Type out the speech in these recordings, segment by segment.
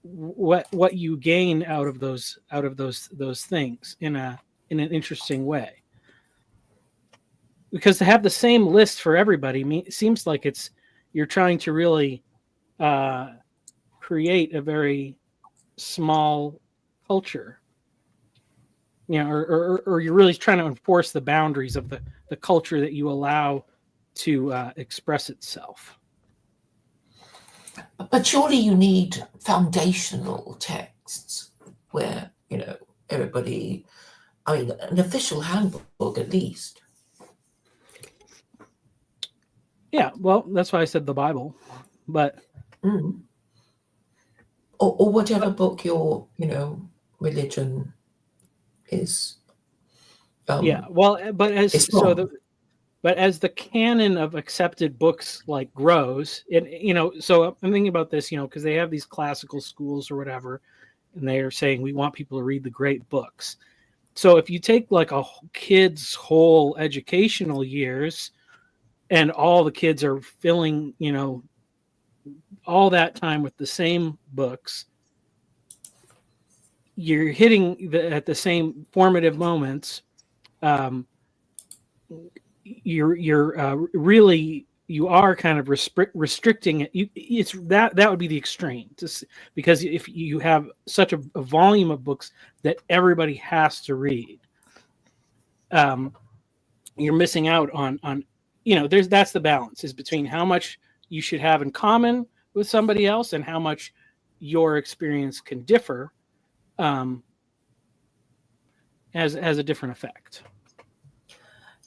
what you gain out of those things in an interesting way. Because to have the same list for everybody seems like you're trying to really create a very small culture, or you're really trying to enforce the boundaries of the culture that you allow to express itself. But surely you need foundational texts where, everybody, an official handbook at least. Yeah, well, that's why I said the Bible, but or whatever book your religion is. Yeah, well, but as the canon of accepted books grows, so I'm thinking about this, because they have these classical schools or whatever, and they are saying we want people to read the great books. So if you take a kid's whole educational years, and all the kids are filling, all that time with the same books, you're hitting at the same formative moments. You're really, you are kind of restricting it. It's that would be the extreme, because if you have such a volume of books that everybody has to read, you're missing out on that's the balance, is between how much you should have in common with somebody else and how much your experience can differ, has a different effect.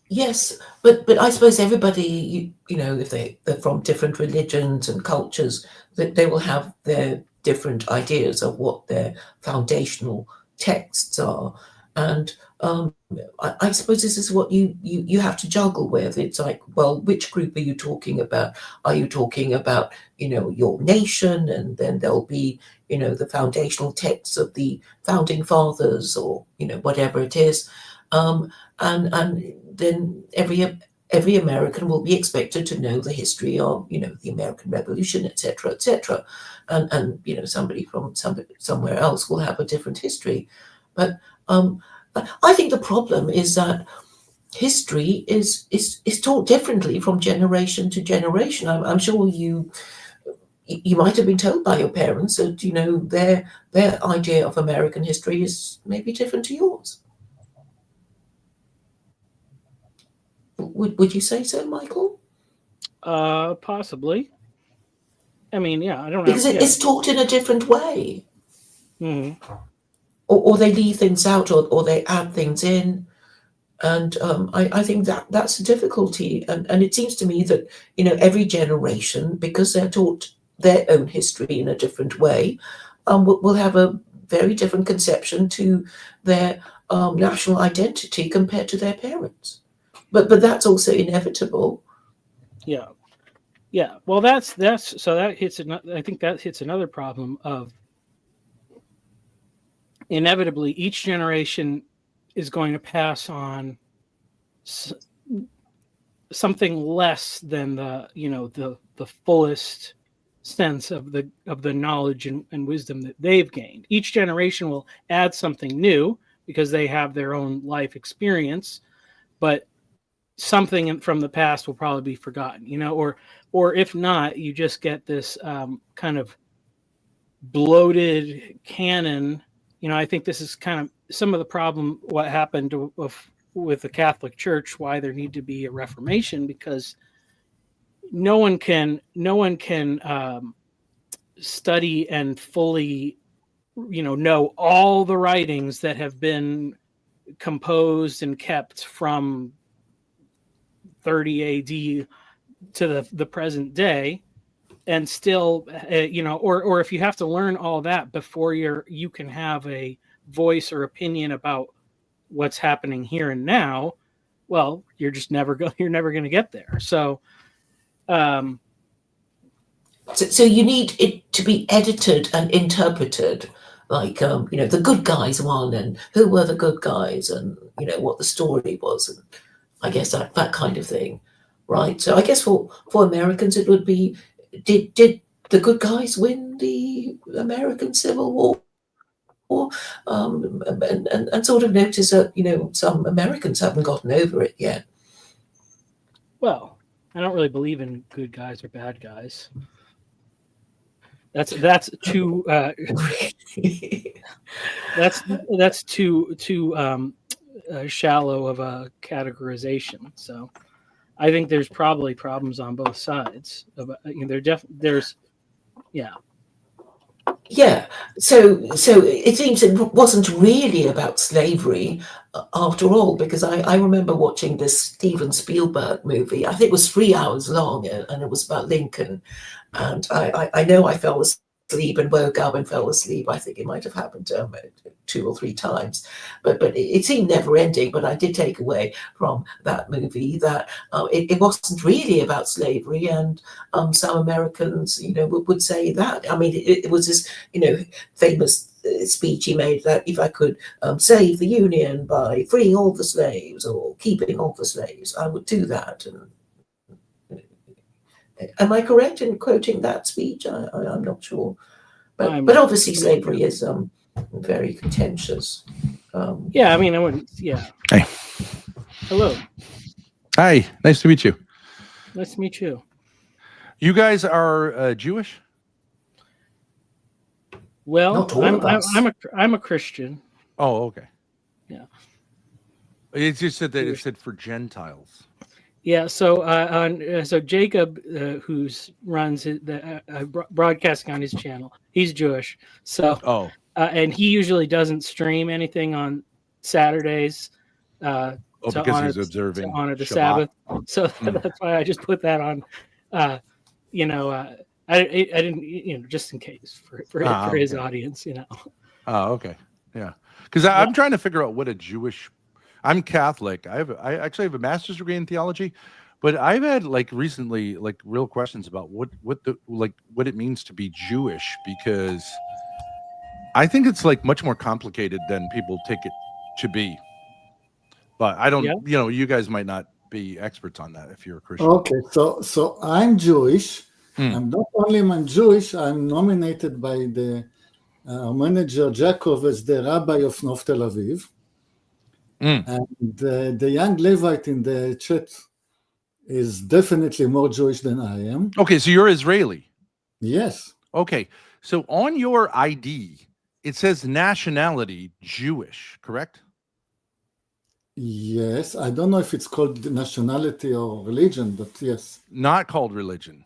Yes, but I suppose everybody, if they're from different religions and cultures, that they will have their different ideas of what their foundational texts are, and I suppose this is what you have to juggle with. It's like, well, which group are you talking about? Are you talking about your nation, and then there'll be the foundational texts of the founding fathers, or whatever it is, and then every American will be expected to know the history of the American Revolution, etc., etc., and somebody from somewhere else will have a different history, but I think the problem is that history is taught differently from generation to generation. I'm sure you might have been told by your parents that their idea of American history is maybe different to yours. Would you say so, Michael? Possibly. I mean, yeah, I don't know. Because it's taught in a different way. Mm-hmm. Or they leave things out, or they add things in. And I think that's a difficulty. And it seems to me that, every generation, because they're taught their own history in a different way, will have a very different conception to their national identity compared to their parents. But that's also inevitable. Yeah. Yeah. Well, that's so that hits I think that hits another problem of, inevitably each generation is going to pass on something less than the fullest sense of the knowledge and wisdom that they've gained. Each generation will add something new because they have their own life experience, but something from the past will probably be forgotten, or if not, you just get this kind of bloated canon. I think this is kind of some of the problem, what happened with the Catholic Church, why there need to be a reformation, because no one can study and fully know all the writings that have been composed and kept from 30 AD to the present day, and still or if you have to learn all that before you can have a voice or opinion about what's happening here and now, well, you're never going to get there. So you need it to be edited and interpreted, like the good guys won, and who were the good guys, and what the story was, and I guess that kind of thing, right? So I guess for Americans it would be, did the good guys win the American Civil War. And sort of notice that, some Americans haven't gotten over it yet. Well, I don't really believe in good guys or bad guys. That's too that's too shallow of a categorization. So I think there's probably problems on both sides. There's yeah. Yeah, so it seems it wasn't really about slavery after all, because I remember watching this Steven Spielberg movie. I think it was 3 hours long, and it was about Lincoln. And I know I fell asleep and woke up and fell asleep. I think it might have happened 2 or 3 times, but it seemed never ending. But I did take away from that movie that it wasn't really about slavery, and some Americans, would say that. I mean, it was this, famous speech he made that if I could save the Union by freeing all the slaves or keeping all the slaves, I would do that. And am I correct in quoting that speech? I'm not sure, but obviously slavery is very contentious. Yeah, I mean, I wouldn't. Yeah. Hey. Hello. Hi. Nice to meet you. Nice to meet you. You guys are Jewish? Well, I'm a Christian. Oh, okay. Yeah. It just said that it said for Gentiles. Yeah. So so Jacob, who runs the broadcasting on his channel, he's Jewish. So and he usually doesn't stream anything on Saturdays. Because he's observing to honor the Shabbat. Sabbath. So that's why I just put that on. I didn't, just in case for his audience, Oh, okay, yeah. Because I'm trying to figure out what a Jewish. I'm Catholic. I actually have a master's degree in theology, but I've had recently real questions about what it means to be Jewish, because I think it's much more complicated than people take it to be. But I don't, you guys might not be experts on that if you're a Christian. Okay, so I'm Jewish. I'm not only I'm Jewish, I'm nominated by the manager Jacob as the rabbi of North Tel Aviv. And the young Levite in the chat is definitely more Jewish than I am. Okay, so you're Israeli. Yes. Okay, so on your ID, it says nationality Jewish, correct? Yes, I don't know if it's called nationality or religion, but yes. Not called religion.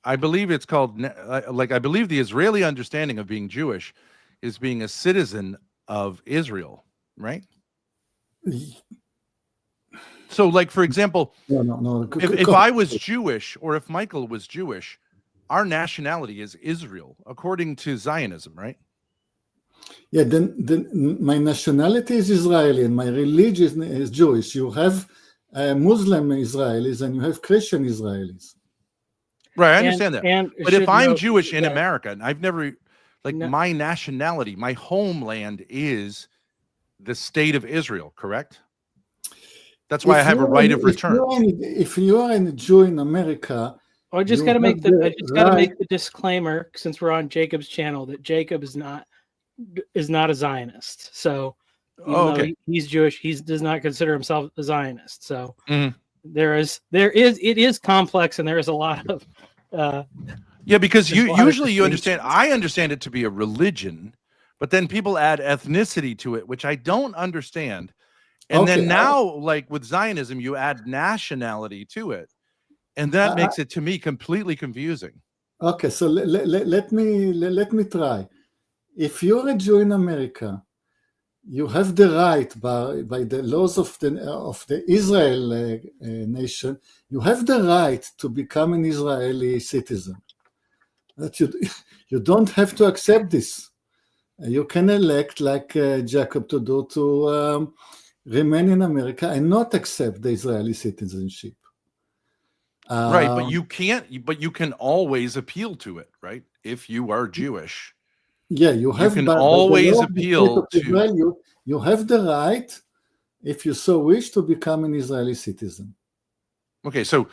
I believe it's called, I believe the Israeli understanding of being Jewish is being a citizen of Israel, right? So, for example, no. If I was Jewish, or if Michael was Jewish, our nationality is Israel, according to Zionism, right? Yeah, then my nationality is Israeli and my religion is Jewish. You have Muslim Israelis and you have Christian Israelis. Right, I understand that. But if I'm Jewish in America, and I've never, my nationality, my homeland is the state of Israel, correct? That's why I have a right of return. If you are a Jew in America, I just got to make the disclaimer, since we're on Jacob's channel, that Jacob is not a Zionist. So even though he's Jewish, he does not consider himself a Zionist. So it is complex, and there is a lot of because usually you understand. I understand it to be a religion, but then people add ethnicity to it, which I don't understand. And then now, with Zionism, you add nationality to it, and that makes it to me completely confusing. Okay, so let me try. If you're a Jew in America, you have the right by the laws of the Israel nation, you have the right to become an Israeli citizen. That you don't have to accept this. You can elect, like Jacob to do, to remain in America and not accept the Israeli citizenship. Right, but you can't. But you can always appeal to it, right? If you are Jewish. Yeah, you can always appeal to Israel, you have the right, if you so wish, to become an Israeli citizen. Okay, so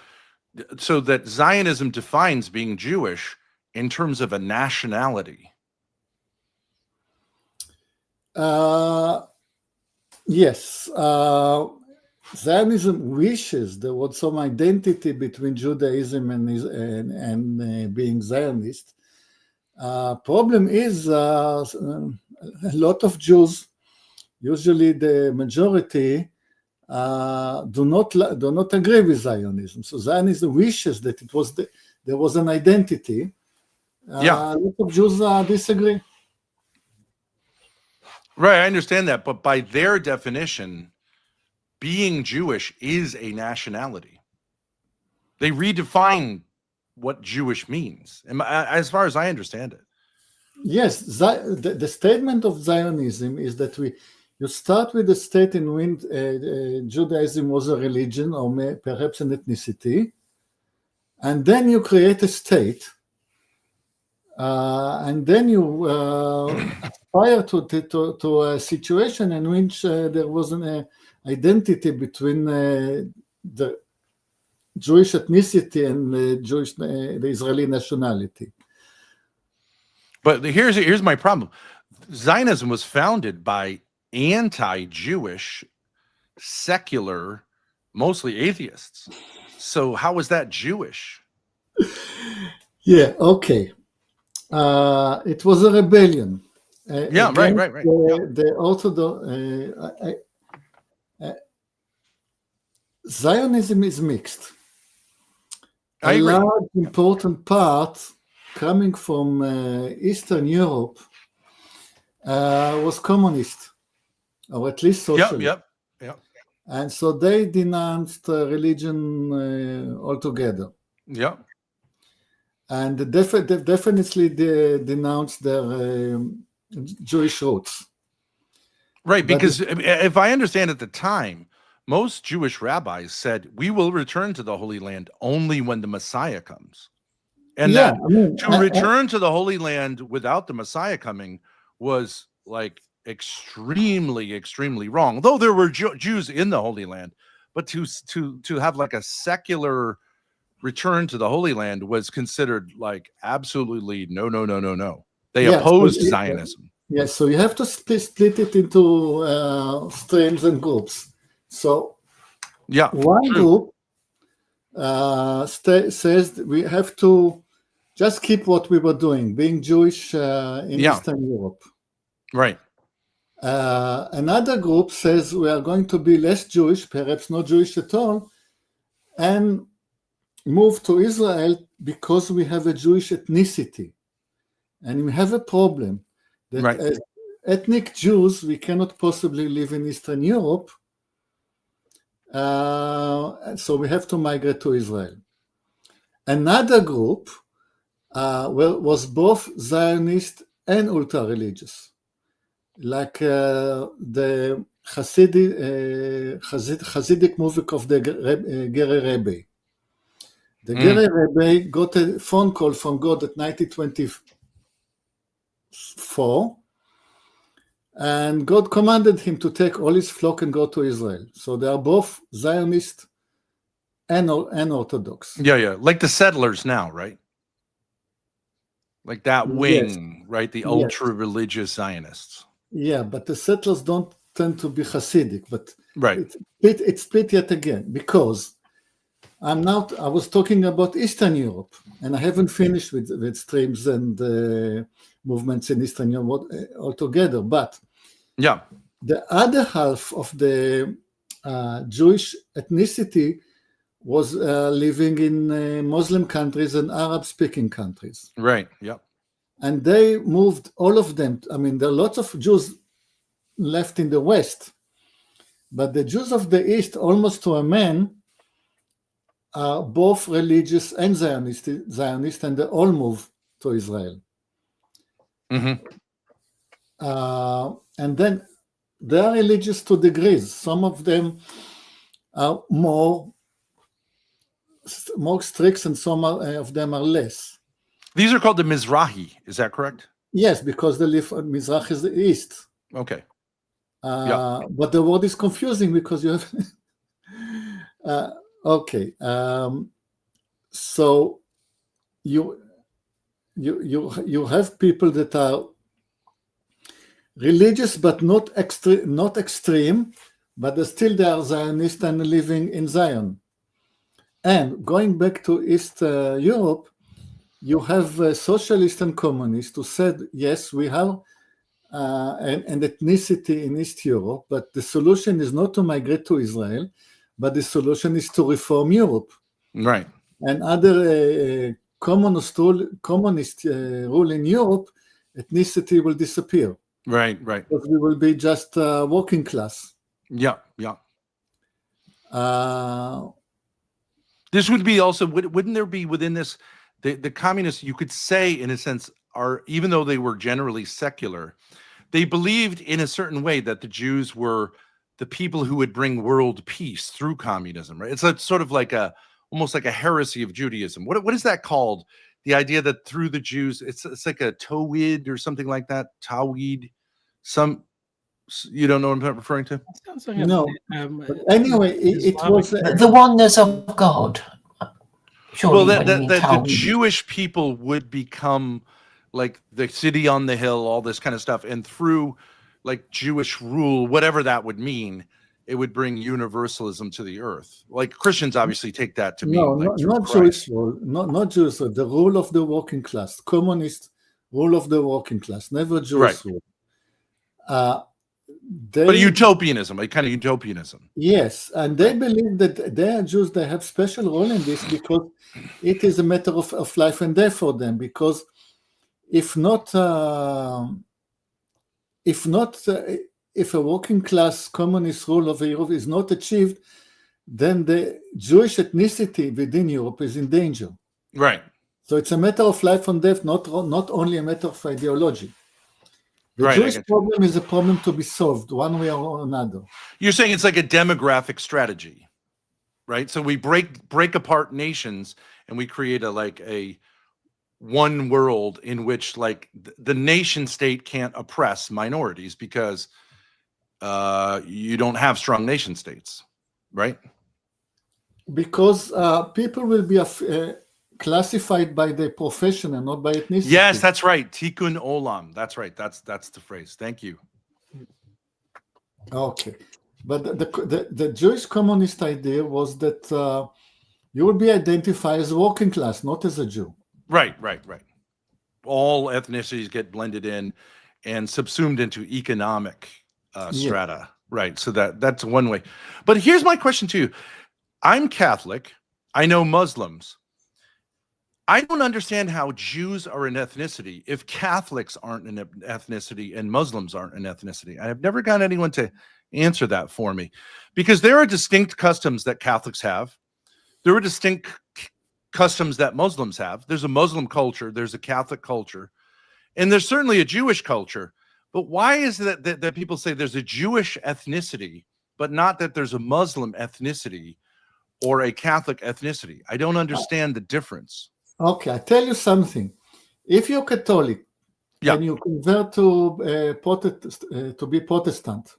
that Zionism defines being Jewish in terms of a nationality? Yes. Zionism wishes there was some identity between Judaism and being Zionist. Problem is, a lot of Jews, usually the majority, do not agree with Zionism. So Zionism wishes that there was an identity. A lot of Jews disagree. Right, I understand that, but by their definition, being Jewish is a nationality. They redefine what Jewish means, as far as I understand it. Yes, the statement of Zionism is that you start with a state in which Judaism was a religion or perhaps an ethnicity, and then you create a state, and then you aspire to a situation in which there was an identity between the Jewish ethnicity and the Israeli nationality. But here's my problem. Zionism was founded by anti-Jewish, secular, mostly atheists. So how is that Jewish? Yeah, okay. It was a rebellion. Right. The Orthodox Zionism is mixed. I agree. Large important part coming from Eastern Europe was communist, or at least socialist. Yep. And so they denounced religion altogether. Yep. And definitely they denounced their Jewish roots. Right, because if I understand at the time, most Jewish rabbis said, we will return to the Holy Land only when the Messiah comes. And to return to the Holy Land without the Messiah coming was like extremely, extremely wrong. Though there were Jews in the Holy Land, but to have like a secular return to the Holy Land was considered like absolutely no. They opposed Zionism. Yes, so you have to split it into streams and groups. So one group says that we have to just keep what we were doing, being Jewish in Eastern Europe. Right. Another group says we are going to be less Jewish, perhaps not Jewish at all, and move to Israel because we have a Jewish ethnicity. And we have a problem that as ethnic Jews, we cannot possibly live in Eastern Europe. So we have to migrate to Israel. Another group was both Zionist and ultra-religious, like the Hasidic movement of the Gere Rebbe. The Gere Rebbe got a phone call from God at 1924, and God commanded him to take all his flock and go to Israel. So they are both Zionist and Orthodox. Yeah. Like the settlers now, right? Like that wing, right? The ultra-religious Zionists. Yeah, but the settlers don't tend to be Hasidic, but right. It's split yet again, because I was talking about Eastern Europe, and I haven't finished with streams and movements in Eastern Europe altogether. But the other half of the Jewish ethnicity was living in Muslim countries and Arab-speaking countries. Right. Yep. And they moved, all of them. I mean, there are lots of Jews left in the West, but the Jews of the East, almost to a man, are both religious and Zionist, and they all move to Israel. Mm-hmm. And then they are religious to degrees. Some of them are more strict, and some of them are less. These are called the Mizrahi. Is that correct? Yes, because they live on Mizrach is the east. Okay. But the word is confusing because you have. Okay. So you have people that are religious but not extreme, but they are Zionist and living in Zion. And going back to East Europe, you have socialists and communists who said, yes, we have an ethnicity in East Europe, but the solution is not to migrate to Israel, but the solution is to reform Europe. Right. And other communist rule in Europe, ethnicity will disappear. Right. Because we will be just working class. Yeah. This would be also, wouldn't there be within this, the communists, you could say in a sense, are, even though they were generally secular, they believed in a certain way that the Jews were the people who would bring world peace through communism, right? It's a sort of like almost like a heresy of Judaism. What is that called? The idea that through the Jews, it's like a Tawhid or something like that. Tawhid. You don't know what I'm referring to? Like no. But anyway, it was the oneness of God. Surely, well, that the Jewish people would become like the city on the hill, all this kind of stuff, and through like Jewish rule, whatever that would mean, it would bring universalism to the earth. Like Christians obviously take that to mean not Jewish rule, not Jewish rule, the rule of the working class, communist rule of the working class, never Jewish rule. But utopianism, a kind of utopianism. Yes, and they believe that they are Jews, they have special role in this because it is a matter of life and death for them. Because if a working class communist rule of Europe is not achieved, then the Jewish ethnicity within Europe is in danger. Right. So it's a matter of life and death, not only a matter of ideology. The Jewish problem is a problem to be solved one way or another. You're saying it's like a demographic strategy, right? So we break apart nations and we create a one world in which like the nation state can't oppress minorities because you don't have strong nation states, right? Because people will be classified by their profession and not by ethnicity. Yes, that's right. Tikkun olam. That's right. That's the phrase. Thank you. Okay, but the Jewish communist idea was that you will be identified as working class, not as a Jew. Right. All ethnicities get blended in and subsumed into economic strata. Yeah. Right. So that's one way. But here's my question to you. I'm Catholic. I know Muslims. I don't understand how Jews are an ethnicity if Catholics aren't an ethnicity and Muslims aren't an ethnicity. I have never got anyone to answer that for me, because there are distinct customs that Catholics have. There are distinct customs that Muslims have. There's a Muslim culture, there's a Catholic culture, and there's certainly a Jewish culture. But why is that people say there's a Jewish ethnicity, but not that there's a Muslim ethnicity or a Catholic ethnicity? I don't understand the difference. Okay, I tell you something. If you're Catholic and you convert to be Protestant,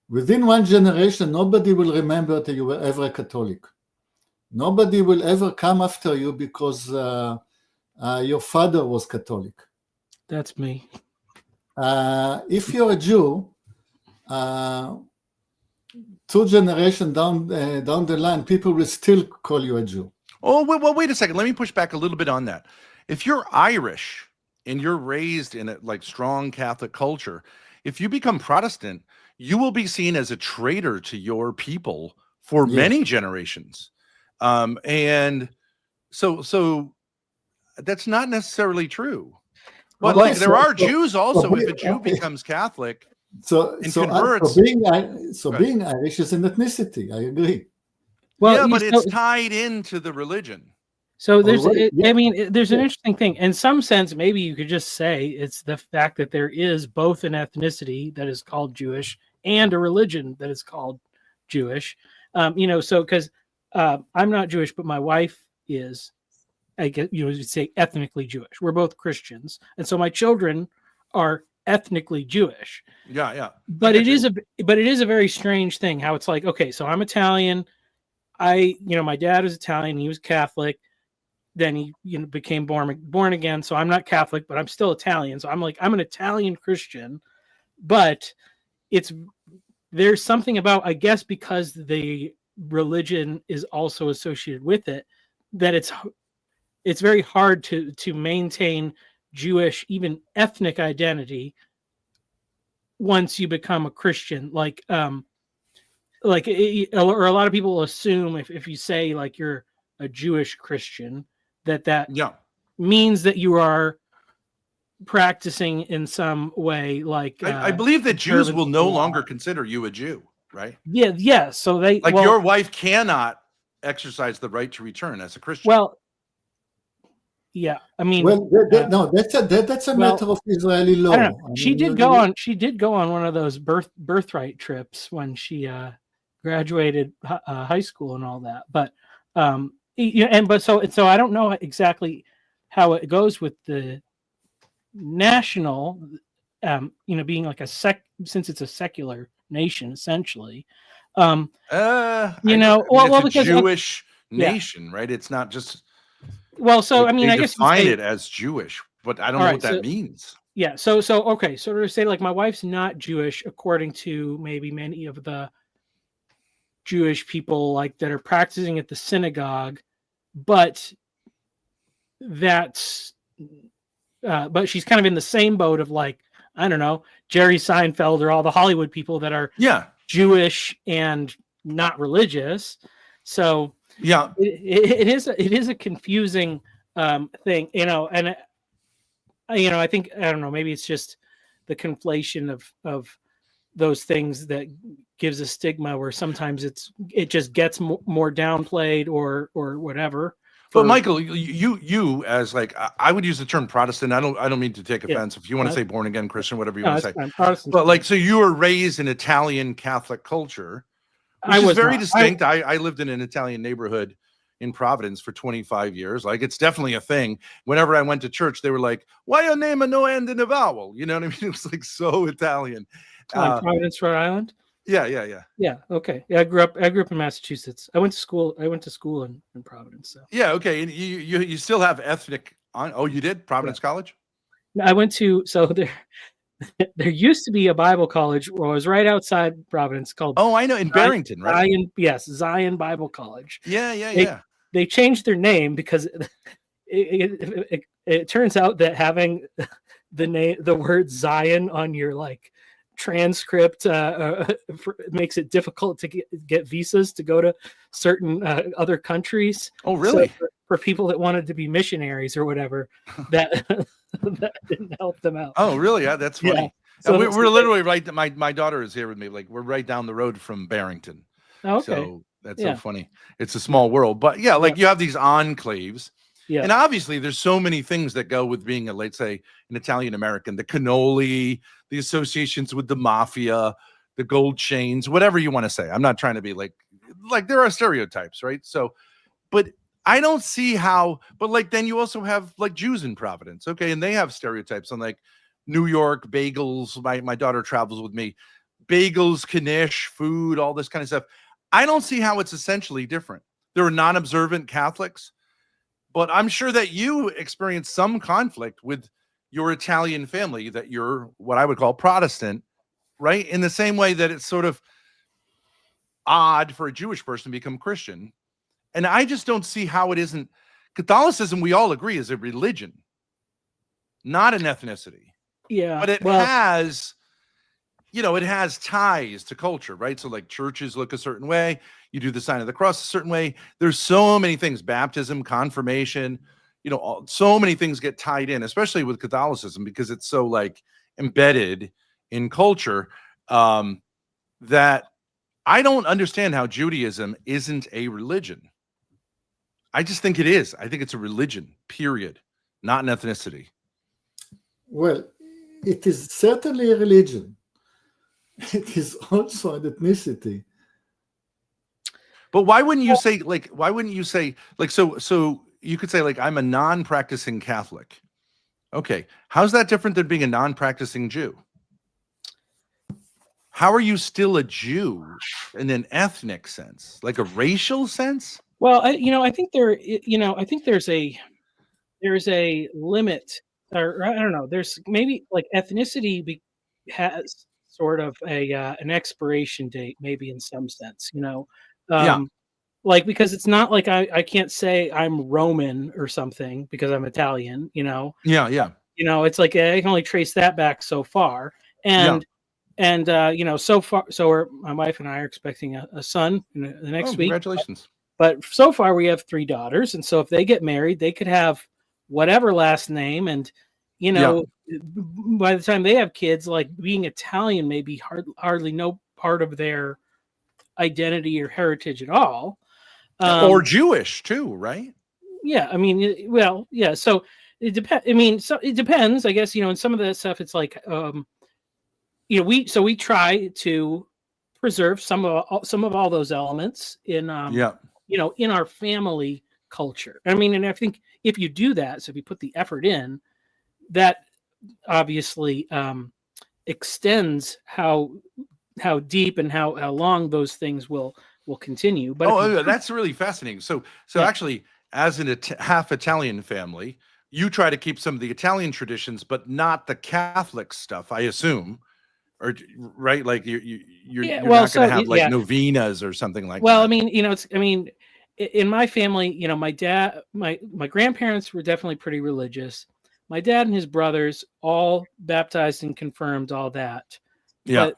within one generation, nobody will remember that you were ever a Catholic. Nobody will ever come after you because your father was Catholic. That's me. If you're a Jew, 2 generations down the line, people will still call you a Jew. Oh, well, wait a second. Let me push back a little bit on that. If you're Irish and you're raised in a like strong Catholic culture, if you become Protestant, you will be seen as a traitor to your people for many generations. And so that's not necessarily true. But like there are Jews also. If a Jew becomes Catholic, converts, being Irish is an ethnicity. I agree. Well, but it's tied into the religion. So there's, I mean, there's an interesting thing. In some sense, maybe you could just say it's the fact that there is both an ethnicity that is called Jewish and a religion that is called Jewish. So because I'm not Jewish, but my wife is, I guess you'd say ethnically Jewish. We're both Christians, and so my children are ethnically Jewish. Yeah. But it is a very strange thing how it's like, okay, so I'm Italian. My dad was Italian. He was Catholic. then he became born again. So I'm not Catholic, but I'm still Italian. So I'm an Italian Christian, but there's something about, I guess, because the religion is also associated with it, that it's very hard to maintain Jewish, even ethnic identity once you become a Christian. Or a lot of people assume if you say like you're a Jewish Christian, that means that you are practicing in some way. Like I believe that Jews will no longer consider you a Jew, right? Yeah. So your wife cannot exercise the right to return as a Christian. Well, yeah, I mean, no, that's a matter of Israeli law. I don't know. She did go on one of those birthright trips when she graduated high school and all that. But so I don't know exactly how it goes with the national, being like since it's a secular nation essentially. Because it's a Jewish nation, right? It's not just. Well, so I mean, I guess define it as Jewish, but I don't know what that means. Yeah, so okay, so to say, like, my wife's not Jewish according to maybe many of the Jewish people like that are practicing at the synagogue, but she's kind of in the same boat of, like, I don't know, Jerry Seinfeld or all the Hollywood people that are Jewish and not religious. So yeah, it is a confusing thing, and I think, I don't know, maybe it's just the conflation of those things that gives a stigma where sometimes it just gets more downplayed or whatever. But Michael, you as, like, I would use the term Protestant. I don't mean to take offense. If you want to say born again Christian, whatever you want to say. Protestant. But, like, so you were raised in Italian Catholic culture, which is very distinct. I lived in an Italian neighborhood in Providence for 25 years. Like, it's definitely a thing. Whenever I went to church, they were like, "Why your name a no end in a vowel?" You know what I mean? It was like so Italian. Providence, Rhode Island. Yeah. Okay. Yeah, I grew up in Massachusetts. I went to school in Providence. So. Yeah. Okay. And you still have ethnic on. Oh, you did Providence College? I went to there used to be a Bible college where I was right outside Providence called. Oh, I know, in Barrington, right? Zion, yes, Zion Bible College. Yeah. They changed their name because it turns out that having the word Zion on your, like, transcript makes it difficult to get visas to go to certain other countries. Oh, really? So for people that wanted to be missionaries or whatever, that didn't help them out. Oh, really? Yeah, that's funny. Yeah. So we're literally right. My daughter is here with me. Like, we're right down the road from Barrington. Okay. So that's so funny. It's a small world, but you have these enclaves. Yeah. And obviously there's so many things that go with being let's say an Italian American, the cannoli, the associations with the mafia, the gold chains, whatever you want to say. I'm not trying to be like there are stereotypes, right? So, but I don't see how, but like, then you also have like Jews in Providence. Okay. And they have stereotypes on, like, New York bagels. My daughter travels with me, bagels, knish, food, all this kind of stuff. I don't see how it's essentially different. There are non-observant Catholics, but I'm sure that you experience some conflict with your Italian family, that you're what I would call Protestant, right? In the same way that it's sort of odd for a Jewish person to become Christian. And I just don't see how it isn't. Catholicism, we all agree, is a religion, not an ethnicity. Yeah. But it has, it has ties to culture, right? So, like, churches look a certain way. You do the sign of the cross a certain way. There's so many things, baptism, confirmation, so many things get tied in, especially with Catholicism, because it's so, like, embedded in culture, that I don't understand how Judaism isn't a religion. I just think it is. I think it's a religion, period, not an ethnicity. Well, it is certainly a religion. It is also an ethnicity. But why wouldn't you say, so you could say, like, I'm a non-practicing Catholic. Okay. How's that different than being a non-practicing Jew? How are you still a Jew in an ethnic sense, like a racial sense? Well, I think there's a there's a limit, or I don't know. There's maybe like ethnicity has sort of an expiration date, maybe in some sense, Yeah. like because it's not like I can't say I'm Roman or something because I'm Italian, Yeah. Yeah. It's like I can only trace that back so far, Yeah. and so far, my wife and I are expecting a son in the next week. Congratulations. But so far we have 3 daughters, and so if they get married, they could have whatever last name, and by the time they have kids, like being Italian may be hardly no part of their identity or heritage at all. Or Jewish too, right? Yeah, I mean, well, yeah. So it depends. I mean, so it depends, I guess. In some of that stuff, it's like, we try to preserve some of all those elements in in our family culture. I mean, and I think if you do that, so if you put the effort in, that obviously extends how deep and how long those things will continue. But that's really fascinating. So actually, as an half Italian family, you try to keep some of the Italian traditions, but not the Catholic stuff, I assume. Or right, like you're not going to have like novenas or something like that. Well, I mean, in my family, my dad, my grandparents were definitely pretty religious. My dad and his brothers all baptized and confirmed, all that. Yeah. But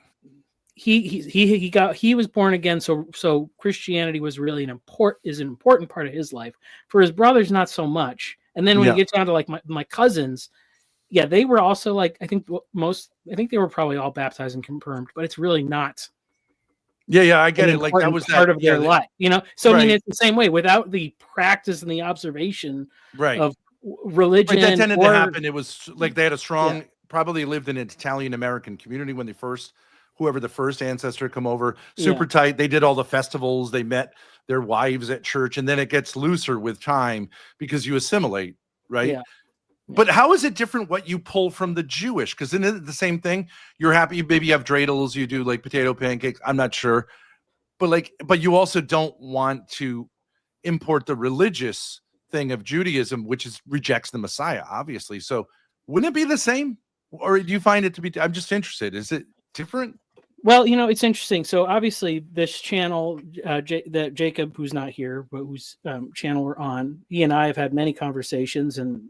he was born again, so Christianity was really an important part of his life. For his brothers, not so much. And then when you get down to like my cousins, yeah, they were also like, I think they were probably all baptized and confirmed, but it's really not. Yeah, I get it. Like that was part of their life, So right. I mean, it's the same way without the practice and the observation of religion. That tended to happen. It was like they had a strong, probably lived in an Italian American community when whoever the first ancestor come over, super tight. They did all the festivals. They met their wives at church, and then it gets looser with time because you assimilate, right? Yeah. But how is it different what you pull from the Jewish? Because isn't it the same thing? You're happy, maybe you have dreidels, you do like potato pancakes. I'm not sure. But you also don't want to import the religious thing of Judaism, which rejects the Messiah, obviously. So wouldn't it be the same? Or do you find it to be, I'm just interested. Is it different? Well, it's interesting. So obviously this channel, that Jacob, who's not here, but whose channel we're on, he and I have had many conversations, and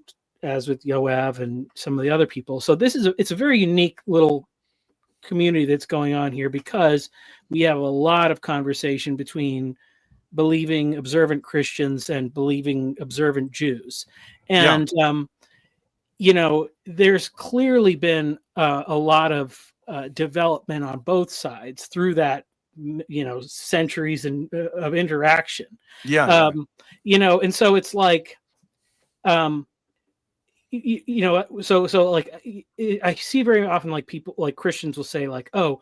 as with Yoav and some of the other people. So it's a very unique little community that's going on here, because we have a lot of conversation between believing observant Christians and believing observant Jews. And, there's clearly been a lot of development on both sides through that, centuries of interaction. And so it's like, so like I see very often like people, like Christians will say like, well,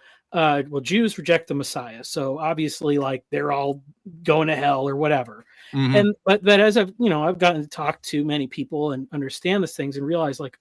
Jews reject the Messiah, so obviously like they're all going to hell or whatever. And but as I've gotten to talk to many people and understand these things and realize like,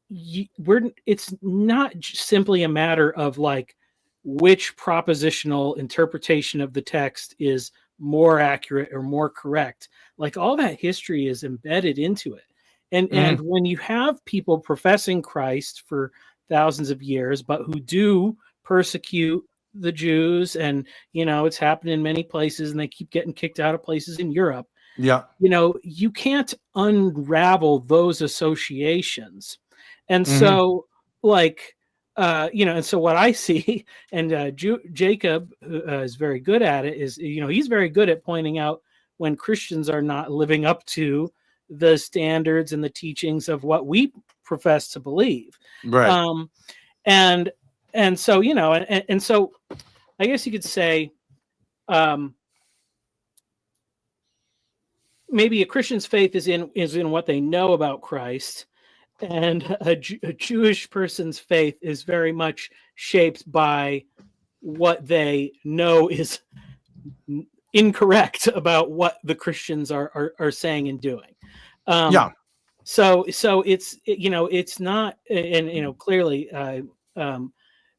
it's not simply a matter of like which propositional interpretation of the text is more accurate or more correct. Like all that history is embedded into it. And when you have people professing Christ for thousands of years, but who do persecute the Jews, and it's happened in many places, and they keep getting kicked out of places in Europe. You can't unravel those associations. And so like and so what I see, and Jacob is very good at it, is he's very good at pointing out when Christians are not living up to the standards and the teachings of what we profess to believe. Right. And so, and so I guess you could say, maybe a Christian's faith is in what they know about Christ, and a Jewish person's faith is very much shaped by what they know is incorrect about what the Christians are saying and doing. So it's it's not, and clearly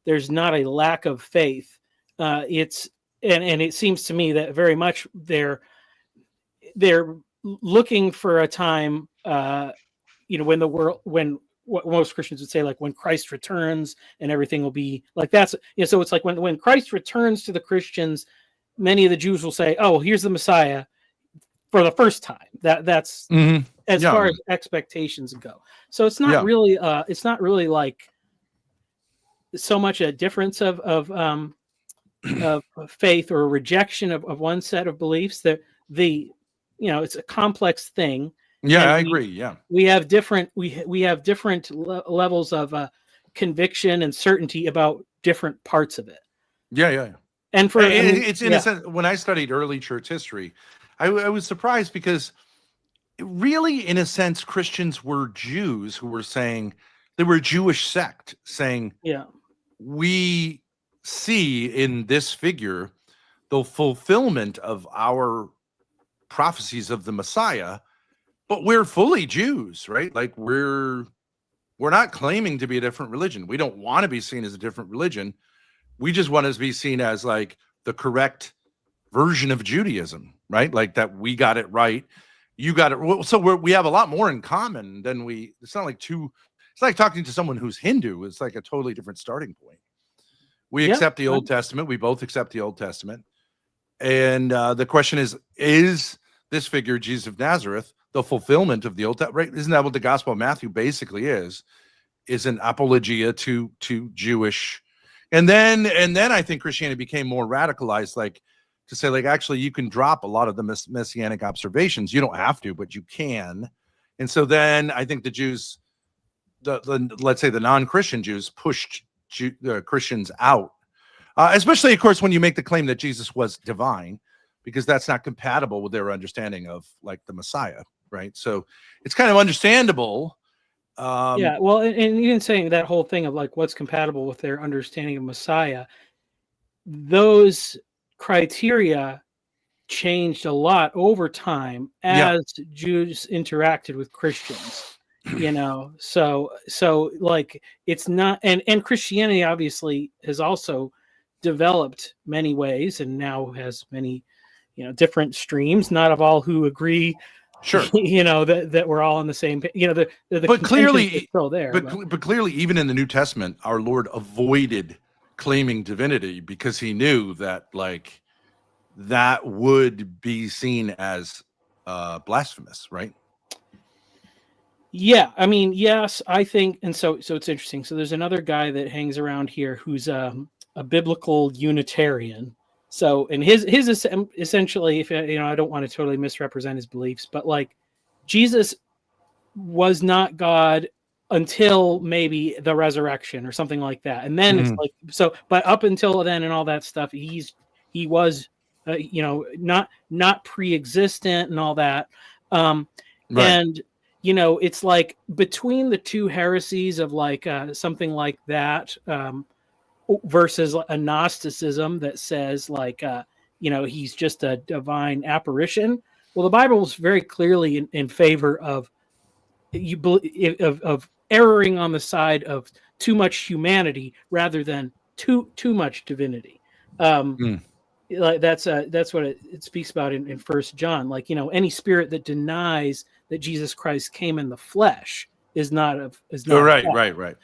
there's not a lack of faith. It's and it seems to me that very much they're looking for a time when the world, when what most Christians would say, like when Christ returns and everything will be like that's, so it's like when Christ returns to the Christians, many of the Jews will say, oh, here's the Messiah for the first time. That's as far as expectations go. So it's not really like so much a difference of faith or a rejection of one set of beliefs, that it's a complex thing. Yeah, I agree. Yeah, we have different levels of conviction and certainty about different parts of it. Yeah. And it's in a sense, when I studied early church history, I was surprised because really, in a sense, Christians were Jews who were saying, they were a Jewish sect saying, we see in this figure the fulfillment of our prophecies of the Messiah, but we're fully Jews, right? Like we're not claiming to be a different religion. We don't want to be seen as a different religion. We just want to be seen as like the correct version of Judaism, right? Like that we got it right. You got it. So we have a lot more in common than it's not like it's like talking to someone who's Hindu. It's like a totally different starting point. We accept the Old Testament. We both accept the Old Testament. And the question is this figure, Jesus of Nazareth, the fulfillment of the Old Testament? Right? Isn't that what the Gospel of Matthew basically is an apologia to Jewish? And then I think Christianity became more radicalized, like to say, like, actually, you can drop a lot of the messianic observations. You don't have to, but you can. And so then I think the Jews, let's say the non-Christian Jews, pushed Christians out, especially, of course, when you make the claim that Jesus was divine, because that's not compatible with their understanding of like the Messiah, right? So it's kind of understandable. Well, and even saying that whole thing of like what's compatible with their understanding of Messiah, those criteria changed a lot over time as Jews interacted with Christians. So like it's not, and Christianity obviously has also developed many ways and now has many different streams, not of all who agree, sure, that we're all on the same, but clearly is still there, but clearly even in the New Testament our Lord avoided claiming divinity because he knew that like that would be seen as blasphemous, right? Yeah, I mean, yes, I think, and so it's interesting. So there's another guy that hangs around here who's a biblical Unitarian. So, and his essentially, if I don't want to totally misrepresent his beliefs, but like Jesus was not God until maybe the resurrection or something like that, and then it's like so. But up until then and all that stuff, he was, not pre-existent and all that, right. And it's like between the two heresies of like something like that. Versus a Gnosticism that says like he's just a divine apparition. Well, the Bible is very clearly in favor of erring on the side of too much humanity rather than too much divinity. Like that's what it speaks about in 1 John. Like any spirit that denies that Jesus Christ came in the flesh is not right. Right.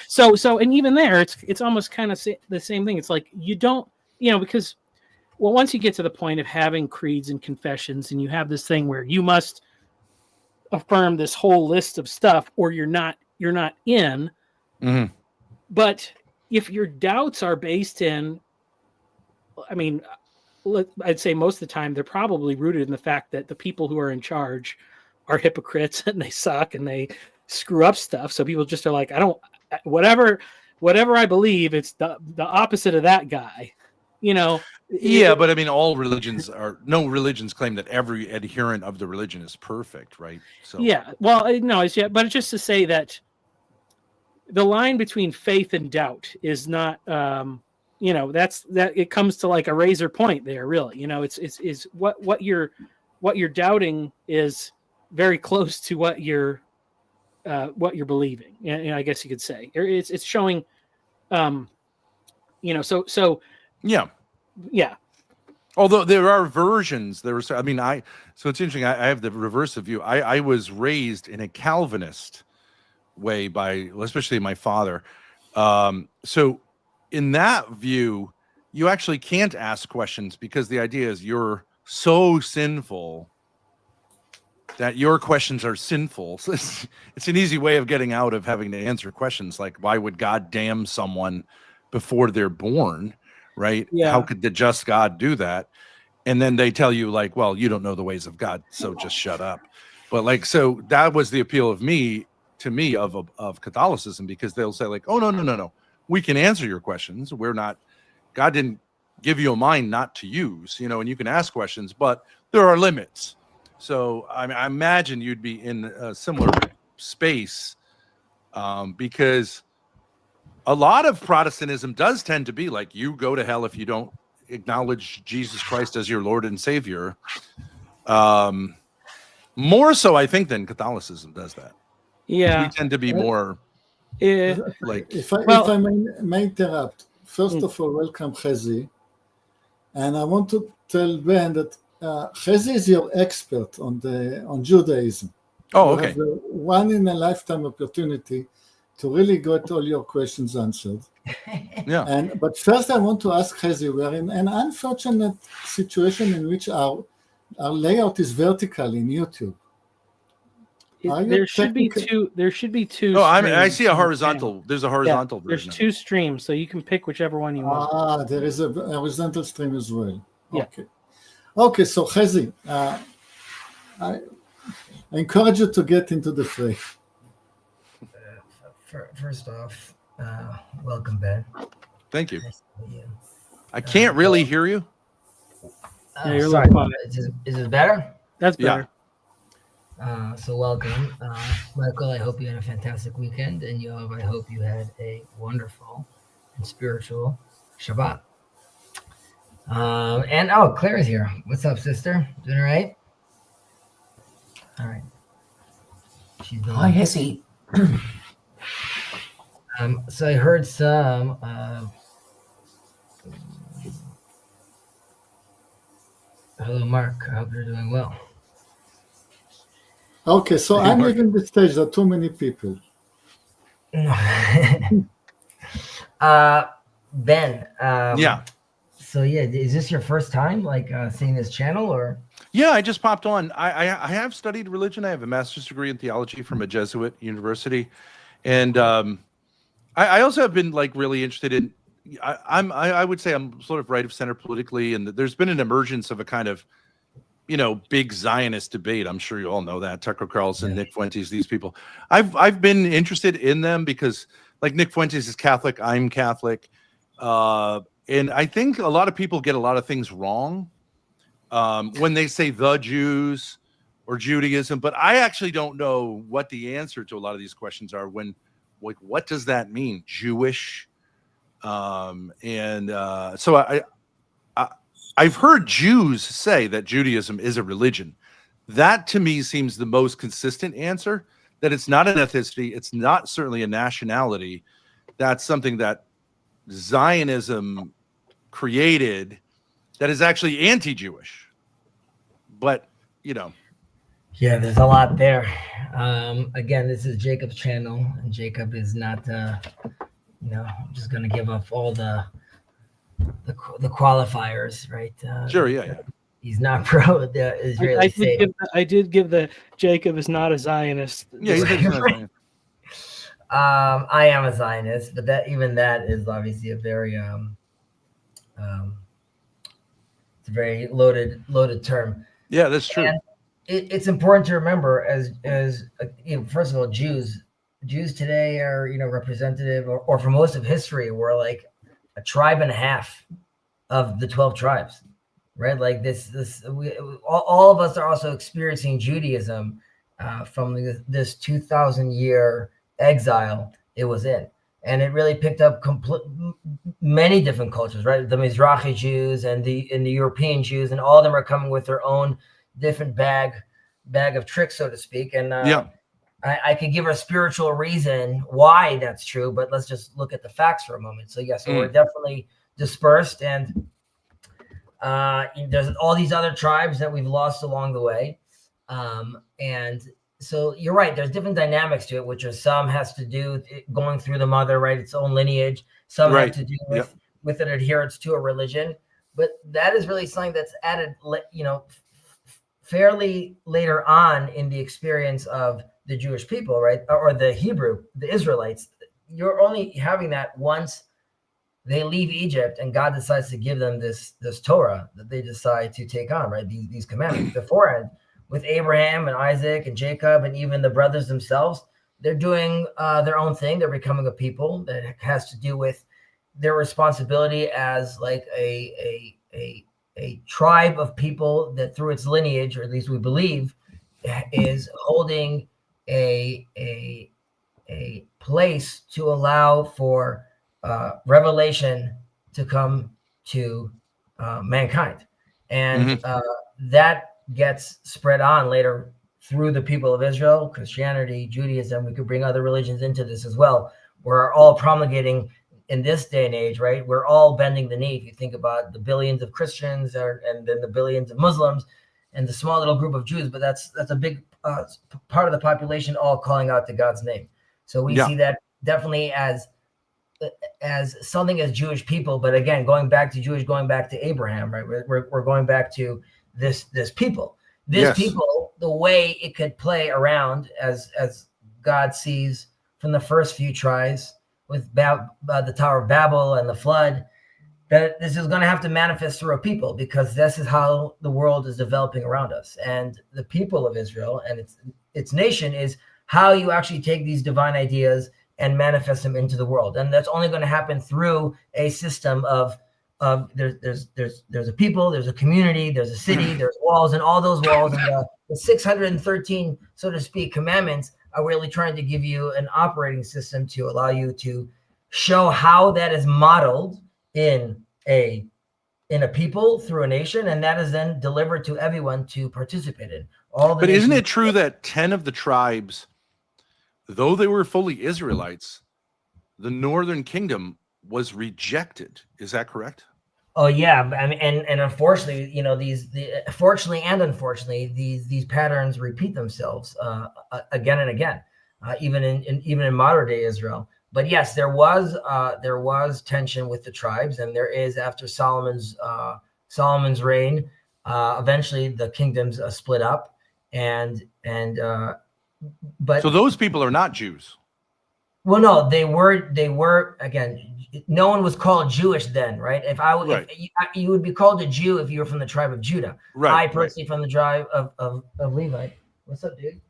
So and even there it's almost kind of the same thing. It's like you don't because once you get to the point of having creeds and confessions and you have this thing where you must affirm this whole list of stuff or you're not in. But if your doubts are based in, I mean, I'd say most of the time they're probably rooted in the fact that the people who are in charge are hypocrites and they suck and they screw up stuff. So people just are like, I don't, whatever I believe, it's the opposite of that guy, but I mean, no religions claim that every adherent of the religion is perfect, right? So but it's just to say that the line between faith and doubt is not, it comes to like a razor point there, really. It's what you're doubting is very close to what you're believing. I guess you could say it's showing, so. Yeah. Although there are versions, so it's interesting. I have the reverse of you. I was raised in a Calvinist way by, especially my father. So in that view, you actually can't ask questions because the idea is you're so sinful that your questions are sinful. So it's an easy way of getting out of having to answer questions like, why would God damn someone before they're born? Right? Yeah. How could the just God do that? And then they tell you like, well, you don't know the ways of God, so just shut up. But like, so that was the appeal of Catholicism, because they'll say like, oh, no. We can answer your questions. God didn't give you a mind not to use, and you can ask questions, but there are limits. So I imagine you'd be in a similar space, because a lot of Protestantism does tend to be like, you go to hell if you don't acknowledge Jesus Christ as your Lord and Savior. More so, I think, than Catholicism does that. Yeah, we tend to be more like. If I may interrupt, first of all, welcome Chezi, and I want to tell Ben that Chezi is your expert on Judaism. Oh, you okay. have a one in a lifetime opportunity to really get all your questions answered. Yeah. But first, I want to ask Chezi, we are in an unfortunate situation in which our layout is vertical in YouTube. There should be two. Oh, I see a horizontal. There's a horizontal version. There's two streams, so you can pick whichever one you want. There is a horizontal stream as well. Yeah. Okay. So Chezi, I encourage you to get into the fray. First off, welcome, Ben. Thank you. Nice to meet you. I can't really hear you. You're sorry. fine. Is it better? That's better. So welcome, Michael. I hope you had a fantastic weekend, and Yoav, I hope you had a wonderful and spiritual Shabbat. And Claire's here. What's up, sister? Doing all right? All right. She's doing. Hi, Hezzy. So I heard some. Hello, Mark. I hope you're doing well. Okay, so I'm leaving the stage. There are too many people. Ben. Yeah. So is this your first time seeing this channel, or? Yeah, I just popped on. I have studied religion. I have a master's degree in theology from a Jesuit university, and I also have been really interested in. I would say I'm sort of right of center politically, and there's been an emergence of a kind of, big Zionist debate. I'm sure you all know that. Tucker Carlson, Nick Fuentes, these people. I've been interested in them because, Nick Fuentes is Catholic, I'm Catholic, and I think a lot of people get a lot of things wrong when they say the Jews or Judaism. But I actually don't know what the answer to a lot of these questions are. What does that mean, Jewish? So I've heard Jews say that Judaism is a religion. That to me seems the most consistent answer, that it's not an ethnicity. It's not certainly a nationality. That's something that Zionism created that is actually anti-Jewish. But, Yeah, there's a lot there. Again, this is Jacob's channel, and Jacob is not, I'm just going to give up all the qualifiers, right? Sure, yeah. He's not pro the Israeli state. I did give the Jacob is not a Zionist. Yeah, he's not a Zionist. I am a Zionist, but that is obviously a very it's a very loaded term. Yeah, that's true. And it's important to remember as first of all, Jews today are representative, or for most of history were like a tribe and a half of the 12 tribes, right? All of us are also experiencing Judaism from this 2,000 year exile it was in, and it really picked up many different cultures, right? The Mizrahi Jews and the European Jews, and all of them are coming with their own different bag of tricks, so to speak. And I could give a spiritual reason why that's true, but let's just look at the facts for a moment. So we're definitely dispersed, and There's all these other tribes that we've lost along the way. And so you're right. There's different dynamics to it, which are some has to do with it going through the mother, right? Its own lineage. Some have to do with an adherence to a religion. But that is really something that's added, fairly later on in the experience of the Jewish people, right? Or the Israelites. You're only having that once they leave Egypt and God decides to give them this Torah that they decide to take on, right? These commandments. Beforehand, with Abraham and Isaac and Jacob and even the brothers themselves, they're doing their own thing. They're becoming a people that has to do with their responsibility as like a tribe of people that through its lineage, or at least we believe, is holding a place to allow for revelation to come to mankind. And that gets spread on later through the people of Israel, Christianity, Judaism. We could bring other religions into this as well. We're all promulgating in this day and age, right? We're all bending the knee. If you think about the billions of Christians and then the billions of Muslims and the small little group of Jews, but that's a big part of the population all calling out to God's name. So we see that definitely as something as Jewish people, but again, going back to Abraham, right? We're going back to this people. People, the way it could play around as God sees from the first few tries with the Tower of Babel and the flood, that this is going to have to manifest through a people, because this is how the world is developing around us. And the people of Israel and its nation is how you actually take these divine ideas and manifest them into the world. And that's only going to happen through a system of there's a people, there's a community, there's a city, there's walls, and all those walls and the 613, so to speak, commandments are really trying to give you an operating system to allow you to show how that is modeled in a people through a nation, and that is then delivered to everyone to participate in. But isn't it true that 10 of the tribes, though they were fully Israelites, the northern kingdom was rejected? Is that correct? Oh yeah, I mean, and unfortunately, fortunately and unfortunately, these patterns repeat themselves again and again, even in modern day Israel. But yes, there was tension with the tribes, and there is after Solomon's reign. Eventually, the kingdoms split up, but so those people are not Jews. Well, no, they were again. No one was called Jewish then, right? If you would be called a Jew if you were from the tribe of Judah. Right. I personally from the tribe of Levi. What's up, dude?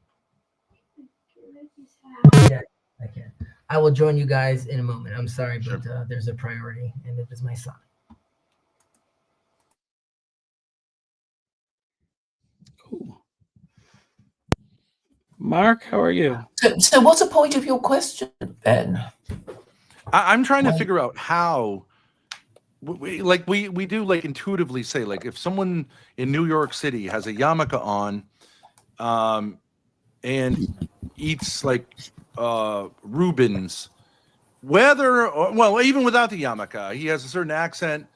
Yeah, I can. I will join you guys in a moment. I'm sorry, but there's a priority, and it is my son. Cool. Mark, how are you? So what's the point of your question, Ben? I'm trying to figure out how, we do like intuitively say, like if someone in New York City has a yarmulke on, and eats like Reubens, even without the yarmulke, he has a certain accent.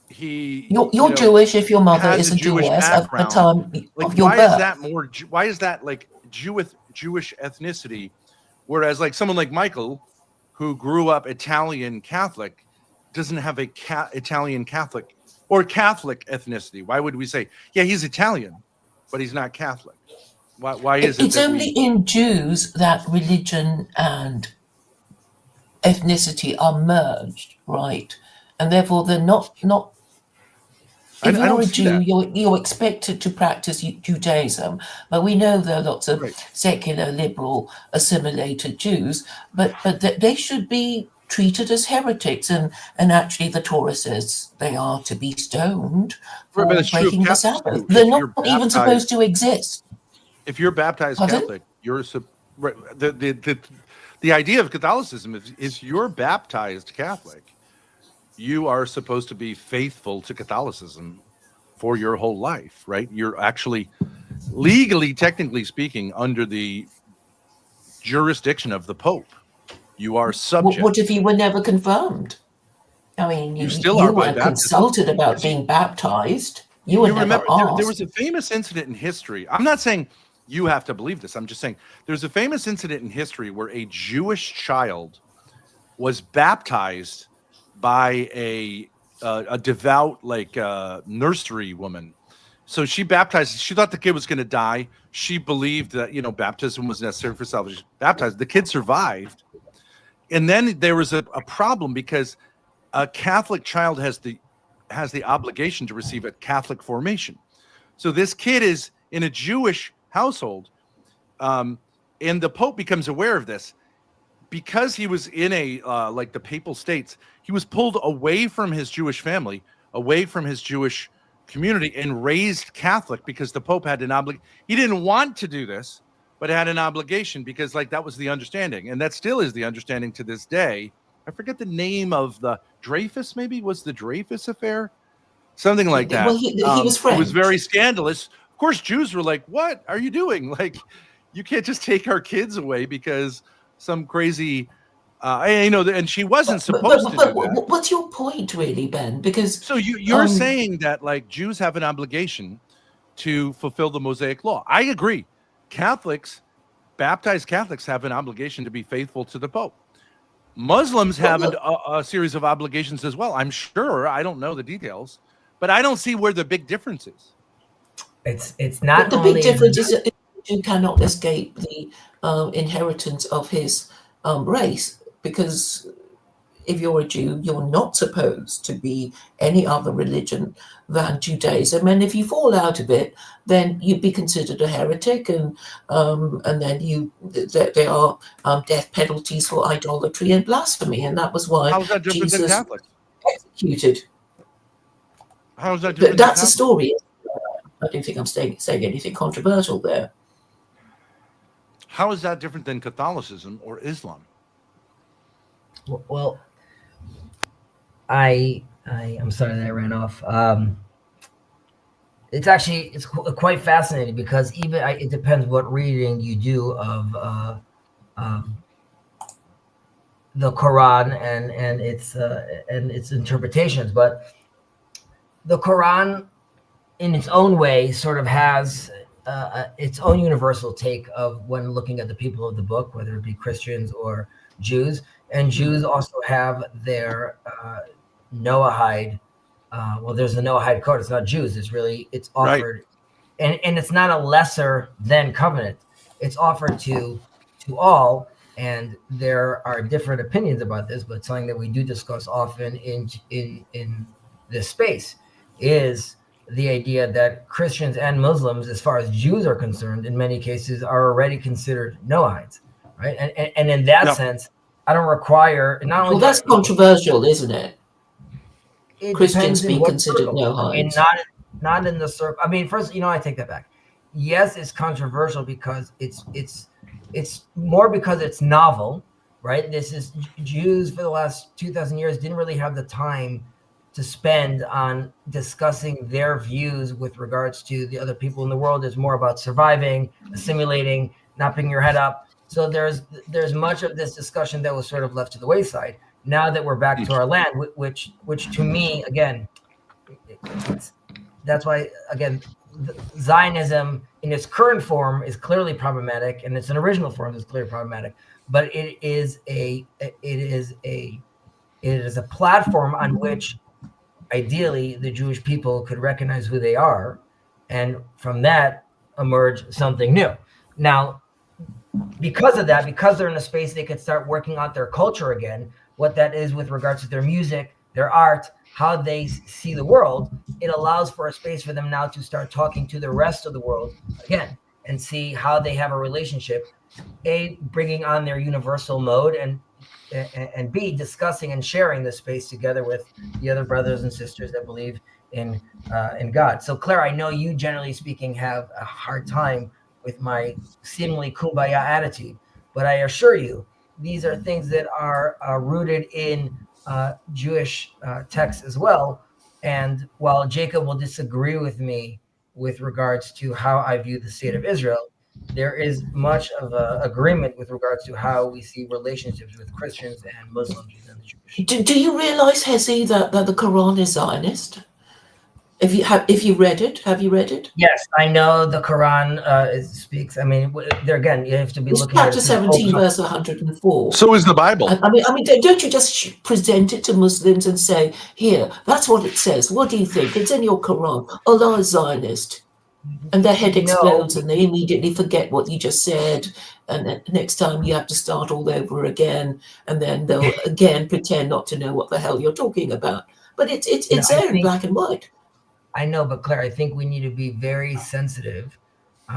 You're Jewish if your mother is a Jewess at the time of your birth. Why is that like Jewish ethnicity, whereas like someone like Michael, who grew up Italian Catholic, doesn't have a Italian Catholic or Catholic ethnicity? Why would we say, yeah, he's Italian, but he's not Catholic? Why is it? It's only in Jews that religion and ethnicity are merged, right? And therefore they're not. If you're a Jew, you're expected to practice Judaism, but we know there are lots of secular, liberal, assimilated Jews, but they should be treated as heretics, and actually the Torah says they are to be stoned for breaking the Sabbath. They're not even supposed to exist. If you're baptized Catholic, you're the idea of Catholicism is you're baptized Catholic, you are supposed to be faithful to Catholicism for your whole life, right? You're actually legally, technically speaking, under the jurisdiction of the Pope. You are subject. What if you were never confirmed? I mean, You still are by weren't baptism. consulted about being baptized. You were never asked. There was a famous incident in history. I'm not saying you have to believe this. I'm just saying there's a famous incident in history where a Jewish child was baptized by a devout nursery woman. So she baptized. She thought the kid was going to die. She believed that baptism was necessary for salvation. Baptized. The kid survived, and then there was a problem because a Catholic child has the obligation to receive a Catholic formation. So this kid is in a Jewish household, and the Pope becomes aware of this. Because he was in the Papal States, he was pulled away from his Jewish family, away from his Jewish community, and raised Catholic because the Pope had an obligation. He didn't want to do this, but had an obligation because that was the understanding. And that still is the understanding to this day. I forget the name of the Dreyfus, maybe was the Dreyfus affair, something like that. Well, he was French. It was very scandalous. Of course, Jews were like, "What are you doing? You can't just take our kids away because some crazy, and she wasn't supposed to do that." What's your point, really, Ben? Because so you're saying that Jews have an obligation to fulfill the Mosaic Law. I agree. Baptized Catholics have an obligation to be faithful to the Pope. Muslims have a series of obligations as well. I'm sure. I don't know the details, but I don't see where the big difference is. It's not the big difference is that you cannot escape the inheritance of his race, because if you're a Jew, you're not supposed to be any other religion than Judaism, and if you fall out of it, then you'd be considered a heretic, and then there are death penalties for idolatry and blasphemy, and that was why How is that different Jesus than Catholics? Executed. How is that different? That's a story. I don't think I'm saying anything controversial there. How is that different than Catholicism or Islam? Well, I'm sorry that I ran off. It's quite fascinating because it depends what reading you do of the Quran and its interpretations. But the Quran, in its own way, sort of has its own universal take of when looking at the people of the book, whether it be Christians or Jews. And Jews also have their Noahide. There's the Noahide code. It's not Jews. It's offered, right. and it's not a lesser than covenant. It's offered to all, and there are different opinions about this. But something that we do discuss often in this space is the idea that Christians and Muslims, as far as Jews are concerned, in many cases are already considered Noahides, right? And in that sense, I don't require not only. Well, that's controversial, isn't it? Christians be considered circle. Noahides. I mean, not in the circle. I mean, first, I take that back. Yes, it's controversial because it's more because it's novel, right? This is Jews for the last 2,000 years didn't really have the time to spend on discussing their views with regards to the other people in the world. It's more about surviving, assimilating, not picking your head up. So there's much of this discussion that was sort of left to the wayside. Now that we're back to our land, which to me, again, that's why, again, Zionism in its current form is clearly problematic, and its original form is clearly problematic. But it is a platform on which ideally the Jewish people could recognize who they are, and from that emerge something new. Now, because of that, because they're in a space, they could start working out their culture again, what that is with regards to their music, their art, how they see the world. It allows for a space for them now to start talking to the rest of the world again and see how they have a relationship, A, bringing on their universal mode, and B, discussing and sharing the space together with the other brothers and sisters that believe in God. So, Claire, I know you, generally speaking, have a hard time with my seemingly kumbaya attitude, but I assure you, these are things that are rooted in Jewish texts as well. And while Jacob will disagree with me with regards to how I view the state of Israel, there is much of an agreement with regards to how we see relationships with Christians and Muslims within the Jewish. Do you realize, Hezi, that the Quran is Zionist? If you read it, have you read it? Yes, I know the Quran speaks. I mean, there again, you have to be looking chapter at 17, verse 104. So is the Bible. I mean, don't you just present it to Muslims and say, "Here, that's what it says. What do you think? It's in your Quran. Allah is Zionist," and their head explodes, and they immediately forget what you just said, and then next time you have to start all over again, and then they'll again pretend not to know what the hell you're talking about. But it's there in black and white. I know, but Claire, I think we need to be very sensitive.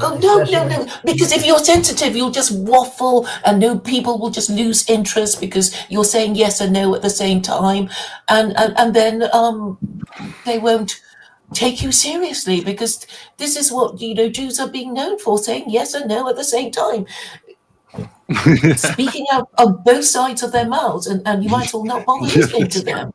Oh, no. Because if you're sensitive, you'll just waffle and people will just lose interest because you're saying yes and no at the same time. And then they won't take you seriously because this is what, Jews are being known for, saying yes and no at the same time. Speaking out on both sides of their mouths, and you might as well not bother listening to them.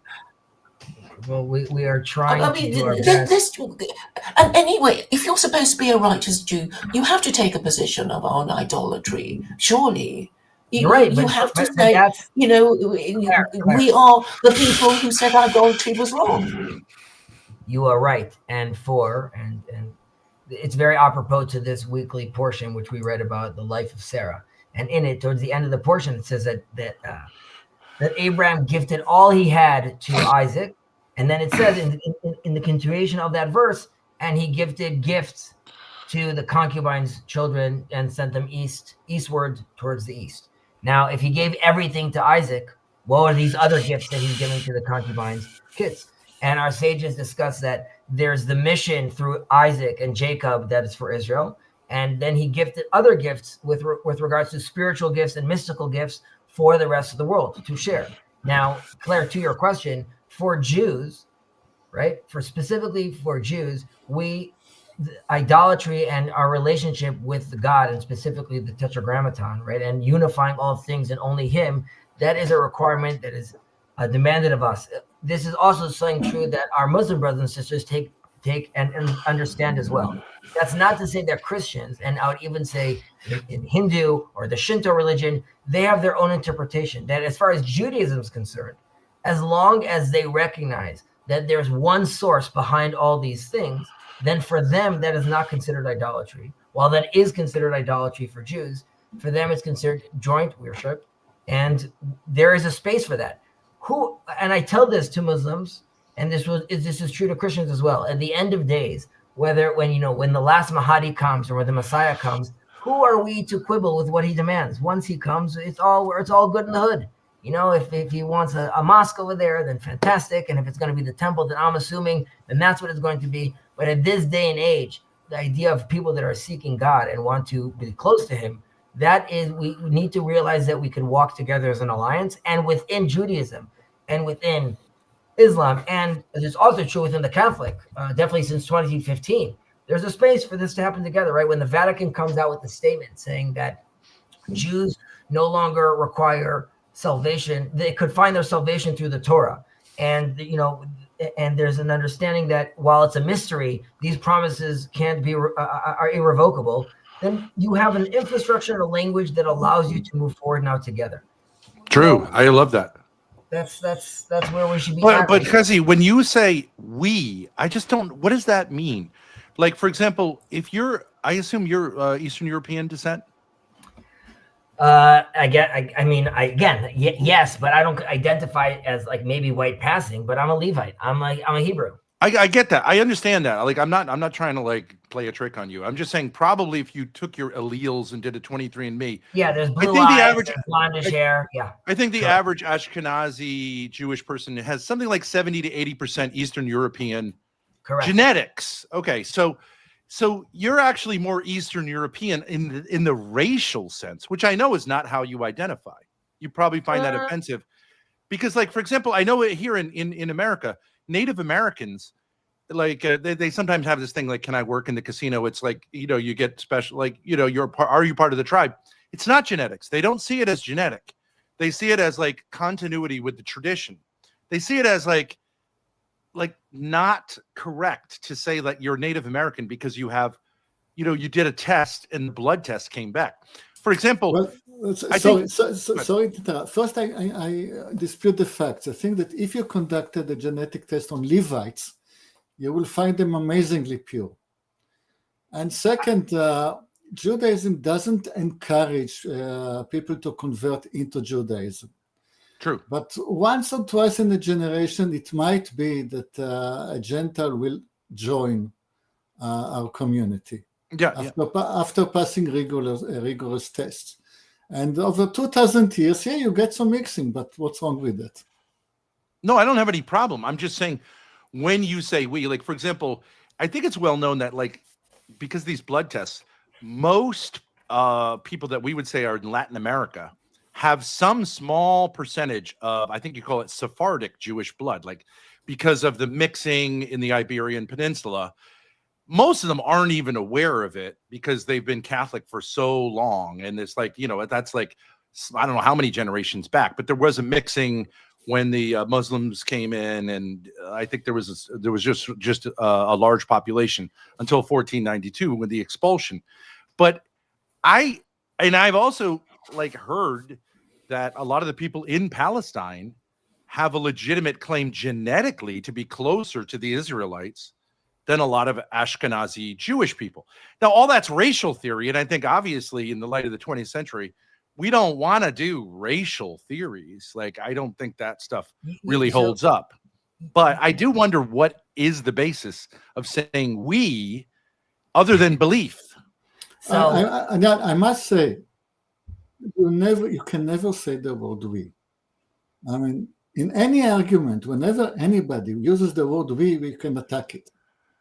Well, we are trying to do our best. And anyway, if you're supposed to be a righteous Jew, you have to take a position on idolatry. Surely, you're right. You have to say, we are the people who said idolatry was wrong. You are right, and it's very apropos to this weekly portion which we read about the life of Sarah, and in it, towards the end of the portion, it says that Abraham gifted all he had to Isaac. And then it says in the continuation of that verse, and he gifted gifts to the concubines' children and sent them eastward towards the east. Now, if he gave everything to Isaac, what are these other gifts that he's giving to the concubines' kids? And our sages discuss that there's the mission through Isaac and Jacob that is for Israel. And then he gifted other gifts with regards to spiritual gifts and mystical gifts for the rest of the world to share. Now, Claire, to your question, for Jews, right? Specifically for Jews, idolatry and our relationship with God, and specifically the Tetragrammaton, right? And unifying all things in only Him, that is a requirement that is demanded of us. This is also something true that our Muslim brothers and sisters take and understand as well. That's not to say they're Christians, and I would even say in Hindu or the Shinto religion, they have their own interpretation. That as far as Judaism is concerned, as long as they recognize that there's one source behind all these things, then for them, that is not considered idolatry. While that is considered idolatry for Jews, for them, it's considered joint worship. And there is a space for that. And I tell this to Muslims, and this is true to Christians as well. At the end of days, when the last Mahdi comes or when the Messiah comes, who are we to quibble with what he demands? Once he comes, it's all good in the hood. If he wants a mosque over there, then fantastic. And if it's going to be the temple, then I'm assuming then that's what it's going to be. But at this day and age, the idea of people that are seeking God and want to be close to Him, that is, we need to realize that we can walk together as an alliance. And within Judaism and within Islam, and it's also true within the Catholic, definitely since 2015, there's a space for this to happen together, right? When the Vatican comes out with the statement saying that Jews no longer require salvation, they could find their salvation through the Torah. And, and there's an understanding that while it's a mystery, these promises can't be, are irrevocable. Then you have an infrastructure and a language that allows you to move forward now together. True. I love that. That's where we should be. But Hezi, when you say we, I just don't, what does that mean? Like, for example, I assume you're Eastern European descent? Yes, but I don't identify as like maybe white passing, but I'm a Levite. I'm a Hebrew. I get that. I understand that. Like, I'm not trying to like play a trick on you. I'm just saying probably if you took your alleles and did a 23andMe. Yeah, there's blue eyes, blondish hair. Yeah. I think the average Ashkenazi Jewish person has something like 70 to 80% Eastern European genetics. Okay, so you're actually more Eastern European in the racial sense, which I know is not how you identify. You probably find that offensive because, like, for example, I know here in America, Native Americans, like they sometimes have this thing like, can I work in the casino? It's like, you get special, like, are you part of the tribe? It's not genetics. They don't see it as genetic. They see it as like continuity with the tradition. They see it as like not correct to say that you're Native American because you have you did a test and the blood test came back. For example, sorry to interrupt. First, I dispute the facts. I think that if you conducted a genetic test on Levites, you will find them amazingly pure. And second, Judaism doesn't encourage people to convert into Judaism. True. But once or twice in a generation, it might be that a Gentile will join our community after passing rigorous tests. And over 2,000 years, you get some mixing, but what's wrong with that? No, I don't have any problem. I'm just saying, when you say we, like, for example, I think it's well known that, like, because these blood tests, most people that we would say are in Latin America have some small percentage of, I think you call it Sephardic Jewish blood, like, because of the mixing in the Iberian Peninsula. Most of them aren't even aware of it because they've been Catholic for so long. And it's like, that's like, I don't know how many generations back, but there was a mixing when the Muslims came in. And I think there was just a large population until 1492 with the expulsion. But I've also like heard that a lot of the people in Palestine have a legitimate claim genetically to be closer to the Israelites than a lot of Ashkenazi Jewish people. Now, all that's racial theory. And I think obviously in the light of the 20th century, we don't want to do racial theories. Like, I don't think that stuff really holds up. But I do wonder, what is the basis of saying we, other than belief? So I must say, you can never say the word we. I mean, in any argument, whenever anybody uses the word we can attack it,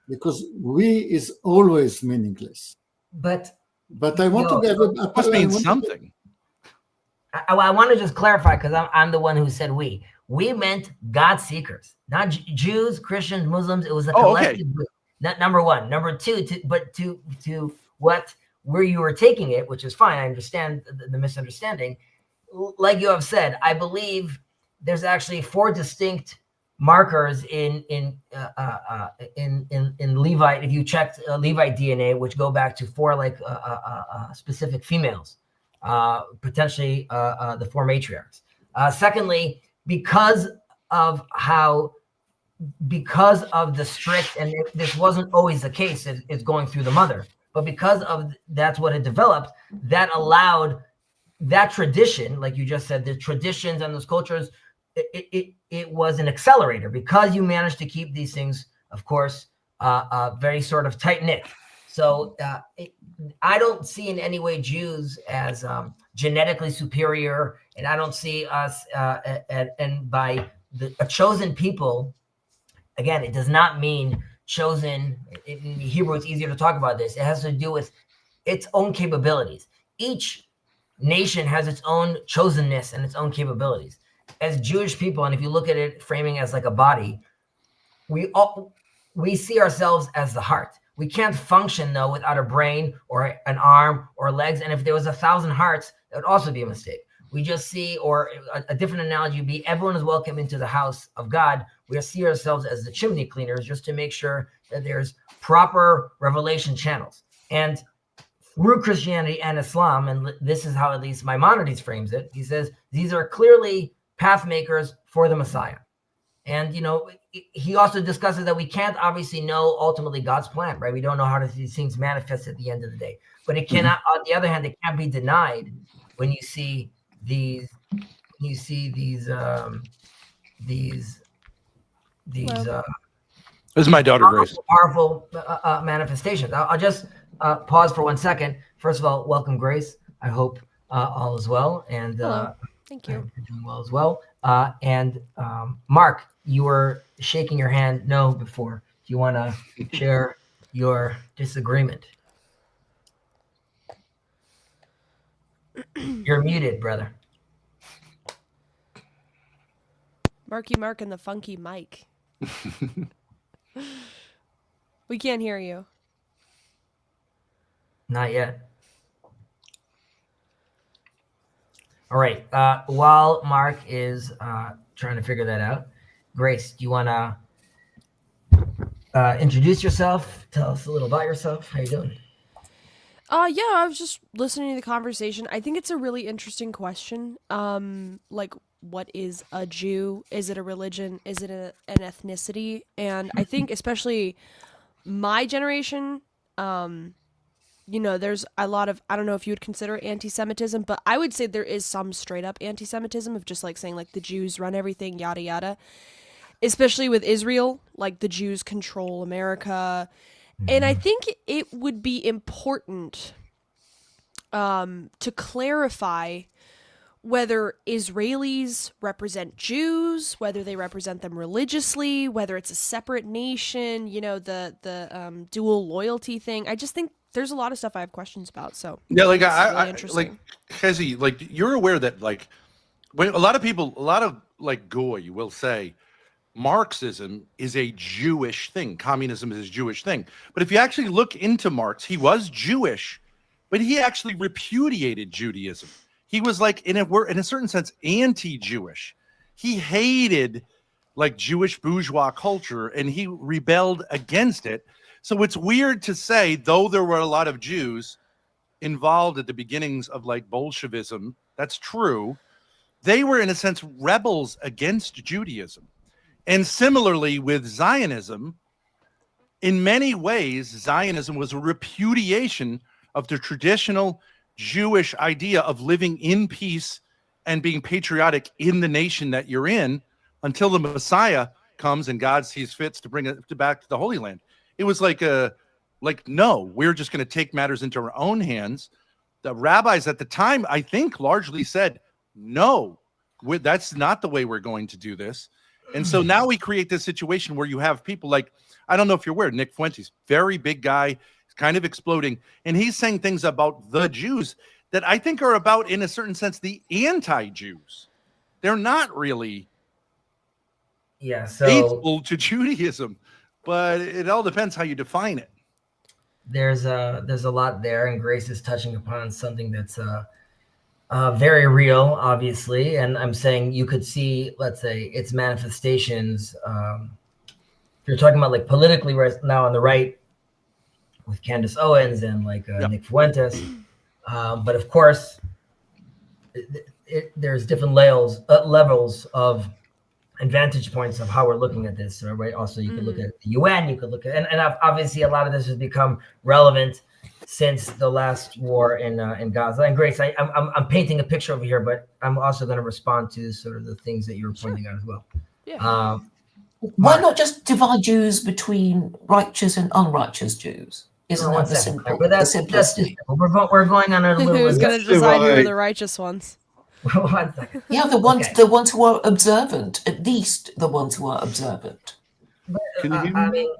because we is always meaningless. But I want to give it must mean something. I want to just clarify, because I'm the one who said we. We meant God seekers, not Jews, Christians, Muslims. It was a collective group. Not number one. Number two, to where you were taking it, which is fine. I understand the misunderstanding. Like you have said, I believe there's actually 4 distinct markers in Levite. If you checked Levite DNA, which go back to 4 specific females, potentially the 4 matriarchs. Secondly, because of the strict, and this wasn't always the case, it's going through the mother, but because of that's what it developed, that allowed that tradition, like you just said, the traditions and those cultures, it was an accelerator, because you managed to keep these things, of course, very sort of tight knit. So I don't see in any way Jews as genetically superior, and I don't see us and by a chosen people. Again, it does not mean chosen. In Hebrew, it's easier to talk about this. It has to do with its own capabilities. Each nation has its own chosenness and its own capabilities. As Jewish people, and if you look at it framing as like a body, we see ourselves as the heart. We can't function, though, without a brain or an arm or legs. And if there was 1,000 hearts, that would also be a mistake. We just see, or a different analogy would be, everyone is welcome into the house of God. We see ourselves as the chimney cleaners, just to make sure that there's proper revelation channels. And through Christianity and Islam, and this is how at least Maimonides frames it, he says these are clearly path makers for the Messiah. And, he also discusses that we can't obviously know ultimately God's plan, right? We don't know how these things manifest at the end of the day. But it cannot, on the other hand, it can't be denied when you see these this is my daughter Grace. Powerful manifestations. I'll just pause for 1 second. First of all, welcome, Grace. I hope all is well, and thank you. You're doing well as well. And Mark, you were shaking your hand no before. Do you want to share your disagreement? You're muted, brother. Marky Mark and the funky mic. We can't hear you. Not yet. All right. While Mark is trying to figure that out, Grace, do you want to introduce yourself? Tell us a little about yourself. How you doing? Yeah, I was just listening to the conversation. I think it's a really interesting question. Like, what is a Jew? Is it a religion? Is it an ethnicity? And I think especially my generation, there's a lot of, I don't know if you would consider anti-Semitism, but I would say there is some straight up anti-Semitism of just like saying like the Jews run everything, yada yada. Especially with Israel, like the Jews control America. And I think it would be important to clarify whether Israelis represent Jews, whether they represent them religiously, whether it's a separate nation, the dual loyalty thing. I just think there's a lot of stuff I have questions about. So Yeah, like really interesting. like Hezi, like you're aware that like when a lot of like goy will say Marxism is a Jewish thing. Communism is a Jewish thing. But if you actually look into Marx, he was Jewish, but he actually repudiated Judaism. He was like, in a certain sense, anti-Jewish. He hated like Jewish bourgeois culture, and he rebelled against it. So it's weird to say, though there were a lot of Jews involved at the beginnings of like Bolshevism, that's true. They were, in a sense, rebels against Judaism. And similarly with Zionism, in many ways, Zionism was a repudiation of the traditional Jewish idea of living in peace and being patriotic in the nation that you're in until the Messiah comes and God sees fit to bring it back to the Holy Land. It was like no, we're just going to take matters into our own hands. The rabbis at the time, I think, largely said, no, that's not the way we're going to do this. And so now we create this situation where you have people like, I don't know if you're aware, Nick Fuentes, very big guy, kind of exploding. And he's saying things about the Jews that I think are about, in a certain sense, the anti-Jews. They're not really faithful to Judaism, but it all depends how you define it. There's a lot there, and Grace is touching upon something that's very real, obviously, and I'm saying you could see, let's say, its manifestations. If you're talking about like politically right now on the right with Candace Owens and like Nick Fuentes, but of course, there's different levels of and vantage points of how we're looking at this, right? Also, you could look at the UN, you could look at, and obviously a lot of this has become relevant since the last war in Gaza. And Grace, I'm painting a picture over here, but I'm also going to respond to sort of the things that you were pointing out as well. Yeah. Why not just divide Jews between righteous and unrighteous Jews? Isn't that the simple? But that's simplicity. We're going on a little. Who's going to decide who are the righteous ones? 1 second. Yeah, the ones who are observant, at least the ones who are observant. But, I mean,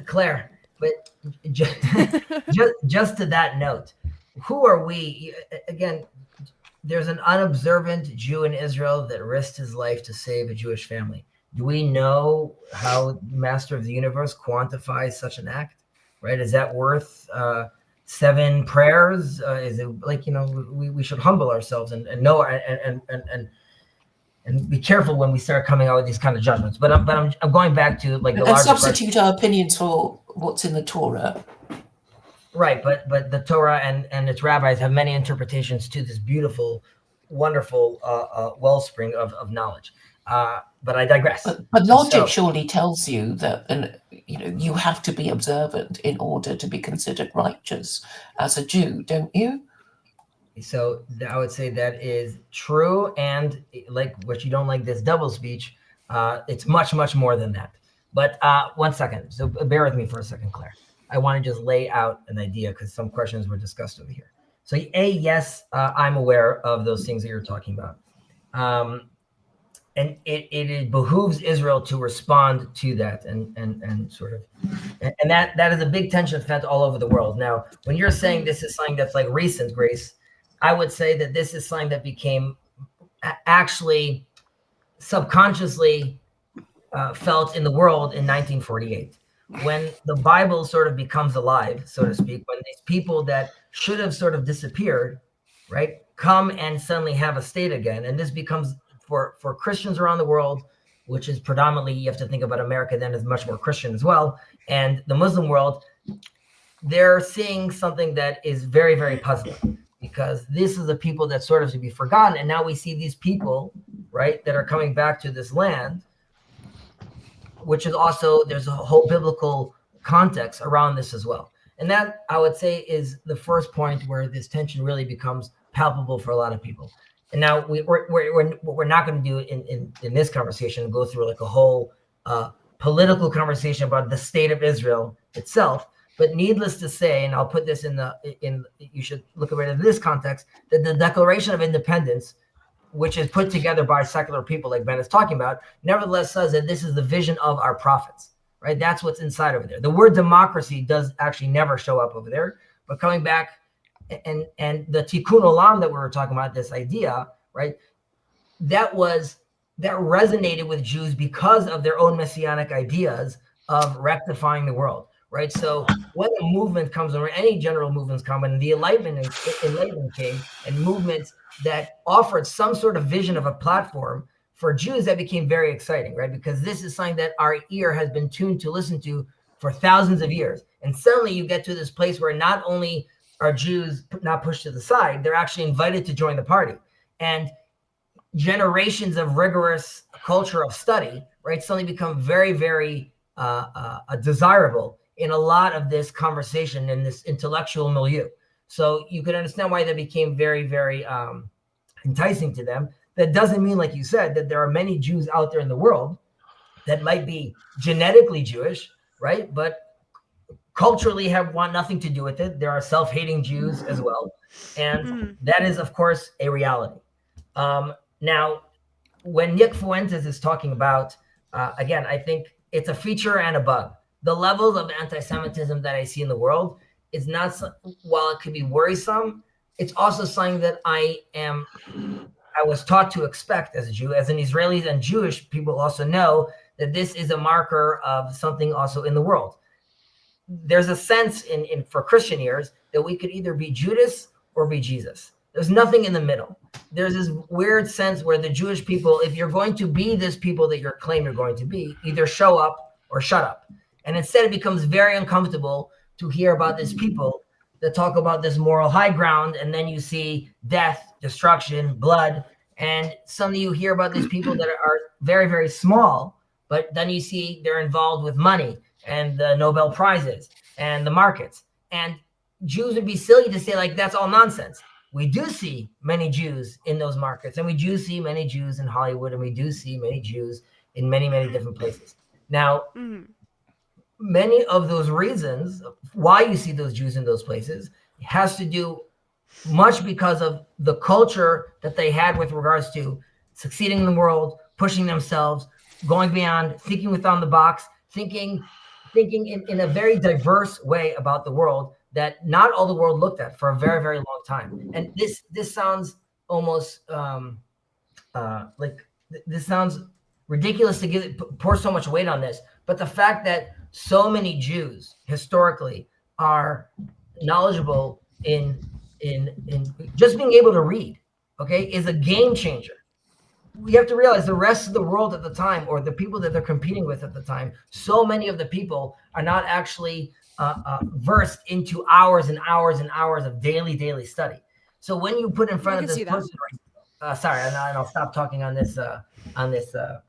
Claire, but just to that note, who are we? Again, there's an unobservant Jew in Israel that risked his life to save a Jewish family. Do we know how Master of the Universe quantifies such an act? Right? Is that worth 7 prayers? Is it like, we should humble ourselves and know and be careful when we start coming out with these kind of judgments. But I'm going back to like the larger substitute our opinions for what's in the Torah. Right, but the Torah and its rabbis have many interpretations to this beautiful, wonderful wellspring of knowledge. But I digress. But logic surely tells you that, you have to be observant in order to be considered righteous as a Jew, don't you? So I would say that is true, and like what you don't like this double speech, it's much, much more than that. But 1 second, so bear with me for a second, Claire. I want to just lay out an idea because some questions were discussed over here. So yes, I'm aware of those things that you're talking about. And it behooves Israel to respond to that and sort of, and that is a big tension felt all over the world. Now, when you're saying this is something that's like recent, Grace, I would say that this is something that became actually subconsciously felt in the world in 1948. When the Bible sort of becomes alive, so to speak, when these people that should have sort of disappeared, right, come and suddenly have a state again. And this becomes, for Christians around the world, which is predominantly, you have to think about America then as much more Christian as well, and the Muslim world, they're seeing something that is very, very puzzling, because this is the people that sort of to be forgotten. And now we see these people, right, that are coming back to this land, which is also, there's a whole biblical context around this as well. And that, I would say, is the first point where this tension really becomes palpable for a lot of people. And now we're not going to do in this conversation, go through like a whole political conversation about the state of Israel itself. But needless to say, and I'll put this in you should look at it in this context, that the Declaration of Independence, which is put together by secular people like Ben is talking about, nevertheless says that this is the vision of our prophets, right? That's what's inside over there. The word democracy does actually never show up over there. But coming back, and the tikkun olam that we were talking about, this idea, right? That resonated with Jews because of their own messianic ideas of rectifying the world, right? So when a movement comes, or any general movements come, and the Enlightenment came, and movements that offered some sort of vision of a platform for Jews, that became very exciting, right? Because this is something that our ear has been tuned to listen to for thousands of years. And suddenly you get to this place where not only are Jews not pushed to the side, they're actually invited to join the party. And generations of rigorous culture of study, right, suddenly become very, very desirable in a lot of this conversation in this intellectual milieu. So you could understand why that became very, very enticing to them. That doesn't mean, like you said, that there are many Jews out there in the world that might be genetically Jewish, right, but culturally want nothing to do with it. There are self-hating Jews as well. And that is, of course, a reality. Now, when Nick Fuentes is talking about, again, I think it's a feature and a bug. The levels of anti-Semitism that I see in the world is not, while it could be worrisome, it's also something that I was taught to expect as a Jew. As an Israeli and Jewish people also know that this is a marker of something also in the world. There's a sense for Christian ears that we could either be Judas or be Jesus. There's nothing in the middle. There's this weird sense where the Jewish people, if you're going to be this people that you claim you're going to be, either show up or shut up. And instead it becomes very uncomfortable to hear about these people that talk about this moral high ground, and then you see death, destruction, blood, and suddenly you hear about these people that are very, very small, but then you see they're involved with money and the Nobel Prizes and the markets. And Jews would be silly to say, like, that's all nonsense. We do see many Jews in those markets, and we do see many Jews in Hollywood, and we do see many Jews in many, many different places. Now, many of those reasons why you see those Jews in those places has to do much because of the culture that they had with regards to succeeding in the world, pushing themselves, going beyond, thinking within the box, thinking in a very diverse way about the world that not all the world looked at for a very, very long time. And this sounds almost this sounds ridiculous to pour so much weight on this, but the fact that so many Jews historically are knowledgeable in just being able to read, okay, is a game changer. We have to realize the rest of the world at the time, or the people that they're competing with at the time, so many of the people are not actually versed into hours and hours and hours of daily study. So when you put in front of this person, sorry, and I'll stop talking on this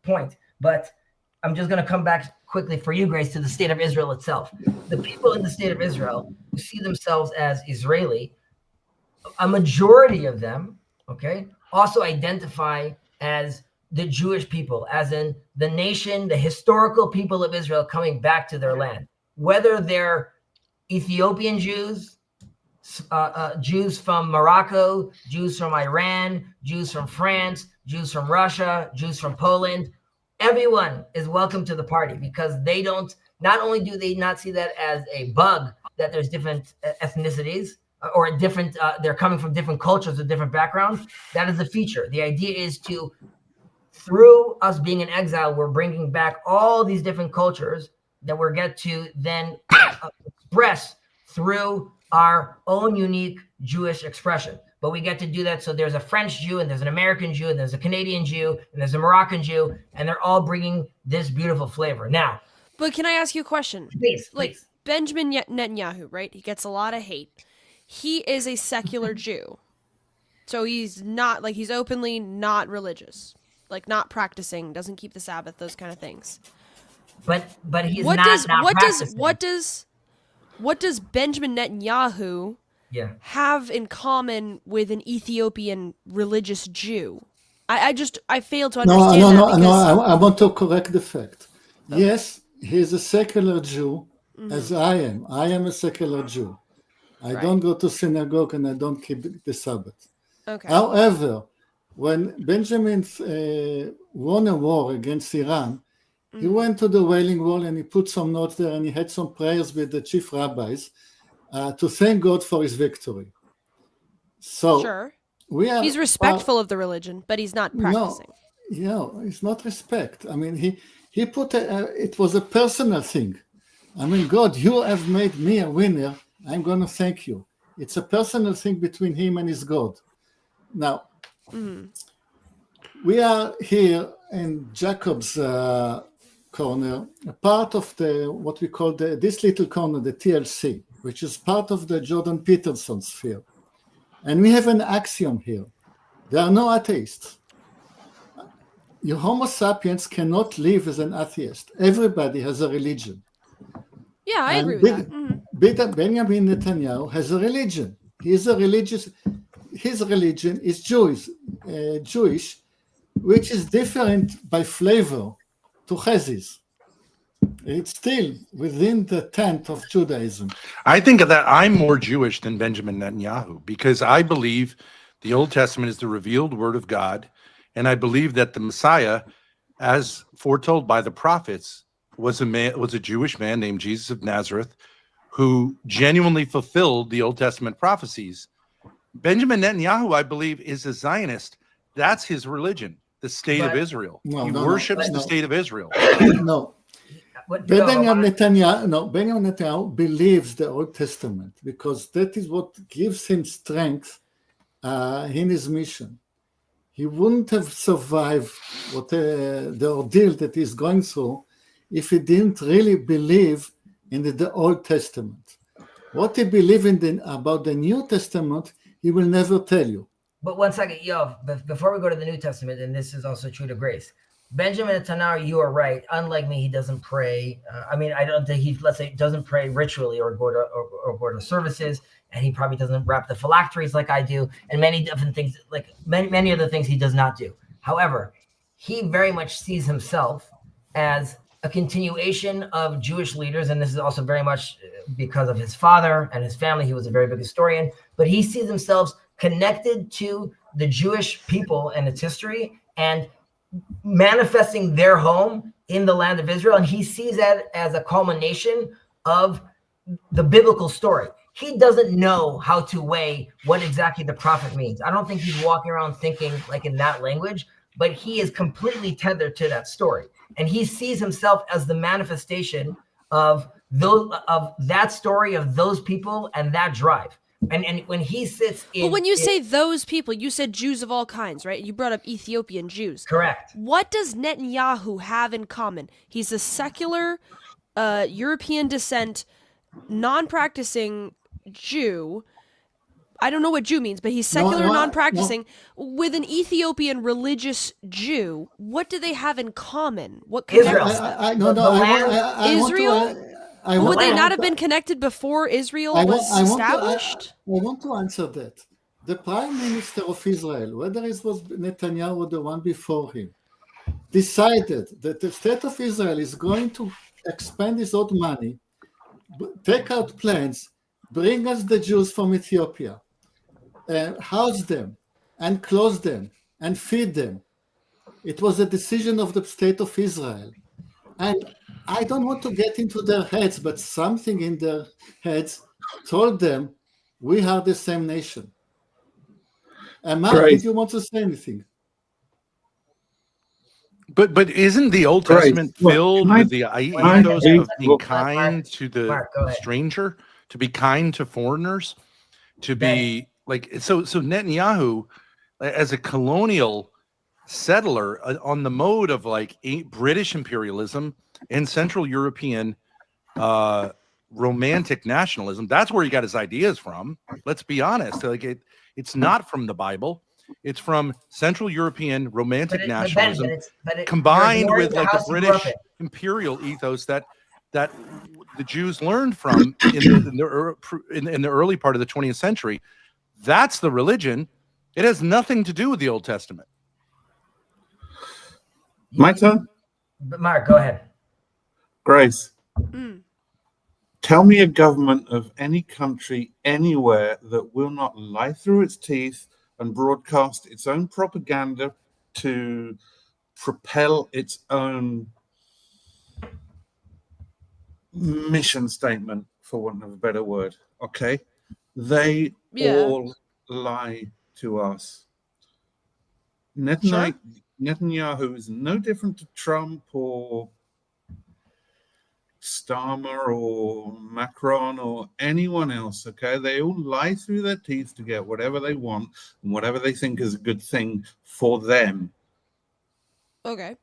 point, but I'm just going to come back quickly for you, Grace, to the state of Israel itself. The people in the state of Israel who see themselves as Israeli, a majority of them, okay, also identify as the Jewish people, as in the nation, the historical people of Israel coming back to their land. Whether they're Ethiopian Jews, Jews from Morocco, Jews from Iran, Jews from France, Jews from Russia, Jews from Poland, everyone is welcome to the party, because they don't, not only do they not see that as a bug that there's different ethnicities or different, they're coming from different cultures with different backgrounds. That is a feature. The idea is to, through us being in exile, we're bringing back all these different cultures that we're get to then express through our own unique Jewish expression. But we get to do that. So there's a French Jew, and there's an American Jew, and there's a Canadian Jew, and there's a Moroccan Jew, and they're all bringing this beautiful flavor. Now, but can I ask you a question? Please. Benjamin Netanyahu, right? He gets a lot of hate. He is a secular Jew. So he's not, like, he's openly not religious. Like, not practicing, doesn't keep the Sabbath, those kind of things. But he's What not practicing. What does Benjamin Netanyahu have in common with an Ethiopian religious Jew? I fail to understand that. No, I want to correct the fact. Okay. Yes, he's a secular Jew, as I am. I am a secular Jew. I don't go to synagogue and I don't keep the Sabbath. Okay. However, when Benjamin won a war against Iran, he went to the Wailing Wall and he put some notes there and he had some prayers with the chief rabbis to thank God for his victory. So sure. He's respectful of the religion, but he's not practicing. No, it's not respect. I mean, he put it was a personal thing. I mean, God, you have made me a winner. I'm going to thank you. It's a personal thing between him and his God. Now, we are here in Jacob's corner, a part of what we call this little corner, the TLC, which is part of the Jordan Peterson sphere. And we have an axiom here. There are no atheists. You Homo sapiens cannot live as an atheist. Everybody has a religion. Yeah, I agree with that. Benjamin Netanyahu has a religion. His religion is Jewish, which is different by flavor to Chazis. It's still within the tent of Judaism. I think that I'm more Jewish than Benjamin Netanyahu because I believe the Old Testament is the revealed word of God, and I believe that the Messiah, as foretold by the prophets, was a Jewish man named Jesus of Nazareth who genuinely fulfilled the Old Testament prophecies. Benjamin Netanyahu, I believe, is a Zionist. That's his religion, the state of Israel. He worships the state of Israel. No. Benjamin Netanyahu believes the Old Testament because that is what gives him strength in his mission. He wouldn't have survived the ordeal that he's going through if he didn't really believe in the Old Testament. What he believes about the New Testament, he will never tell you. But one second, before we go to the New Testament, and this is also true to Grace, Benjamin Netanyahu, you are right. Unlike me, he doesn't pray. I don't think he, let's say, doesn't pray ritually or go to services, and he probably doesn't wrap the phylacteries like I do, and many different things, like many other things he does not do. However, he very much sees himself as a continuation of Jewish leaders, and this is also very much because of his father and his family. He was a very big historian, but he sees himself connected to the Jewish people and its history and manifesting their home in the land of Israel. And he sees that as a culmination of the biblical story. He doesn't know how to weigh what exactly the prophet means. I don't think he's walking around thinking like in that language, but he is completely tethered to that story. And he sees himself as the manifestation of that story, of those people and that drive. And when he sits in... But when you say those people, you said Jews of all kinds, right? You brought up Ethiopian Jews. Correct. What does Netanyahu have in common? He's a secular, European descent, non-practicing Jew. I don't know what Jew means, but he's secular, non-practicing, with an Ethiopian religious Jew. What do they have in common? What connects them? Israel? Would they not have been connected before Israel was established? I want to answer that. The Prime Minister of Israel, whether it was Netanyahu or the one before him, decided that the state of Israel is going to expend its own money, take out plans, bring us the Jews from Ethiopia, house them, and close them, and feed them. It was a decision of the state of Israel. And I don't want to get into their heads, but something in their heads told them, we are the same nation. And Mark, did you want to say anything? But isn't the Old Testament filled with the ethos of being kind to the stranger, to be kind to foreigners, to be like, so Netanyahu, as a colonial settler on the mode of like British imperialism and Central European romantic nationalism. That's where he got his ideas from. Let's be honest. Like it's not from the Bible. It's from Central European romantic nationalism, combined with like the British imperial ethos that the Jews learned from in the early part of the 20th century. That's the religion. It has nothing to do with the Old Testament. My turn? Mark, go ahead. Grace. Tell me a government of any country anywhere that will not lie through its teeth and broadcast its own propaganda to propel its own mission statement, for want of a better word. Okay? They all lie to us. Netanyahu is no different to Trump or Starmer or Macron or anyone else, okay? They all lie through their teeth to get whatever they want and whatever they think is a good thing for them. Okay.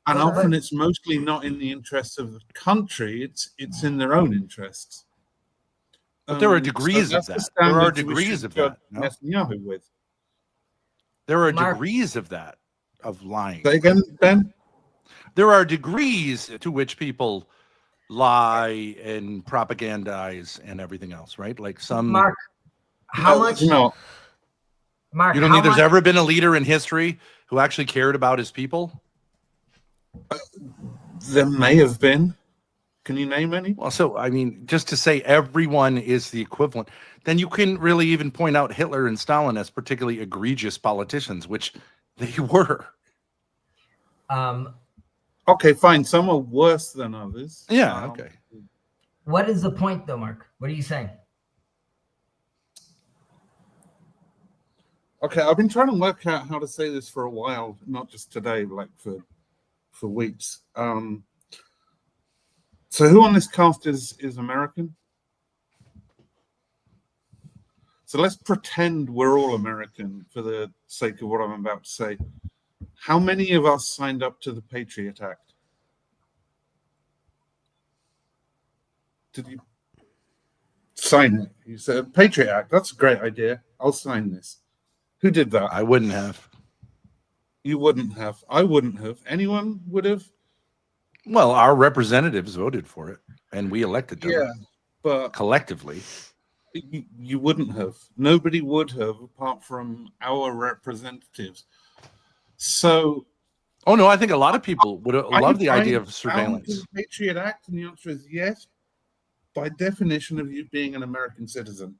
And often it's mostly not in the interests of the country, it's in their own interests. But there are degrees of that. There are degrees of that. No? Netanyahu with. There are degrees of that, of lying. Say again, Ben? There are degrees to which people lie and propagandize and everything else, right? Like some. Mark, how much? No. Mark, you don't think there's ever been a leader in history who actually cared about his people? There may have been. Can you name any? Well, so, I mean, just to say everyone is the equivalent, then you couldn't really even point out Hitler and Stalin as particularly egregious politicians, which they were. Okay, fine. Some are worse than others. Yeah, okay. What is the point, though, Mark? What are you saying? Okay, I've been trying to work out how to say this for a while, not just today, like for weeks. So who on this cast is American? So let's pretend we're all American for the sake of what I'm about to say. How many of us signed up to the Patriot Act? Did you sign it? You said, Patriot Act, that's a great idea. I'll sign this. Who did that? I wouldn't have. You wouldn't have. I wouldn't have. Anyone would have? Well, our representatives voted for it, and we elected them. Yeah, but collectively. You wouldn't have. Nobody would have, apart from our representatives. So, oh no, I think a lot of people would love the idea of surveillance. The Patriot Act, and the answer is yes. By definition of you being an American citizen,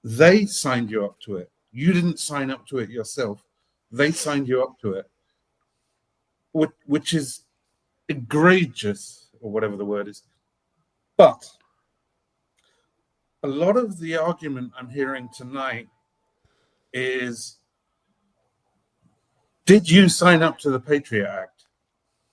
they signed you up to it. You didn't sign up to it yourself. They signed you up to it, which is egregious, or whatever the word is. But a lot of the argument I'm hearing tonight is, did you sign up to the Patriot Act?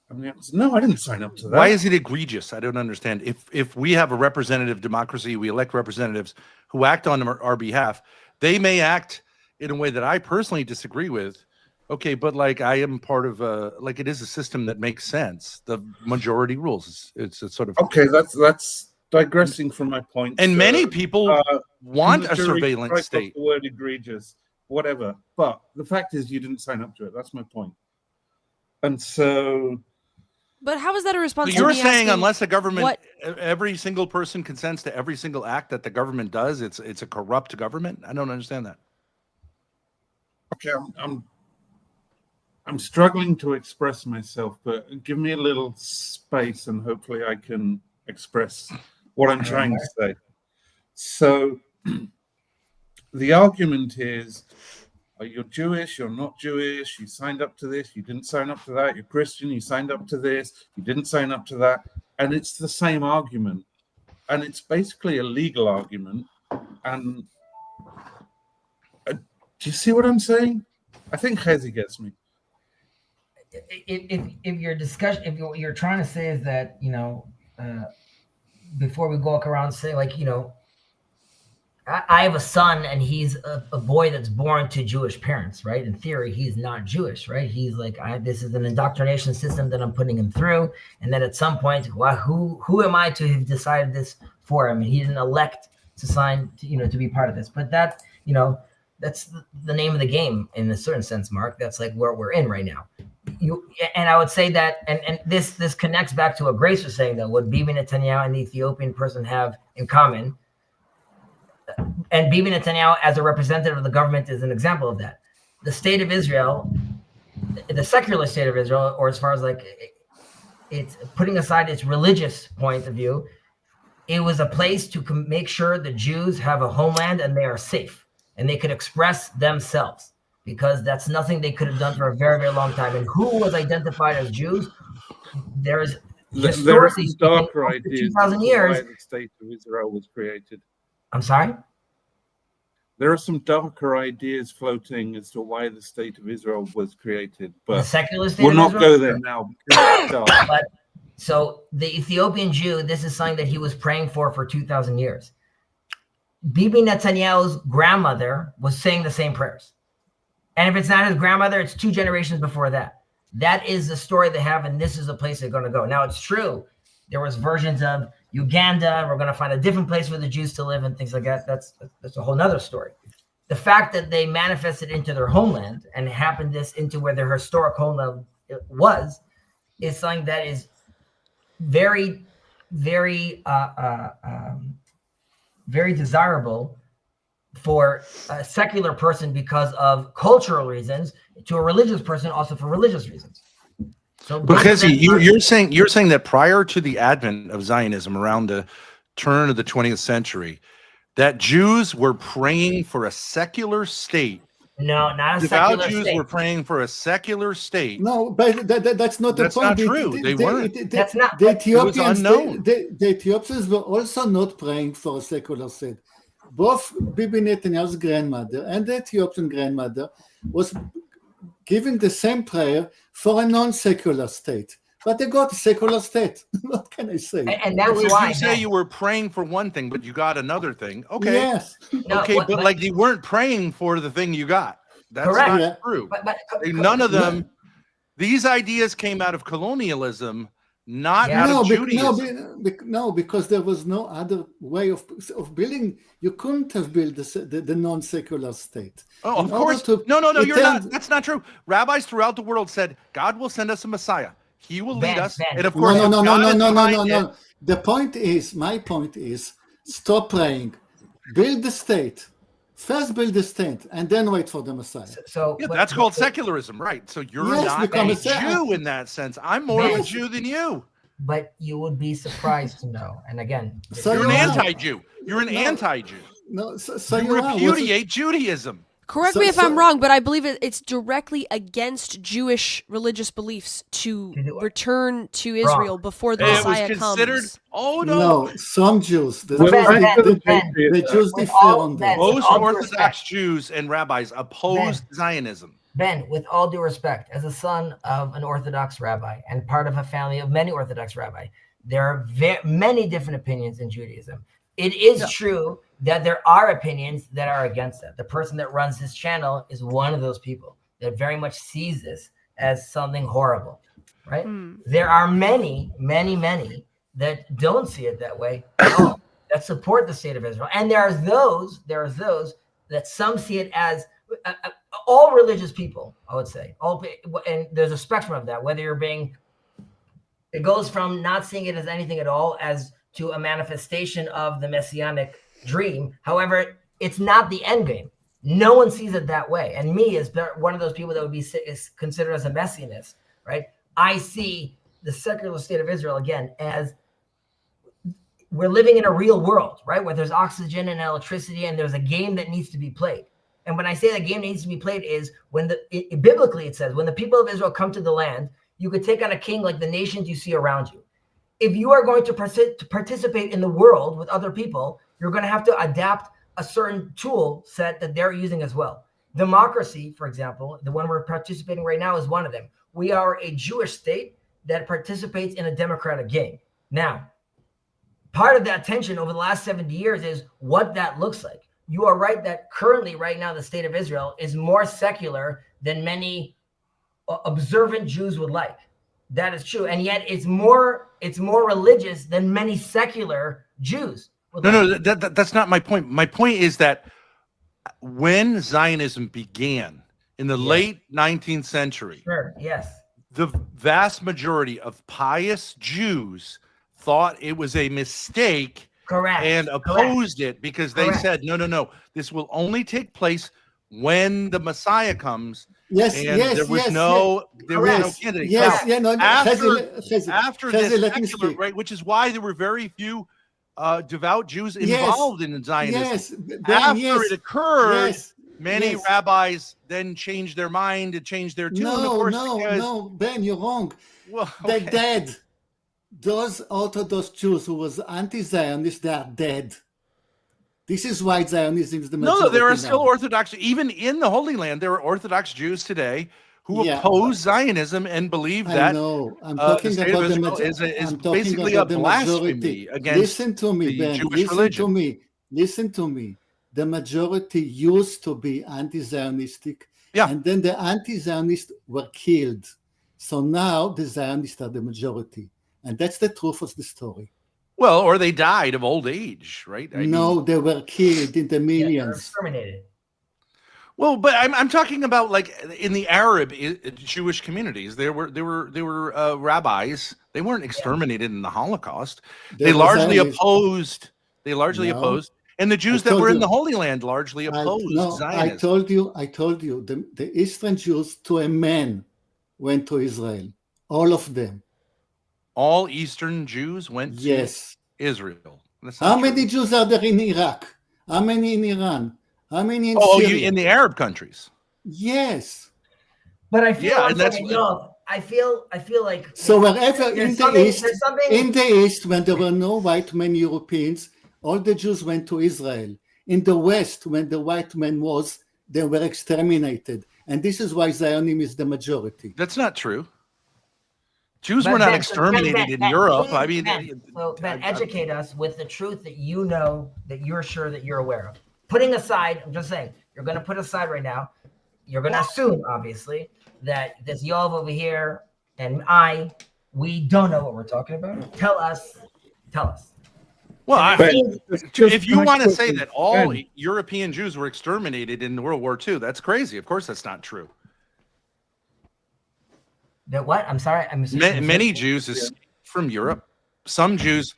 And the answer is, no, I didn't sign up to that. Why is it egregious? I don't understand. If we have a representative democracy, we elect representatives who act on our behalf. They may act in a way that I personally disagree with. Okay, but like I am part of like it is a system that makes sense. The majority rules. It's a sort of okay. That's digressing from my point. And many people want a surveillance state. The word egregious, whatever. But the fact is, you didn't sign up to it. That's my point. And so. But how is that a response? So you're saying unless the government, every single person consents to every single act that the government does, it's a corrupt government? I don't understand that. Okay, I'm struggling to express myself, but give me a little space and hopefully I can express what I'm trying to say. So the argument is, you're Jewish, you're not Jewish, you signed up to this, you didn't sign up to that, you're Christian, you signed up to this, you didn't sign up to that. And it's the same argument. And it's basically a legal argument. And do you see what I'm saying? I think Hezi gets me. If your discussion, if you're trying to say is that, you know, before we walk around say like, you know, I have a son and he's a boy that's born to Jewish parents, right? In theory, he's not Jewish, right? He's like, this is an indoctrination system that I'm putting him through. And then at some point, well, who am I to have decided this for him, and he didn't elect to sign, to be part of this. But that, that's the name of the game in a certain sense, Mark. That's like where we're in right now. And I would say that, and this connects back to what Grace was saying, though, what Bibi Netanyahu and the Ethiopian person have in common. And Bibi Netanyahu, as a representative of the government, is an example of that. The state of Israel, the secular state of Israel, or as far as like it's putting aside its religious point of view, it was a place to make sure the Jews have a homeland and they are safe and they could express themselves, because that's nothing they could have done for a very, very long time. And who was identified as Jews? There are some darker ideas 2,000 years. Why the state of Israel was created. I'm sorry? There are some darker ideas floating as to why the state of Israel was created, but the secular state we'll of not Israel? go there now. But, so the Ethiopian Jew, this is something that he was praying for 2,000 years. Bibi Netanyahu's grandmother was saying the same prayers. And if it's not his grandmother, it's 2 generations before that. That is the story they have, and this is the place they're going to go. Now, it's true. There was versions of Uganda, and we're going to find a different place for the Jews to live and things like that. That's a whole nother story. The fact that they manifested into their homeland and happened this into where their historic homeland was is something that is very, very, very desirable for a secular person because of cultural reasons, to a religious person also for religious reasons. So because you're saying that prior to the advent of Zionism around the turn of the 20th century, that Jews were praying for a secular state. No, not a Devout secular Jews state. were praying for a secular state. No, but that's not That's the point. not true. They weren't. That's not. The Ethiopians, unknown. the Ethiopians were also not praying for a secular state. Both Bibi Netanyahu's grandmother and the Ethiopian grandmother was giving the same prayer for a non-secular state. But they got a secular state. What can I say? And that's Well, why you say you were praying for one thing, but you got another thing. Okay. Yes. No, Okay, but like you weren't praying for the thing you got. That's Correct. not Yeah. true. But None of them. These ideas came out of colonialism, not Yeah. out of Judaism. No, because there was no other way of building. You couldn't have built the non-secular state. Oh, of In order course. to No, you're attend- not. That's not true. Rabbis throughout the world said God will send us a Messiah. He will lead Ben, us. Ben. And of course, No. no. My point is, stop praying. Build the state. First build the state, and then wait for the Messiah. So Yeah, but- that's called but- secularism, right? So you're Yes, not become a a sect. Jew in that sense. I'm more of a Yes. Jew than you. But you would be surprised to know. And again, So You're an you are. anti-Jew. You're an No. anti-Jew. No, so You you are. repudiate Judaism. Correct So- me if so- I'm wrong, but I believe it's directly against Jewish religious beliefs to To do what? return to Wrong. Israel before the It was Messiah considered. comes. Oh no. No, some Jews. The Well, Jews, Ben, the Jews with differ all on Ben, that. with Most all due Orthodox respect. Jews and rabbis opposed Zionism. Ben, with all due respect, as a son of an Orthodox rabbi and part of a family of many Orthodox rabbi, there are many different opinions in Judaism. It is true that there are opinions that are against that. The person that runs this channel is one of those people that very much sees this as something horrible, right? There are many that don't see it that way at all, that support the state of Israel. And there are those that some see it as all religious people, I would say. And there's a spectrum of that, whether you're being, it goes from not seeing it as anything at all as to a manifestation of the messianic dream. However, it's not the end game. No one sees it that way. And me, as one of those people that would be considered as a messianist, right? I see the secular state of Israel, again, as we're living in a real world, right? Where there's oxygen and electricity and there's a game that needs to be played. And when I say that game needs to be played is when biblically it says, when the people of Israel come to the land, you could take on a king like the nations you see around you. If you are going to participate in the world with other people, you're going to have to adapt a certain tool set that they're using as well. Democracy, for example, the one we're participating right now is one of them. We are a Jewish state that participates in a democratic game. Now, part of that tension over the last 70 years is what that looks like. You are right that currently, right now, the state of Israel is more secular than many observant Jews would like. That is true. And yet it's more religious than many secular Jews No, that's not my point. My point is that when Zionism began in the late 19th century, the vast majority of pious Jews thought it was a mistake and opposed it because they said, no, this will only take place when the Messiah comes. There was no candidate. After this, right, which is why there were very few devout Jews involved in Zionism. After it occurred, many rabbis then changed their mind and changed their tune. No, Ben, you're wrong. Well, They're dead. Those Orthodox Jews who was anti-Zionist, they are dead. This is why Zionism is the majority. No, there are still Orthodox, even in the Holy Land, there are Orthodox Jews today who oppose Zionism and believe that I'm talking about the majority. is basically a blasphemy against Listen to me, the Ben. Jewish religion. Listen to me. The majority used to be anti-Zionistic, and then the anti-Zionists were killed. So now the Zionists are the majority. And that's the truth of the story. Well, or they died of old age, right? They were killed in the millions. They were exterminated. Well, but I'm talking about like in the Arab Jewish communities, there were rabbis. They weren't exterminated in the Holocaust. They largely opposed. And the Jews that were in the Holy Land largely opposed Zionism. I told you, the Eastern Jews to a man went to Israel. All of them. All Eastern Jews went to Israel. How many Jews are there in Iraq? How many in Iran? How many in Syria? In the Arab countries? Yes. But I feel I feel like so wherever in the East, when there were no white men Europeans, all the Jews went to Israel. In the West, when the white man was, they were exterminated. And this is why Zionism is the majority. That's not true. Jews were not exterminated in Europe. I mean, Ben, educate us with the truth that you know, that you're sure that you're aware of. Putting aside, I'm just saying, you're going to put aside right now, you're going to assume, obviously, that this Yoav over here and we don't know what we're talking about. Tell us. Well, if you want to say that all European Jews were exterminated in World War II, that's crazy. Of course, that's not true. That what? I'm sorry. Many Jews escaped from Europe. Some Jews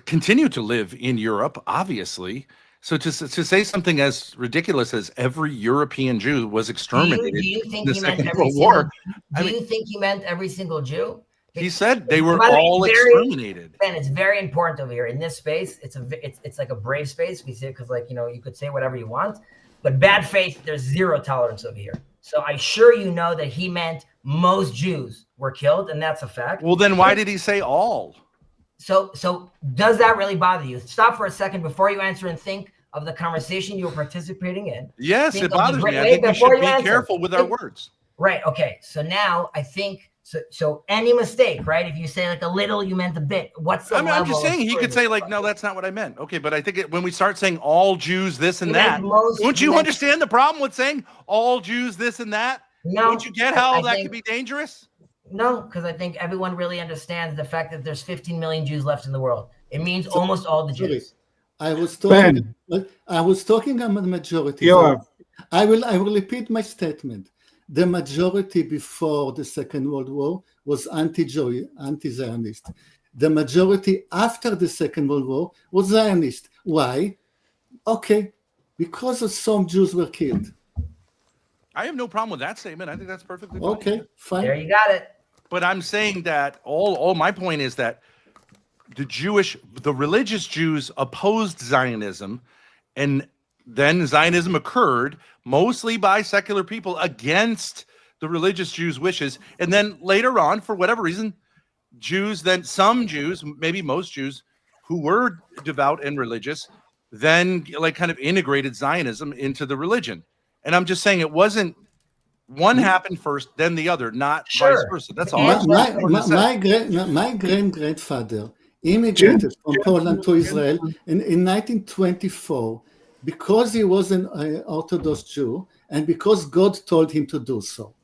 continue to live in Europe, obviously. So to say something as ridiculous as every European Jew was exterminated in the Second World War. Do you think he meant every single Jew? He said they were all exterminated. And it's very important over here in this space. It's like a brave space. We say because you could say whatever you want, but bad faith, there's zero tolerance over here. So I'm sure you know that he meant most Jews were killed, and that's a fact. Well, then why did he say all? So does that really bother you? Stop for a second before you answer and think of the conversation you're participating in. Yes, it bothers me. I think we should be careful with our words. Right. Okay. So now I think so any mistake, right? If you say like a little, you meant a bit. What's the level? I'm just saying he could say like, no, that's not what I meant. Okay, but I think when we start saying all Jews this and that, don't you understand the problem with saying all Jews this and that? No. Don't you get how that could be dangerous? No, because I think everyone really understands the fact that there's 15 million Jews left in the world. It means almost all the Jews. I was talking about the majority. Yeah. I will repeat my statement. The majority before the Second World War was anti-Zionist. The majority after the Second World War was Zionist. Why? Okay, because of some Jews were killed. I have no problem with that statement. I think that's perfectly fine. Okay, fine. There you got it. But I'm saying that all my point is that the religious Jews opposed Zionism, and then Zionism occurred mostly by secular people against the religious Jews' wishes. And then later on, for whatever reason, some Jews, maybe most Jews who were devout and religious, then like kind of integrated Zionism into the religion. And I'm just saying it wasn't one happened first, then the other, not vice versa. That's all. My great-grandfather immigrated from Poland to Israel in 1924 because he was an Orthodox Jew and because God told him to do so.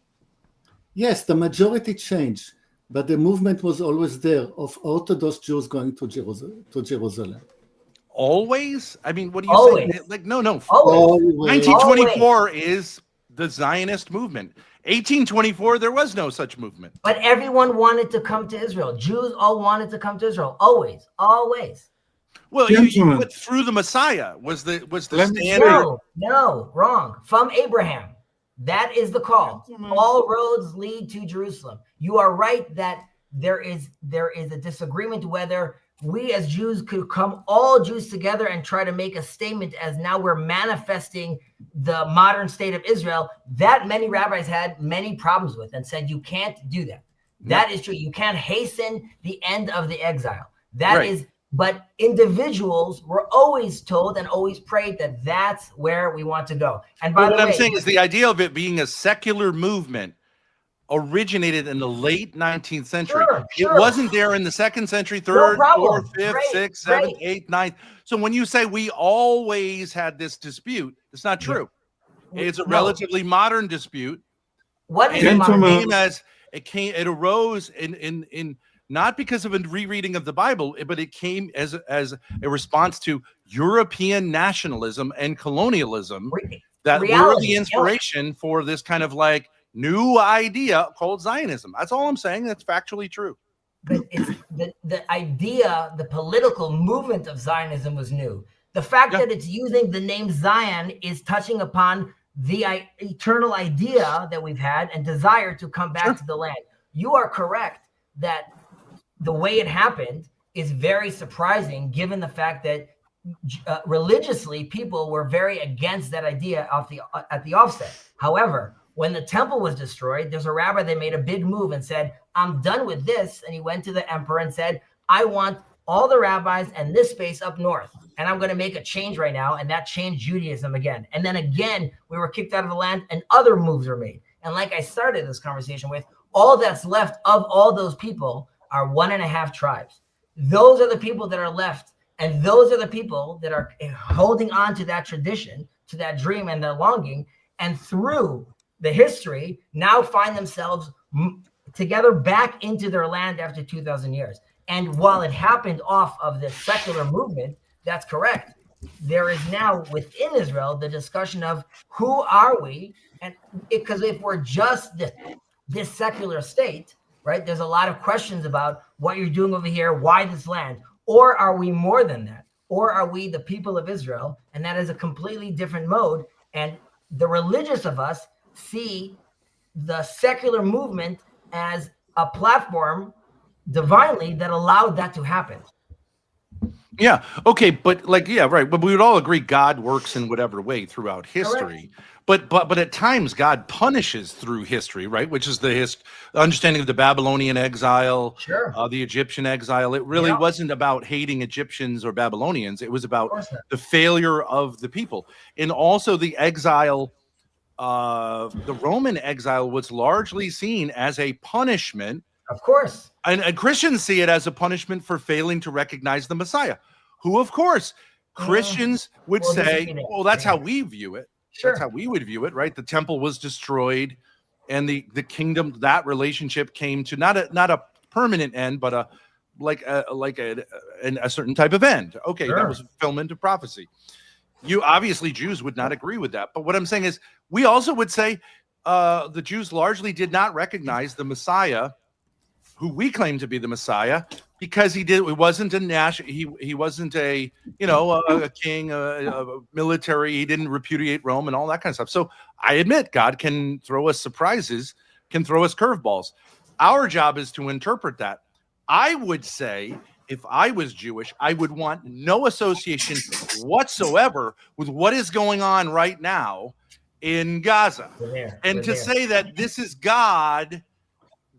Yes, the majority changed, but the movement was always there of Orthodox Jews going to Jerusalem. Always? I mean, what do you Always. say? Like, no. Always. 1924 is the Zionist movement. 1824, there was no such movement. But everyone wanted to come to Israel. Jews all wanted to come to Israel. Always. Well, you went through the Messiah was the standard. No, wrong. From Abraham. That is the call. All roads lead to Jerusalem. You are right that there is a disagreement whether we as Jews could come, all Jews together, and try to make a statement as now we're manifesting the modern state of Israel. That many rabbis had many problems with and said you can't do that. That is true. You can't hasten the end of the exile. That is. But individuals were always told and always prayed that that's where we want to go. And by the way, what I'm saying is the idea of it being a secular movement originated in the late 19th century. It wasn't there in the 2nd century, 3rd, 4th, 5th, 6th, 7th, 8th, 9th. So when you say we always had this dispute, it's not true. It's a relatively modern dispute. What is it arose in not because of a rereading of the Bible, but it came as a response to European nationalism and colonialism that were the inspiration for this kind of like new idea called Zionism. That's all I'm saying. That's factually true. But it's the idea, the political movement of Zionism was new. The fact that it's using the name Zion is touching upon the eternal idea that we've had and desire to come back to the land. You are correct that the way it happened is very surprising, given the fact that religiously people were very against that idea at the offset. However, when the temple was destroyed, there's a rabbi that made a big move and said, I'm done with this. And he went to the emperor and said, I want all the rabbis and this space up north. And I'm going to make a change right now. And that changed Judaism again. And then again, we were kicked out of the land and other moves were made. And like I started this conversation with, all that's left of all those people are 1.5 tribes. Those are the people that are left. And those are the people that are holding on to that tradition, to that dream and that longing. And through the history, now find themselves together back into their land after 2,000 years. And while it happened off of this secular movement, that's correct. There is now within Israel the discussion of who are we? And because if we're just this secular state, right, there's a lot of questions about what you're doing over here, why this land, or are we more than that? Or are we the people of Israel? And that is a completely different mode. And the religious of us see the secular movement as a platform divinely that allowed that to happen. Yeah. Okay. But like, yeah, right. But we would all agree God works in whatever way throughout history. Correct. But at times God punishes through history, right? Which is the understanding of the Babylonian exile, the Egyptian exile. It really wasn't about hating Egyptians or Babylonians. It was about the failure of the people. And also the exile, the Roman exile was largely seen as a punishment. Of course. And Christians see it as a punishment for failing to recognize the Messiah, who, of course, Christians would say, well, that's how we view it. That's how we would view it, right? The temple was destroyed and the kingdom, that relationship came to not a permanent end, but a certain type of end. Okay, that was fulfillment of prophecy. Obviously Jews would not agree with that. But what I'm saying is we also would say the Jews largely did not recognize the Messiah, who we claim to be the Messiah, because he wasn't a a king, a military. He didn't repudiate Rome and all that kind of stuff. So I admit God can throw us surprises, can throw us curveballs. Our job is to interpret that. I would say if I was Jewish, I would want no association whatsoever with what is going on right now in Gaza. To say that this is God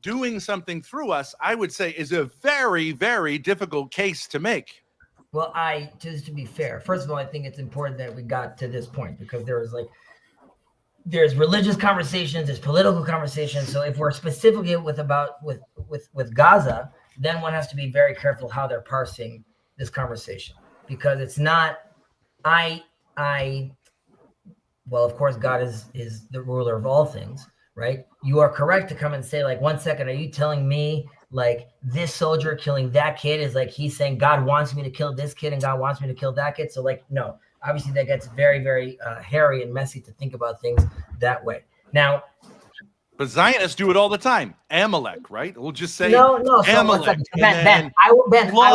doing something through us, I would say is a very, very difficult case to make. Well, just to be fair, first of all, I think it's important that we got to this point because there's religious conversations, there's political conversations. So if we're specifically with Gaza, then one has to be very careful how they're parsing this conversation, because it's not, well, of course, God is the ruler of all things, right? You are correct to come and say, like, 1 second, are you telling me like this soldier killing that kid is like he's saying God wants me to kill this kid and God wants me to kill that kid. So like, no, obviously that gets very, very hairy and messy to think about things that way. Now, but Zionists do it all the time. Amalek, right? We'll just say no. Amalek. So Ben, I will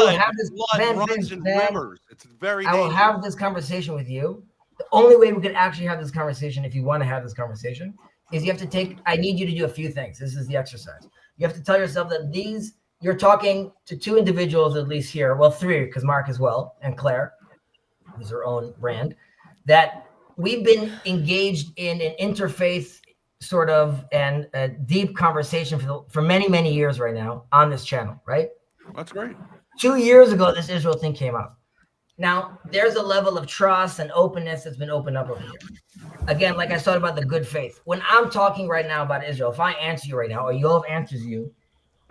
have this. Blood runs in rivers. It's very dangerous. I will have this conversation with you. The only way we can actually have this conversation, if you want to have this conversation, is you have to I need you to do a few things. This is the exercise. You have to tell yourself that you're talking to two individuals, at least here. Well, three, because Mark as well, and Claire, who's her own brand, that we've been engaged in an interfaith sort of and a deep conversation for many, many years right now on this channel, right? That's great. 2 years ago, this Israel thing came up. Now, there's a level of trust and openness that's been opened up over here. Again, like I said about the good faith. When I'm talking right now about Israel, if I answer you right now, or Yoav answers you,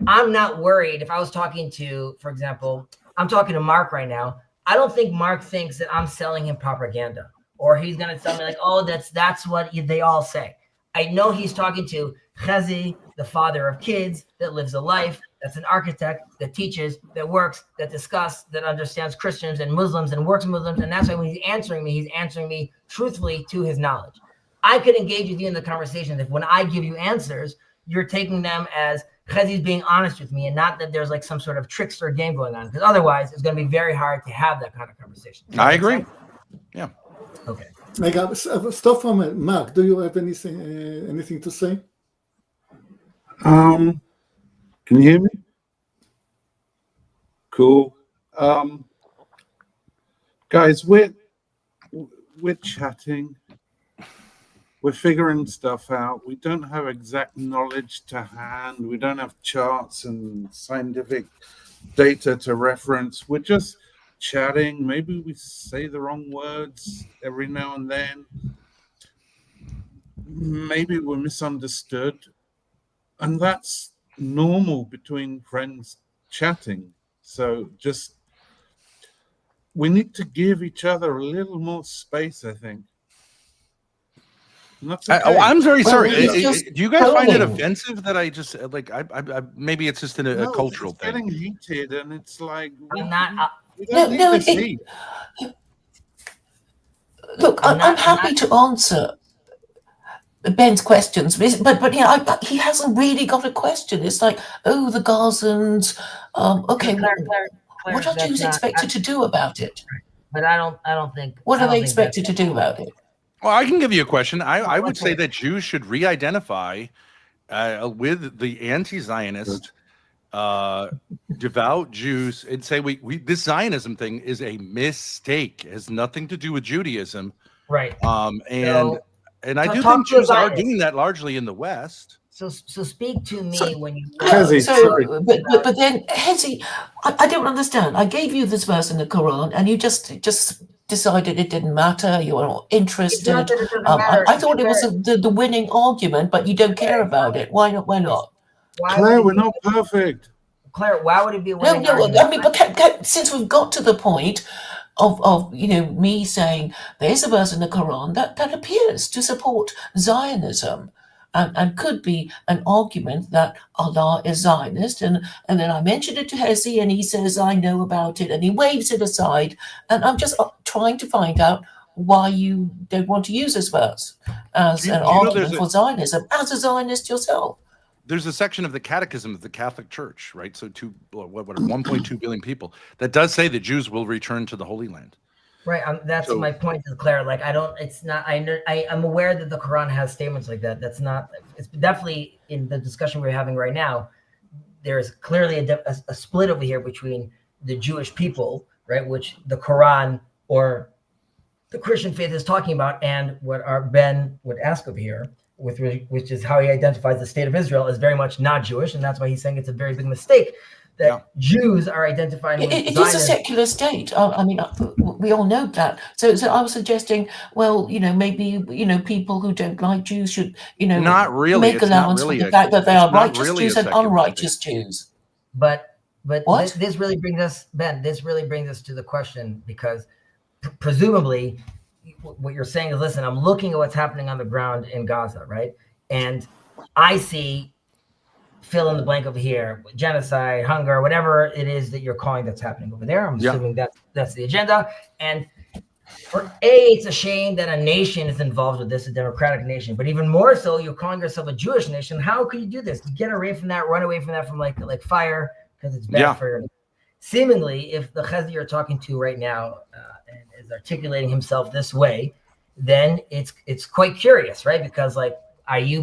I'm not worried. If I was talking to, for example, I'm talking to Mark right now, I don't think Mark thinks that I'm selling him propaganda, or he's going to tell me like, oh, that's what they all say. I know he's talking to Chazi, the father of kids that lives a life, that's an architect, that teaches, that works, that discusses, that understands Christians and Muslims and works Muslims. And that's why when he's answering me truthfully to his knowledge. I could engage with you in the conversation if when I give you answers, you're taking them as Chazi's being honest with me and not that there's like some sort of trickster game going on. Because otherwise, it's going to be very hard to have that kind of conversation. I agree. Yeah. Okay. Stop for a minute. Mark, do you have anything to say? Can you hear me? Cool. Guys, we're chatting. We're figuring stuff out. We don't have exact knowledge to hand. We don't have charts and scientific data to reference. We're just chatting. Maybe we say the wrong words every now and then. Maybe we're misunderstood. And that's normal between friends chatting. So just, we need to give each other a little more space, I think. Okay. I'm very sorry. Do you guys find it telling. offensive that I just like I maybe it's just a cultural it's thing? getting heated, and it's like I'm not. Look, I'm happy to answer Ben's questions, but yeah, he hasn't really got a question. It's like, oh, the Gazans. Okay, Claire, what are Jews expected to do about it? But I don't think. What are they expected to do about it? Well, I can give you a question. I would say that Jews should re-identify with the anti-Zionist, devout Jews and say this Zionism thing is a mistake. It has nothing to do with Judaism. Right. And I do think Jews are doing that largely in the West. So speak to me when you. But then Hezi, I don't understand. I gave you this verse in the Quran, and you just decided it didn't matter. You were not interested. I thought it was the winning argument, but you don't care about it. Why not? Why not? Claire, we're not perfect. Claire, why would it be a winning argument? I mean, but since we've got to the point of me saying there's a verse in the Quran that appears to support Zionism. And could be an argument that Allah is Zionist. And then I mentioned it to Hezi, and he says, I know about it, and he waves it aside. And I'm just trying to find out why you don't want to use this verse as an argument for Zionism, as a Zionist yourself. There's a section of the Catechism of the Catholic Church, right? So 1.2 billion people that does say that Jews will return to the Holy Land. Right, that's my point to Claire. Like, I'm aware that the Quran has statements like that. That's not. It's definitely in the discussion we're having right now. There's clearly a split over here between the Jewish people, right, which the Quran or the Christian faith is talking about, and what our Ben would ask over here, which is how he identifies the state of Israel as very much not Jewish, and that's why he's saying it's a very big mistake that Jews are identifying with it is a secular state. I mean, we all know that. So I was suggesting, well, maybe people who don't like Jews should, not really make allowance for the fact that they are righteous Jews and unrighteous Jews. But this really brings us, Ben. This really brings us to the question, because presumably, what you're saying is, listen, I'm looking at what's happening on the ground in Gaza, right? And I see fill in the blank over here, genocide, hunger, whatever it is that you're calling that's happening over there. I'm assuming that's the agenda. And it's a shame that a nation is involved with this, a democratic nation, but even more so, you're calling yourself a Jewish nation. How could you do this? Get away from that, run away from that, from like fire, because it's bad for your. Seemingly, if the Chesed you're talking to right now and is articulating himself this way, then it's quite curious, right? Because like, are you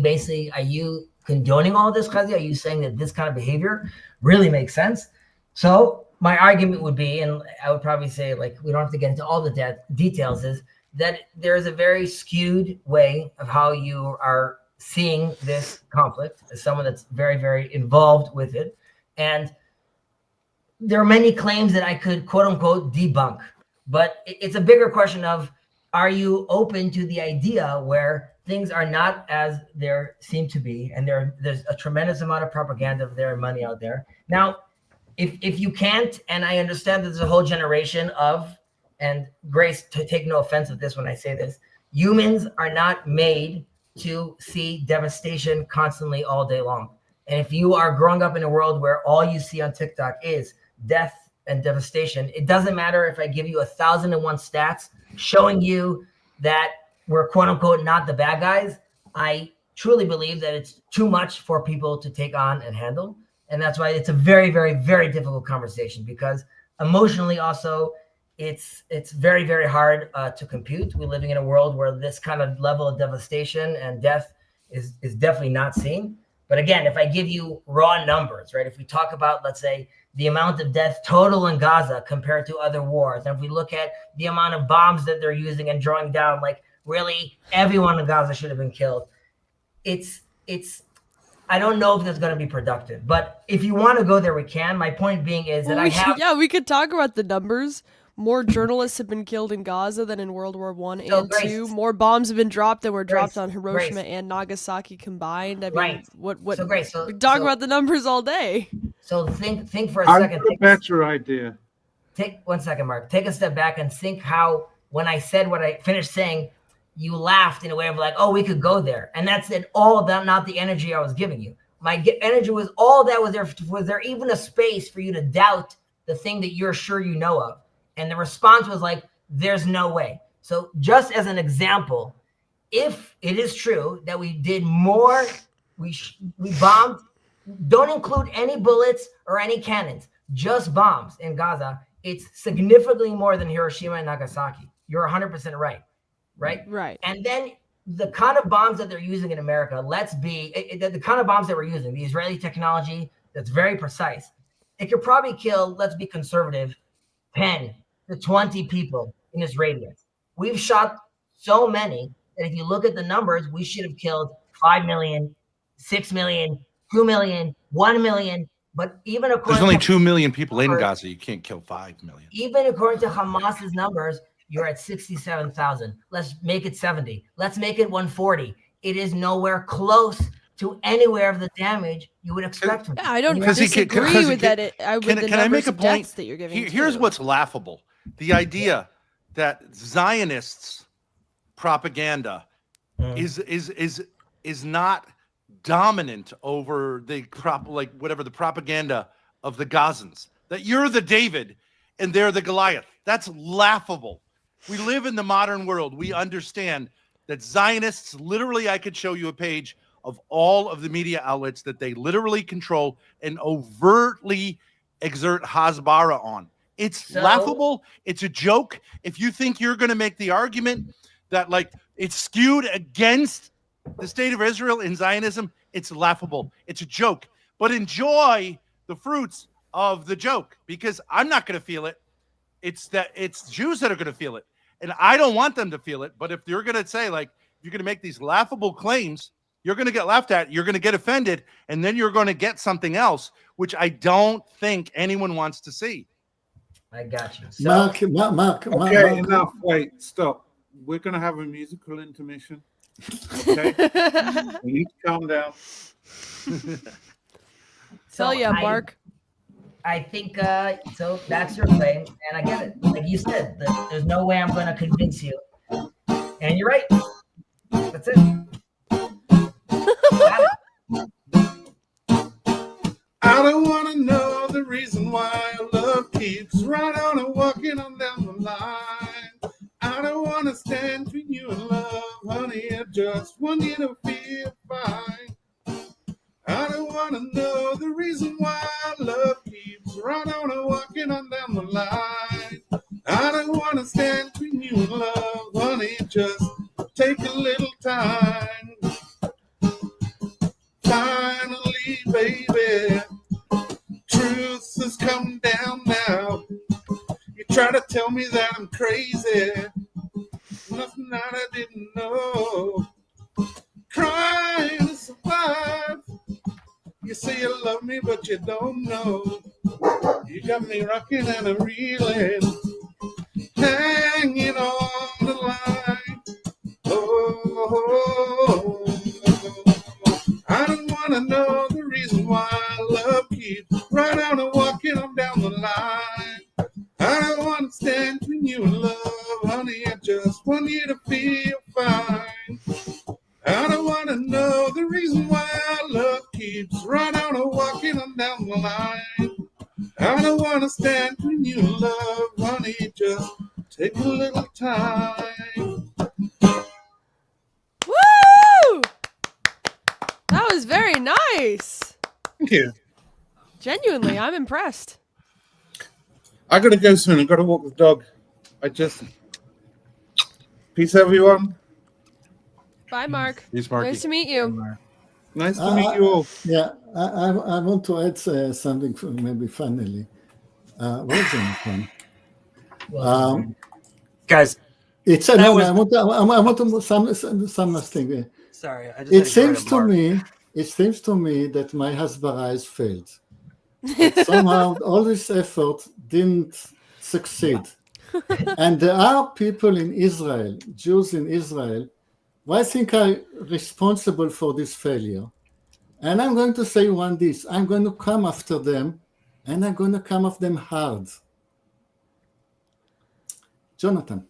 condoning all of this, Chesed? Are you saying that this kind of behavior really makes sense? So my argument would be, and I would probably say, like, we don't have to get into all the details, is that there is a very skewed way of how you are seeing this conflict as someone that's very, very involved with it. And there are many claims that I could, quote unquote, debunk, but it's a bigger question of, are you open to the idea where things are not as there seem to be, and there's a tremendous amount of propaganda of their money out there. Now, if you can't, and I understand that there's a whole generation of, and Grace, to take no offense with this when I say this, humans are not made to see devastation constantly all day long. And if you are growing up in a world where all you see on TikTok is death and devastation, it doesn't matter if I give you 1,001 stats showing you that we're, quote unquote, not the bad guys. I truly believe that it's too much for people to take on and handle. And that's why it's a very, very, very difficult conversation, because emotionally also it's very, very hard to compute. We're living in a world where this kind of level of devastation and death is definitely not seen. But again, if I give you raw numbers, right? If we talk about, let's say, the amount of death total in Gaza compared to other wars, and if we look at the amount of bombs that they're using and drawing down, like really everyone in Gaza should have been killed. It's I don't know if that's going to be productive, but if you want to go there, we can. My point being is that we could talk about the numbers. More journalists have been killed in Gaza than in World War I and II. More bombs have been dropped than were dropped on Hiroshima and Nagasaki combined. I mean, what? We talk about the numbers all day. So think for a second. A better idea. Take 1 second, Mark. Take a step back and think how, when I said what I finished saying, you laughed in a way of like, oh, we could go there. And that's it, all of that, not the energy I was giving you. My energy was all that was there. Was there even a space for you to doubt the thing that you're sure you know of? And the response was like, there's no way. So just as an example, if it is true that we did more, we bombed, don't include any bullets or any cannons, just bombs in Gaza, it's significantly more than Hiroshima and Nagasaki. You're 100% right. Right. And then the kind of bombs that they're using in America, the kind of bombs that we're using, the Israeli technology that's very precise, it could probably kill, let's be conservative, 10 to 20 people in this radius. We've shot so many that if you look at the numbers, we should have killed 5 million, 6 million, 2 million, 1 million. But even according there's only 2 million people in Gaza. You can't kill 5 million. Even according to Hamas's numbers, you're at 67,000. Let's make it 70. Let's make it 140. It is nowhere close to anywhere of the damage you would expect. Yeah, I don't disagree with that. Can I make a point that you're giving? Here's what's laughable: the idea that Zionists' propaganda is not dominant over the propaganda of the Gazans. That you're the David and they're the Goliath. That's laughable. We live in the modern world. We understand that Zionists, literally, I could show you a page of all of the media outlets that they literally control and overtly exert hasbara on. It's laughable. It's a joke. If you think you're going to make the argument that like it's skewed against the state of Israel in Zionism, it's laughable. It's a joke. But enjoy the fruits of the joke, because I'm not going to feel it. It's Jews that are going to feel it. And I don't want them to feel it. But if you're going to say, like, you're going to make these laughable claims, you're going to get laughed at, you're going to get offended, and then you're going to get something else, which I don't think anyone wants to see. I got you. So, Mark. Okay, enough. Wait, stop. We're going to have a musical intermission. Okay? We need to calm down. Tell ya, Mark. I think so. That's your claim, and I get it. Like you said, there's no way I'm going to convince you, and you're right. That's it. reason why love keeps right on and walking on down the line. I don't want to stand between you and love, honey. I just want you to feel fine. I don't want to know the reason why love keeps right on and walking on down the line. I don't want to stand between you and love, honey. Just take a little time. Finally, baby, truth has come down now. You try to tell me that I'm crazy, nothing that I didn't know. Crying to survive. You say you love me, but you don't know. You got me rocking and I'm reeling, hanging on the line. Oh, I don't want to know the reason why love keeps right on and walking on down the line. I don't want to stand between you and love, honey. I just want you to feel fine. I don't want to know the reason why love keeps right on and walking on down the line. I don't want to stand between you and love, honey. Just take a little time. Woo! That was very nice. Thank you. Genuinely, I'm impressed. I gotta go soon. I gotta walk the dog. Peace, everyone. Bye, Mark. Peace, Marky. Nice to meet you. Nice to meet you all. Yeah, I want to add something maybe finally. Where's Jonathan? Guys, It's That no, was- I want to some last thing. sorry, I just It had to go seems to Mark. me that my Hasbara has failed. That somehow all this effort didn't succeed. And there are people in Israel, Jews in Israel, who I think are responsible for this failure. And I'm going to say this, I'm going to come after them, and I'm going to come after them hard. Jonathan.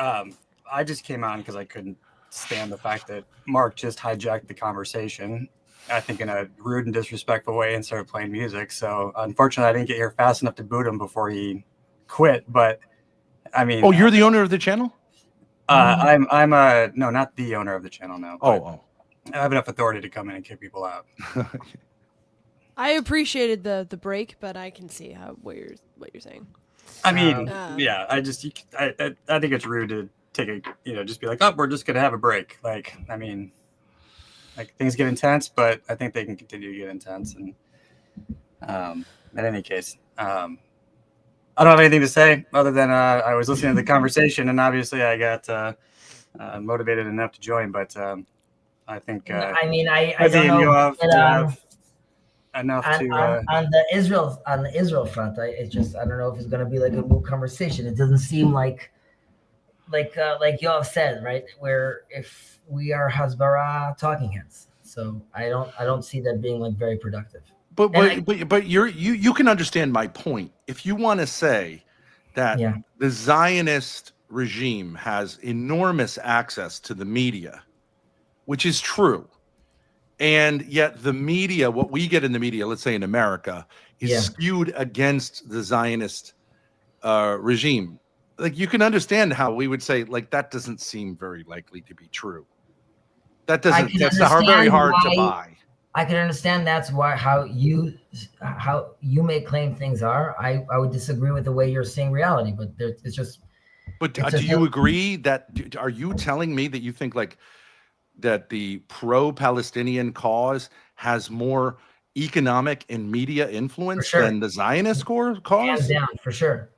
I just came on because I couldn't stand the fact that Mark just hijacked the conversation, I think in a rude and disrespectful way, and started playing music. So unfortunately, I didn't get here fast enough to boot him before he quit. But I mean, Oh, you're the owner of the channel? I'm no, not the owner of the channel. No. Oh. I have enough authority to come in and kick people out. I appreciated the break, but I can see what you're saying. I mean, Um, yeah, I think it's rude to take a, just be like, oh, we're just going to have a break. Like, I mean, like things get intense, but I think they can continue to get intense. And in any case, I don't have anything to say other than I was listening to the conversation, and obviously I got motivated enough to join, but I think I mean, I think don't know. you have but, to have enough on, to on the Israel front, I don't know if it's going to be like a new conversation. It doesn't seem like Yoav said, right, where if we are Hasbara talking heads, so I don't see that being like very productive. But you can understand my point. If you want to say that the Zionist regime has enormous access to the media, which is true, and yet the media, what we get in the media, let's say in America, is skewed against the Zionist regime. Like, you can understand how we would say, like, that doesn't seem very likely to be true. That's very hard to buy. I can understand that's why how you may claim things are. I would disagree with the way you're seeing reality, but it's just. But do you agree that? Are you telling me that you think like that the pro-Palestinian cause has more economic and media influence than the Zionist cause? Hands down, for sure.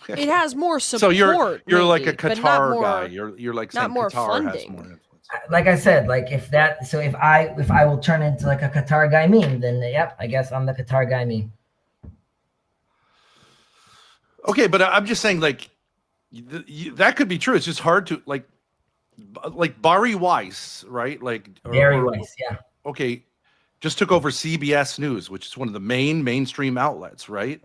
It has more support. So you're maybe, like a but not Qatar more, guy. You're like saying not more Qatar funding. has more influence. Like I said, like if I will turn into like a Qatar guy meme, then I guess I'm the Qatar guy meme. Okay, but I'm just saying, like, that could be true. It's just hard to like Bari Weiss, right? Like Bari Weiss, yeah. Okay, just took over CBS News, which is one of the mainstream outlets, right?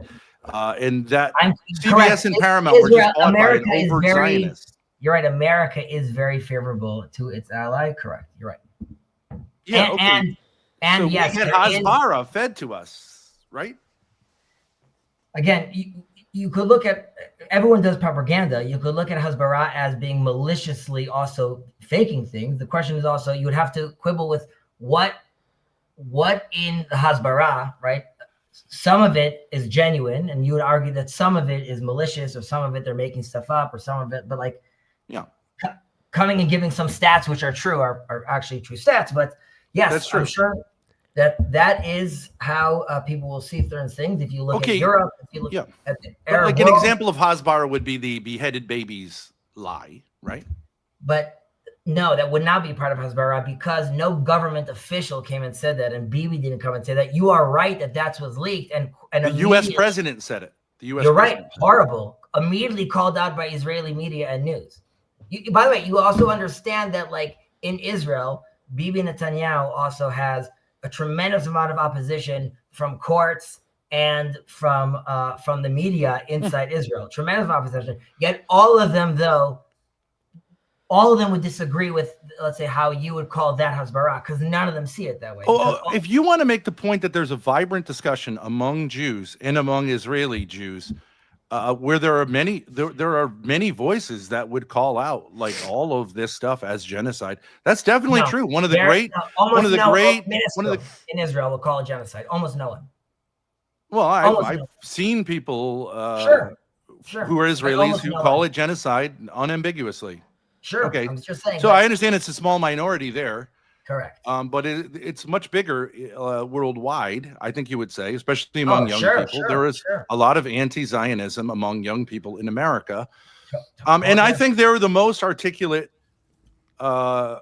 And that CBS correct. and Paramount were just bought by an overt Zionist. You're right. America is very favorable to its ally. Correct. You're right. Yeah. And so yes, we get Hasbara fed to us, right? Again, you could look at, everyone does propaganda. You could look at Hasbara as being maliciously also faking things. The question is also, you would have to quibble with what in the Hasbara, right? Some of it is genuine, and you would argue that some of it is malicious, or some of it they're making stuff up, or some of it, but like, yeah, coming and giving some stats which are true are actually true stats. But yes, that's true. I'm sure that is how people will see certain things. If you look at Europe, if you look at the Arab like world, an example of Hasbara would be the beheaded babies lie, right? But no, that would not be part of Hasbara, because no government official came and said that, and Bibi didn't come and say that. You are right that that's was leaked, and the U.S. president said it. The U.S. You're president right. Horrible. Immediately called out by Israeli media and news. By the way, you also understand that, like, in Israel, Bibi Netanyahu also has a tremendous amount of opposition from courts and from the media inside Israel. Tremendous opposition. Yet all of them would disagree with, let's say, how you would call that Hasbara, because none of them see it that way. If you want to make the point that there's a vibrant discussion among Jews and among Israeli Jews, where there are many voices that would call out like all of this stuff as genocide. That's definitely true. One of the great in Israel will call it genocide. Almost no one. Well, I've seen people who are Israelis who call it genocide unambiguously. Sure. Okay. I'm just saying. So I understand it's a small minority there. Correct. But it's much bigger worldwide, I think you would say, especially among young people. There is a lot of anti-Zionism among young people in America. And I think they're the most articulate. Actually,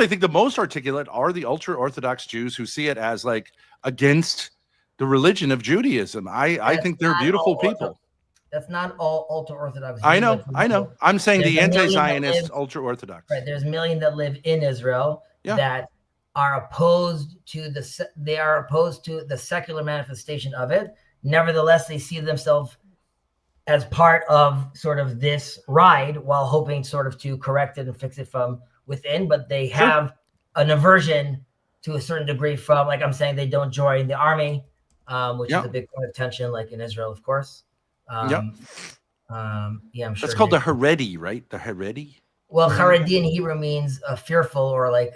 I think the most articulate are the ultra-Orthodox Jews who see it as like against the religion of Judaism. I think they're beautiful people. That's not all ultra-Orthodox. I know. I'm saying the anti-Zionist ultra-Orthodox. Right. There's a million that live in Israel that are opposed to the secular manifestation of it. Nevertheless, they see themselves as part of sort of this ride, while hoping sort of to correct it and fix it from within. But they have an aversion to a certain degree from, like I'm saying, they don't join the army, which is a big point of tension, like in Israel, of course. I'm sure that's called the Haredi, right? The Haredi. Well, Haredi in Hebrew means fearful, or like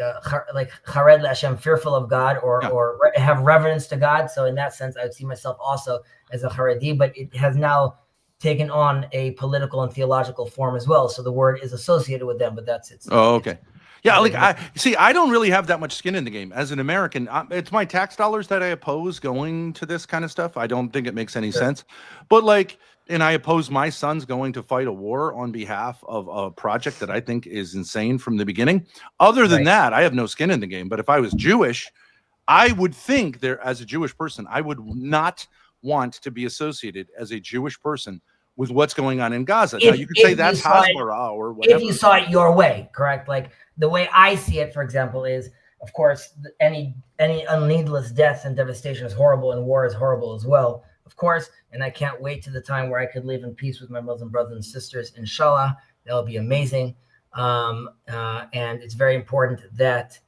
Hared Hashem, fearful of God, or have reverence to God. So in that sense, I would see myself also as a Haredi, but it has now taken on a political and theological form as well. So the word is associated with them, but that's it. Oh, okay. Yeah, like I don't really have that much skin in the game as an American. It's my tax dollars that I oppose going to this kind of stuff. I don't think it makes any sense. But and I oppose my sons going to fight a war on behalf of a project that I think is insane from the beginning. Other than that, I have no skin in the game. But if I was Jewish, I would think as a Jewish person, I would not want to be associated as a Jewish person with what's going on in Gaza. Now you could say that's Hasbara or whatever. If you saw it your way, correct? Like the way I see it, for example, is, of course, any needless death and devastation is horrible, and war is horrible as well, of course. And I can't wait to the time where I could live in peace with my Muslim brothers and sisters. Inshallah, that will be amazing. And it's very important that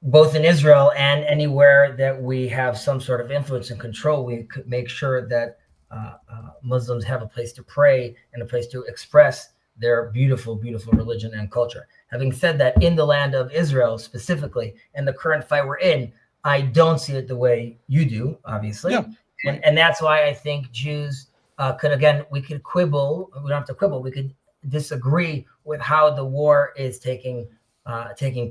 both in Israel and anywhere that we have some sort of influence and control, we could make sure that Muslims have a place to pray and a place to express their beautiful, beautiful religion and culture. Having said that, in the land of Israel specifically, and the current fight we're in, I don't see it the way you do, obviously. Yeah. And that's why I think Jews we could quibble. We don't have to quibble. We could disagree with how the war is taking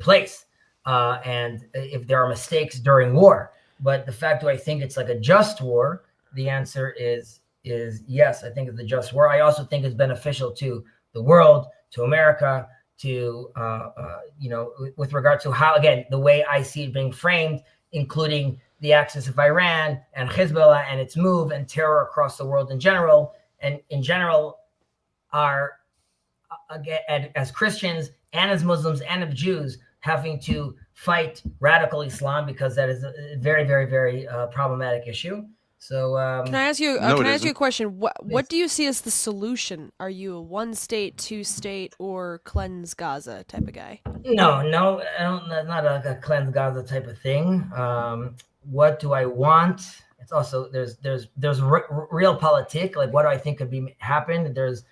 place. And if there are mistakes during war. But the fact, do I think it's like a just war? The answer is yes. I think it's a just war. I also think it's beneficial to the world, to America, to with regard to how, again, the way I see it being framed, including the axis of Iran and Hezbollah and its move and terror across the world in general, and in general are, again, as Christians and as Muslims and as Jews, having to fight radical Islam, because that is a very, very, very problematic issue. So can I ask you? No, Can it I ask you a isn't. question? What Please. do you see as the solution? Are you a one state, two state, or cleanse Gaza type of guy? No, I don't, not a cleanse Gaza type of thing. What do I want? It's also there's realpolitik. Like, what do I think could be happen? There's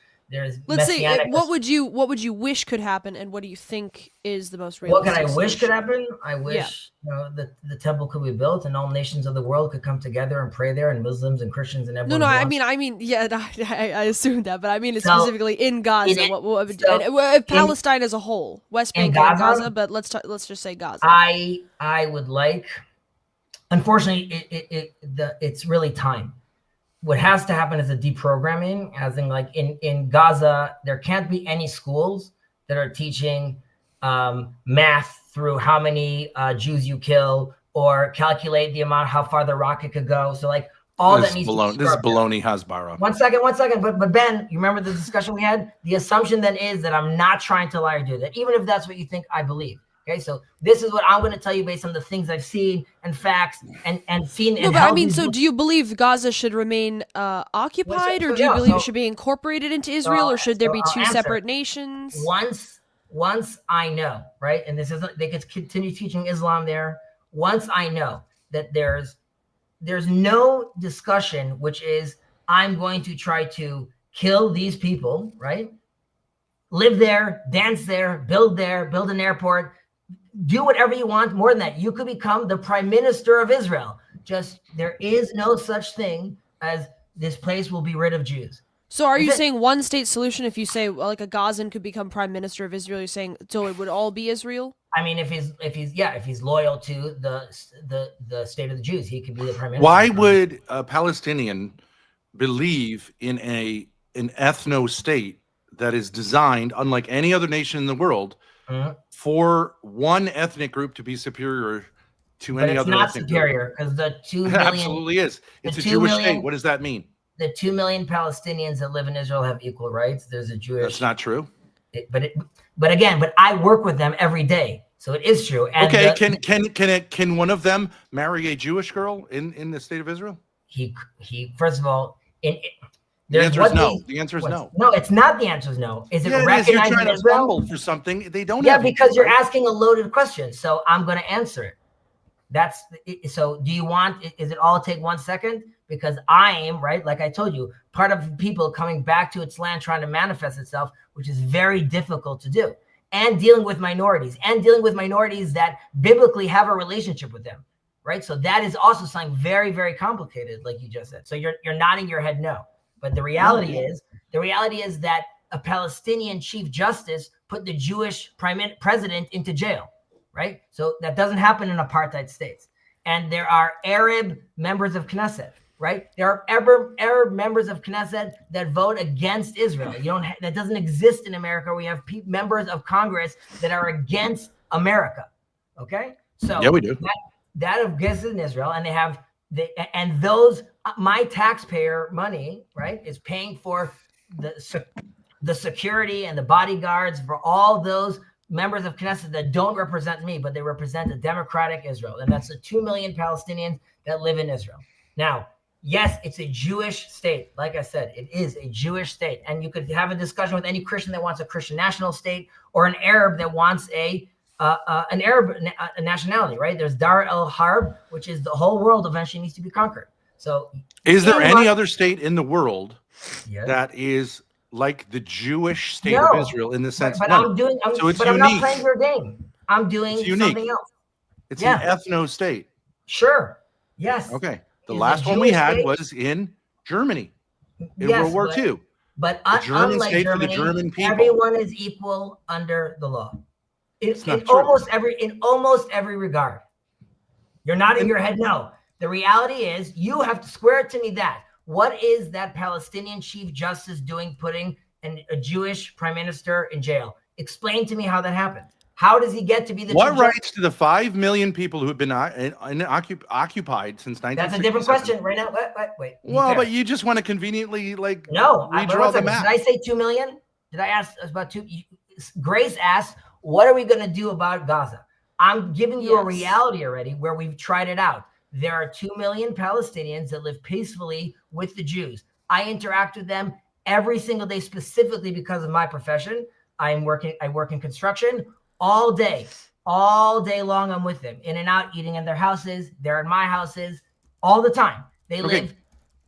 Let's say messianic. what would you wish could happen, and what do you think is the most What realistic? can I wish could solution? happen? I wish the temple could be built and all nations of the world could come together and pray there, and Muslims and Christians and everyone. No, who I wants- mean, yeah, I assumed that, but I mean, So, specifically in Gaza. in- What would so Palestine as a whole, West in Bank and Gaza? Gaza? But let's just say Gaza. I would like. Unfortunately, it's really time. What has to happen is a deprogramming, as in, like, in Gaza, there can't be any schools that are teaching math through how many Jews you kill, or calculate the amount, how far the rocket could go. So, like, all This that needs baloney, to be this is scrubbed out. baloney Hasbara. One second. But Ben, you remember the discussion we had? The assumption then is that I'm not trying to lie or do that, even if that's what you think I believe. Okay, so this is what I'm going to tell you based on the things I've seen and facts and seen. No, and but I held mean, these so books. do you believe Gaza should remain occupied, or do you yeah, believe so- it should be incorporated into Israel, or should there so be I'll two answer. separate nations? Once I know, right, and this isn't, they could continue teaching Islam there. Once I know that there's no discussion, which is I'm going to try to kill these people, right? Live there, dance there, build an airport, do whatever you want. More than that, you could become the prime minister of Israel. Just, there is no such thing as this place will be rid of Jews. So are you Is it- saying one state solution? If you say, well, like, a Gazan could become prime minister of Israel, you're saying so it would all be Israel? I mean, if he's loyal to the state of the Jews, he could be the prime minister. Why would a Palestinian believe in an ethno state that is designed, unlike any other nation in the world, for one ethnic group to be superior to But any it's other not ethnic superior, because the 2 group? It million, absolutely is. It's a 2 Jewish million state. What does that mean? the 2 million Palestinians that live in Israel have equal rights. There's a Jewish. That's not true. But I work with them every day, so it is true. And Okay, can one of them marry a Jewish girl in the state of Israel? he first of all, The answer is no. The answer is no. No, it's not. The answer is no. Is it Yeah, it is. You're recognized trying in to Israel? fumble for something. They don't. Yeah, have because equal you're rights. asking a loaded question, so I'm going to answer it. So do you want, is it all take 1 second? Because I am, right, like I told you, part of people coming back to its land trying to manifest itself, which is very difficult to do, and dealing with minorities that biblically have a relationship with them, right? So that is also something very, very complicated, like you just said. So you're nodding your head no. But the reality is that a Palestinian chief justice put the Jewish president into jail, right? So that doesn't happen in apartheid states. And there are Arab members of Knesset, right? There are Arab members of Knesset that vote against Israel. That doesn't exist in America. We have members of Congress that are against America. Okay, so Yeah, we do. that exists in Israel, and and those my taxpayer money, right, is paying for the security and the bodyguards for all those members of Knesset that don't represent me, but they represent a democratic Israel. And that's the 2 million Palestinians that live in Israel. Now, yes, it's a Jewish state. Like I said, it is a Jewish state. And you could have a discussion with any Christian that wants a Christian national state, or an Arab that wants an Arab nationality, right? There's Dar el-Harb, which is the whole world eventually needs to be conquered. So Is there any other state in the world Yes. that is like the Jewish state No. of Israel in the sense? But No. I'm it's not unique. playing your game. I'm doing It's unique. something else. It's Yeah. an ethno state. Sure. Yes. Okay. The Is last a one we Jewish had state? was in Germany in Yes, World War but- II. But The German unlike state for the Germany, German people. everyone is equal under the law. It's not In true. almost every regard. You're nodding your head no. The reality is you have to square it to me that. What is that Palestinian chief justice doing putting a Jewish prime minister in jail? Explain to me how that happened. How does he get to be the What chief rights do the 5 million people who have been occupied since 1967? That's a different question right now. Wait. Be Well, fair. but you just want to conveniently No, redraw the did map. I say 2 million? Did I ask about 2? Grace asked, what are we going to do about Gaza? I'm giving you a Yes. reality already where we've tried it out. there are 2 million Palestinians that live peacefully with the Jews. I interact with them every single day, specifically because of my profession. I work in construction all day long. I'm with them, in and out, eating in their houses. They're in my houses all the time. They live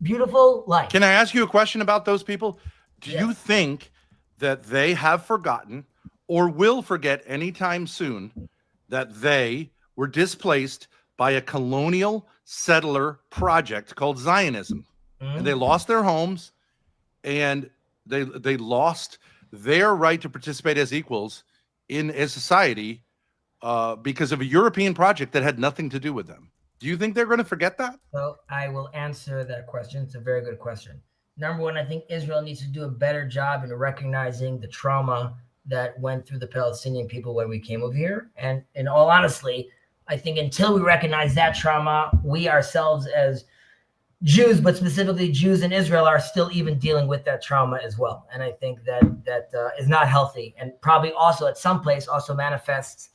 beautiful life. Can I ask you a question about those people? Do you think that they have forgotten or will forget anytime soon that they were displaced by a colonial settler project called Zionism? And they lost their homes, and they lost their right to participate as equals in a society because of a European project that had nothing to do with them. Do you think they're going to forget that? Well, I will answer that question. It's a very good question. Number one, I think Israel needs to do a better job in recognizing the trauma that went through the Palestinian people when we came over here. And in all honesty, I think until we recognize that trauma, we ourselves as Jews, but specifically Jews in Israel, are still even dealing with that trauma as well. And I think that is not healthy, and probably also at some place also manifests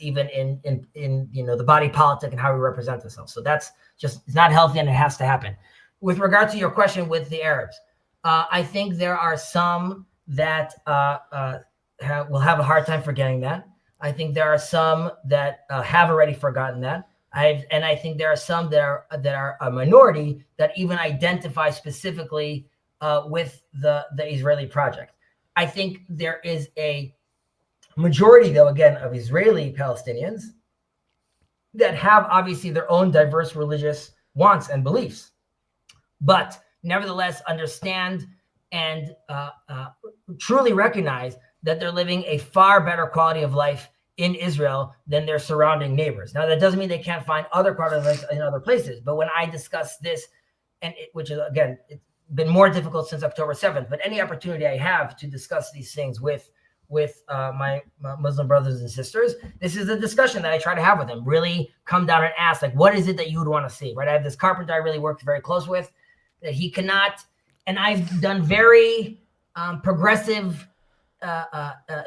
even in the body politic and how we represent ourselves. So that's just, it's not healthy, and it has to happen. With regard to your question with the Arabs, I think there are some that will have a hard time forgetting that. I think there are some that have already forgotten that. I think there are some that are a minority that even identify specifically with the Israeli project. I think there is a majority, though, again, of Israeli Palestinians that have obviously their own diverse religious wants and beliefs, but nevertheless understand and truly recognize that they're living a far better quality of life in Israel than their surrounding neighbors. Now, that doesn't mean they can't find other quality of life in other places. But when I discuss this, which is, again, it's been more difficult since October 7th, but any opportunity I have to discuss these things with my Muslim brothers and sisters, this is a discussion that I try to have with them. Really come down and ask, like, what is it that you would want to see, right? I have this carpenter I really worked very close with, that he cannot, and I've done very progressive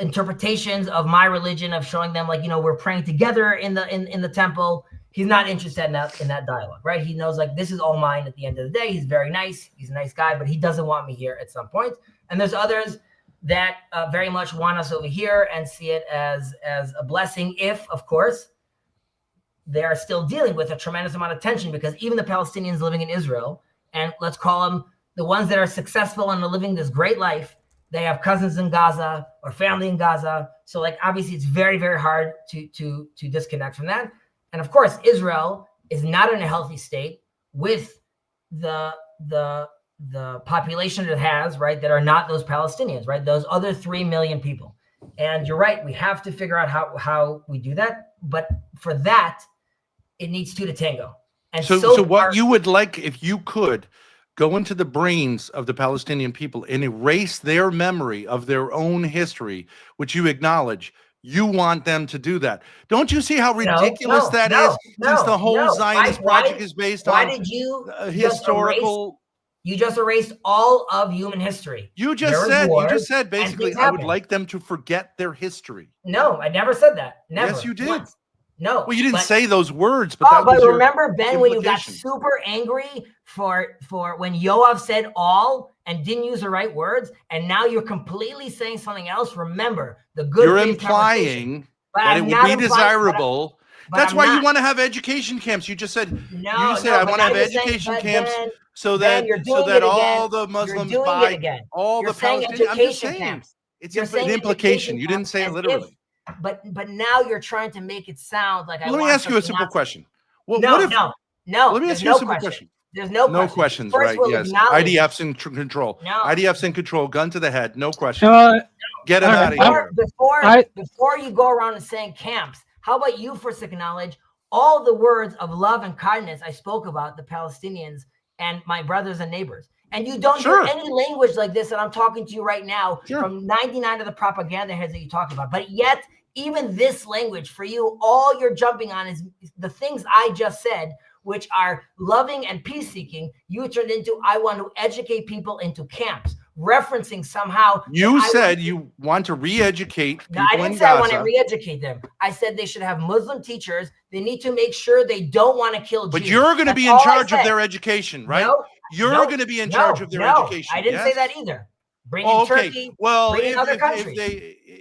interpretations of my religion, of showing them, like, we're praying together in the temple. He's not interested in that dialogue, right? He knows, like, this is all mine at the end of the day. He's very nice. He's a nice guy, but he doesn't want me here at some point. And there's others that very much want us over here and see it as a blessing, if, of course, they are still dealing with a tremendous amount of tension, because even the Palestinians living in Israel, and let's call them the ones that are successful and are living this great life, they have cousins in Gaza or family in Gaza. So, like, obviously it's very, very hard to disconnect from that. And of course, Israel is not in a healthy state with the population it has, right, that are not those Palestinians, right, those other 3 million people. And you're right, we have to figure out how we do that. But for that, it needs two to tango. And so what you would like, if you could go into the brains of the Palestinian people and erase their memory of their own history, which you acknowledge, you want them to do that. Don't you see how ridiculous that is? Since the whole Zionist project is based on historical... You just erased all of human history. You just said basically, I would like them to forget their history. No, I never said that. Never. Yes, you did. Once. No. Well, you didn't say those words, but but remember, Ben, when you got super angry for when Yoav said all and didn't use the right words, and now you're completely saying something else. Remember, the good. You're implying that it would be desirable. That's why you want to have education camps. You just said I want to have education camps so that all the Muslims buy all the Palestinians. I'm just saying it's an implication. You didn't say it literally. But now you're trying to make it sound like Let me ask you a simple question. No. Let me ask you a simple question. There's no questions, right? Yes. IDF's in control. No. IDF's in control. Gun to the head. No questions. Get him out of here. Before you go around and saying camps, how about you first acknowledge all the words of love and kindness I spoke about the Palestinians and my brothers and neighbors? And you don't do any language like this that I'm talking to you right now from 99 of the propaganda heads that you talk about. But yet, even this language for you, all you're jumping on is the things I just said, which are loving and peace-seeking. You turned into, I want to educate people into camps. referencing somehow. You said you want to re-educate people No, I didn't in say I want to Gaza. re-educate them. I said they should have Muslim teachers. They need to make sure they don't want to kill Jews. But you're going to be in charge of their education, right? You're going to be in charge of their education. I didn't say that either. Bring in okay. Turkey. Well, bring in other countries.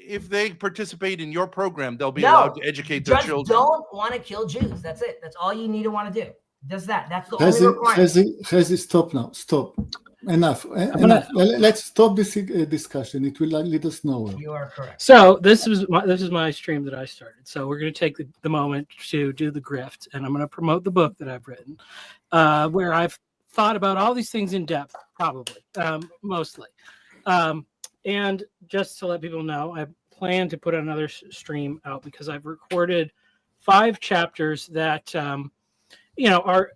if they participate in your program, they'll be allowed to educate their children. Don't want to kill Jews. That's it. That's all you need to want to do. Does that? That's the only requirement. Chezi, stop now. Stop. Enough. Let's stop this discussion. It will lead us nowhere. You are correct. So this is my stream that I started. So we're going to take the moment to do the grift, and I'm going to promote the book that I've written, where I've thought about all these things in depth, probably, mostly. And just to let people know, I plan to put another stream out because I've recorded 5 chapters that are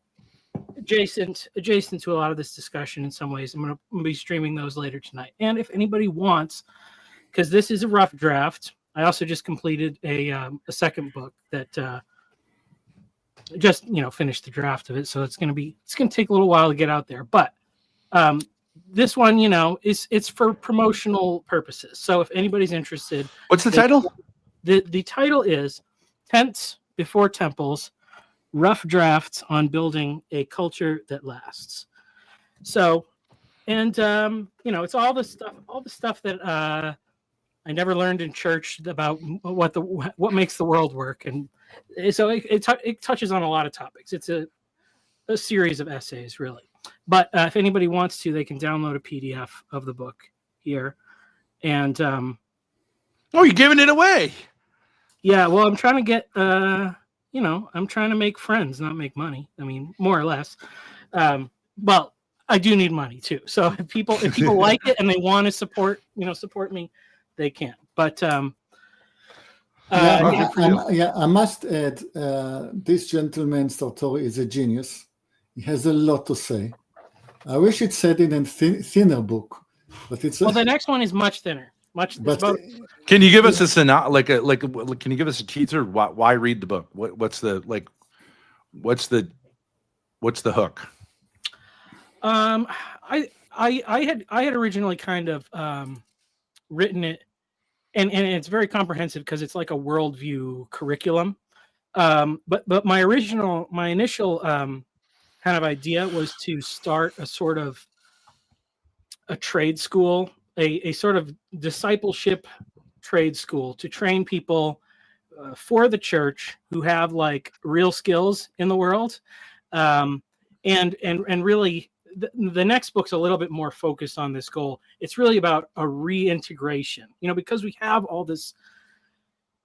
adjacent to a lot of this discussion in some ways. I'm going to be streaming those later tonight. And if anybody wants, because this is a rough draft, I also just completed a second book that just finished the draft of it. So it's going to take a little while to get out there. But this one, it's for promotional purposes. So if anybody's interested, what's the title? The title is Tents Before Temples: Rough Drafts on Building a Culture That Lasts. So, and it's all the stuff that I never learned in church about what makes the world work, and so it touches on a lot of topics. It's a series of essays, really. But if anybody wants to, they can download a PDF of the book here, and you're giving it away. Yeah, well, I'm trying to get I'm trying to make friends, not make money. I mean, more or less. Well, I do need money too. So if people like it and they want to support me, they can. But I must add, this gentleman Sartori is a genius. He has a lot to say. I wish it said in a thinner book, but it's the next one is much thinner. Can you give us a can you give us a teaser? Why read the book? What's the hook? I had originally kind of written it, and it's very comprehensive because it's like a worldview curriculum. But my initial kind of idea was to start a sort of a trade school, a sort of discipleship trade school to train people for the church who have like real skills in the world. And really the next book's a little bit more focused on this goal. It's really about a reintegration, because we have all this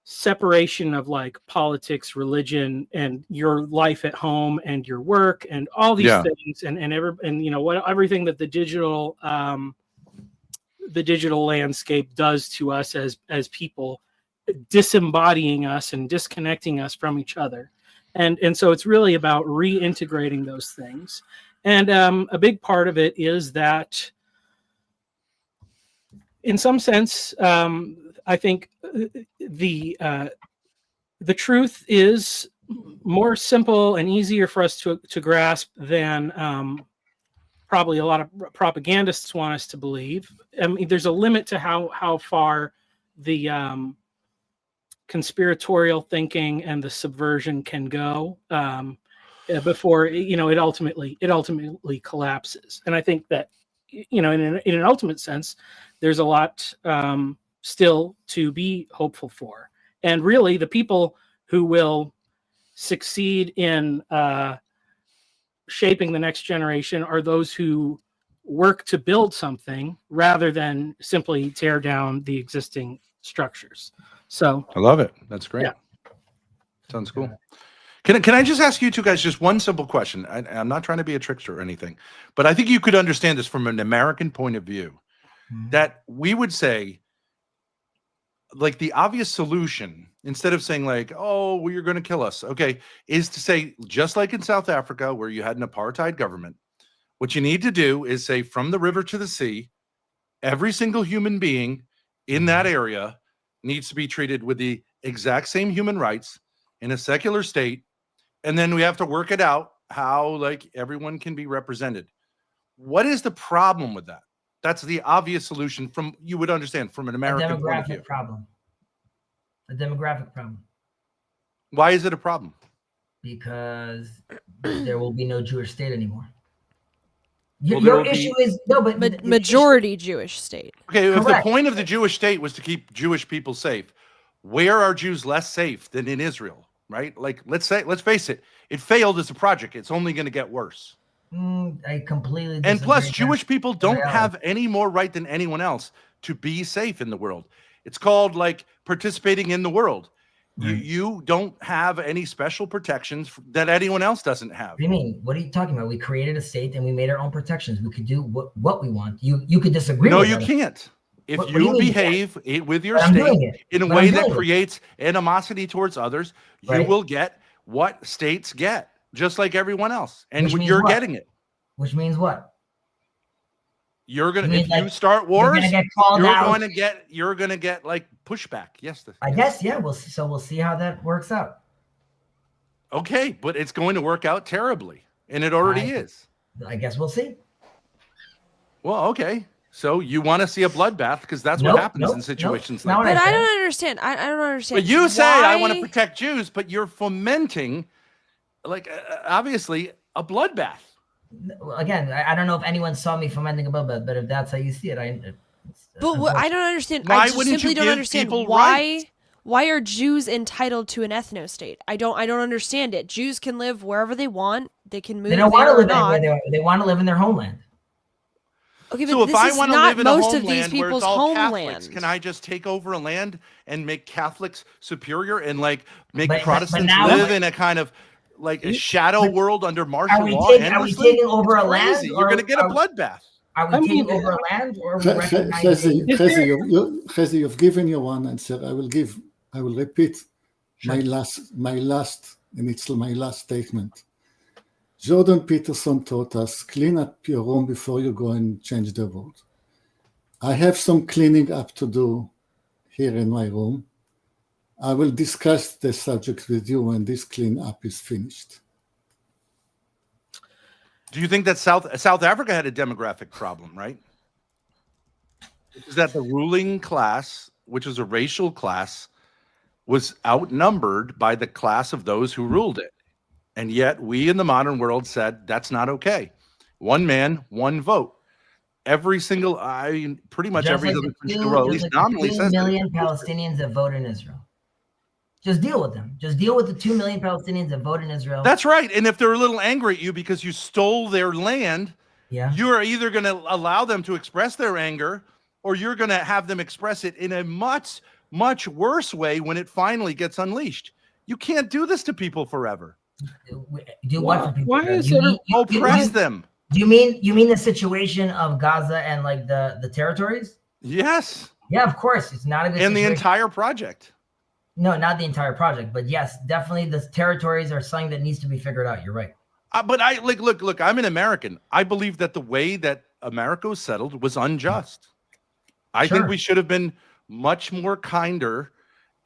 separation of like politics, religion, and your life at home and your work and all these things and everything that the digital landscape does to us as people, disembodying us and disconnecting us from each other. And so it's really about reintegrating those things. And a big part of it is that in some sense, I think the truth is more simple and easier for us to grasp than probably a lot of propagandists want us to believe. I mean, there's a limit to how far the conspiratorial thinking and the subversion can go before it ultimately collapses. And I think that in an ultimate sense, there's a lot still to be hopeful for. And really, the people who will succeed in shaping the next generation are those who work to build something rather than simply tear down the existing structures. So I love it. That's great. Yeah. Sounds cool. Can I just ask you two guys just one simple question? I'm not trying to be a trickster or anything, but I think you could understand this from an American point of view, that we would say, like, the obvious solution, instead of saying like, oh, well, you're going to kill us, okay, is to say, just like in South Africa, where you had an apartheid government, what you need to do is say, from the river to the sea, every single human being in that area needs to be treated with the exact same human rights in a secular state. And then we have to work it out how like everyone can be represented. What is the problem with that? That's the obvious solution from, you would understand, from an American point of view. A demographic problem. Why is it a problem? Because there will be no Jewish state anymore. Well, Your issue is no, but majority Jewish state. Okay, if the Correct. point of the Jewish state was to keep Jewish people safe, where are Jews less safe than in Israel? Right? Like, let's face it, it failed as a project. It's only going to get worse. I completely And plus, disagree. Jewish people don't have any more right than anyone else to be safe in the world. It's called like participating in the world. Right. You don't have any special protections that anyone else doesn't have. What do you mean? What are you talking about? We created a state and we made our own protections. We could do what we want. You could disagree. No, with you us. can't. If What you behave with your state in a way that creates animosity towards others, you will get what states get, just like everyone else. And you're getting it. Which means what? You're gonna if you start wars, you're gonna get like pushback. Yes, I guess we'll see how that works out. Okay, but it's going to work out terribly, and it already is. I guess we'll see. Well, okay. So you want to see a bloodbath because that's what happens in situations like that. But I don't understand. I don't understand. But you say I want to protect Jews, but you're fomenting, like, obviously, a bloodbath. Again, I don't know if anyone saw me fomenting a bloodbath, but if that's how you see it, I don't understand. Why I just wouldn't simply you don't give understand people why. rights? Why are Jews entitled to an ethno state? I don't understand it. Jews can live wherever they want. They can move. They don't want to live anywhere. They want to live in their homeland. Okay, so but if I this is want to not live in a most of homeland these where it's people's all homeland. Catholics, can I just take over a land and make Catholics superior and like make But Protestants now- live in a kind of like a shadow world under martial law? Are we taking over a land? Crazy. You're going to get a bloodbath. Are we taking over a land, or are we recognizing? Chezi, you've given your one answer. I will repeat my last, and it's my last statement. Jordan Peterson taught us, clean up your room before you go and change the world. I have some cleaning up to do here in my room. I will discuss the subject with you when this clean up is finished. Do you think that South Africa had a demographic problem, right? Is that the ruling class, which is a racial class, was outnumbered by the class of those who ruled it. And yet we in the modern world said that's not okay. One man, one vote. Every single, pretty much every other country in the world, at least nominally, says 2 million Palestinians that vote in Israel. Just deal with them. Just deal with the 2 million Palestinians that vote in Israel. That's right. And if they're a little angry at you because you stole their land, you're either going to allow them to express their anger, or you're going to have them express it in a much, much worse way when it finally gets unleashed. You can't do this to people forever. Do what for people? Why is it oppress them? Do you mean the situation of Gaza and like the territories? Yes. Yeah, of course. It's not a good and situation. The entire project. No, not the entire project, but yes, definitely the territories are something that needs to be figured out. You're right. But I look, I'm an American. I believe that the way that America was settled was unjust. I think we should have been much more kinder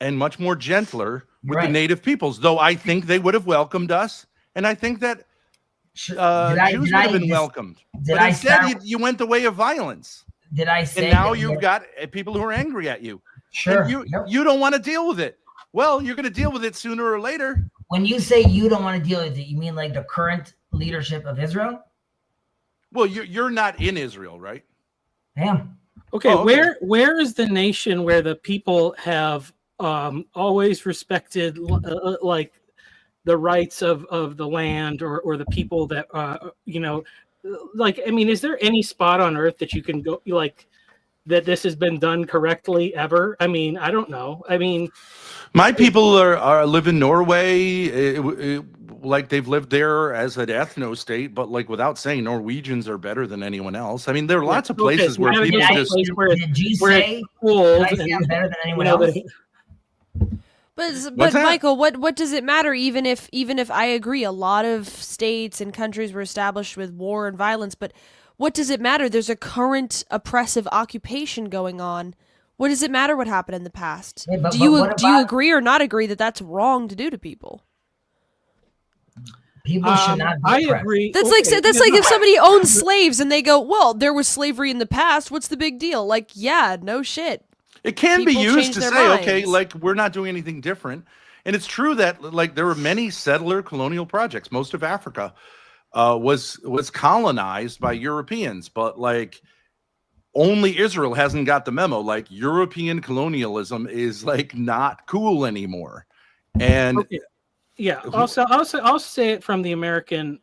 and much more gentler with the native peoples, though I think they would have welcomed us. And I think that Jews would have been welcomed. But instead, you went the way of violence. Did I say? And now you've got people who are angry at you. Sure. And you don't want to deal with it. Well, you're going to deal with it sooner or later. When you say you don't want to deal with it, you mean like the current leadership of Israel? Well, you're not in Israel, right? I am. Okay, where is the nation where the people have always respected like the rights of the land or the people that like, I mean, is there any spot on earth that you can go like that this has been done correctly ever? I mean, I don't know. I mean, my people live in Norway, like they've lived there as an ethno state, but like without saying Norwegians are better than anyone else. I mean, there are lots of places where people just did you say I'm better than anyone else? But Michael, what does it matter? Even if I agree, a lot of states and countries were established with war and violence, but what does it matter? There's a current oppressive occupation going on. What does it matter what happened in the past? Do you agree or not agree that that's wrong to do to people? People should not be I oppressed. agree. That's Okay, like if somebody owns slaves and they go, well, there was slavery in the past. What's the big deal? Like, yeah, no shit. It can be People used change to their say, okay, minds. like we're not doing anything different. And it's true that like there were many settler colonial projects. Most of Africa was colonized by Europeans, but like only Israel hasn't got the memo. Like European colonialism is like not cool anymore. And okay. Yeah. Also, I'll say it from the American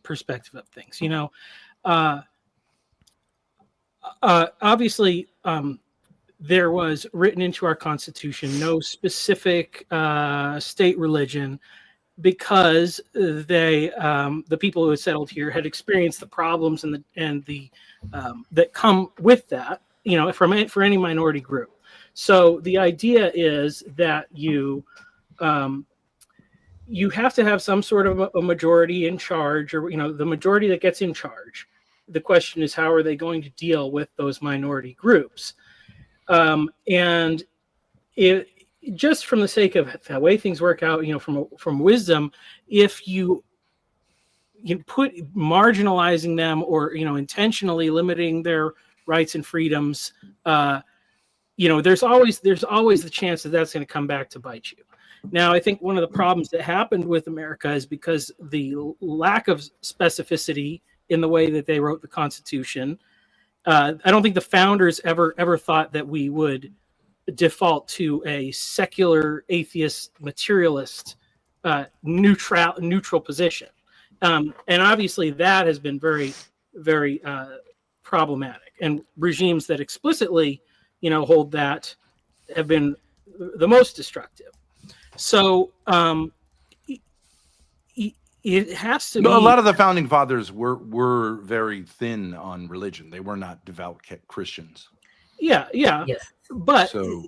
perspective of things. You know, obviously, there was written into our Constitution no specific state religion, because the people who had settled here had experienced the problems and the that come with that. You know, for any minority group. So the idea is that you have to have some sort of a majority in charge, or you know, the majority that gets in charge. The question is, how are they going to deal with those minority groups? And it, just from the sake of the way things work out, you know, from wisdom, if you put marginalizing them, or you know, intentionally limiting their rights and freedoms, you know, there's always the chance that that's going to come back to bite you. Now, I think one of the problems that happened with America is because the lack of specificity in the way that they wrote the Constitution. I don't think the founders ever thought that we would default to a secular, atheist, materialist, neutral position, and obviously that has been very, very problematic. And regimes that explicitly, you know, hold that have been the most destructive. So it has to be. A lot of the founding fathers were very thin on religion. They were not devout Christians. Yeah. Yes. But so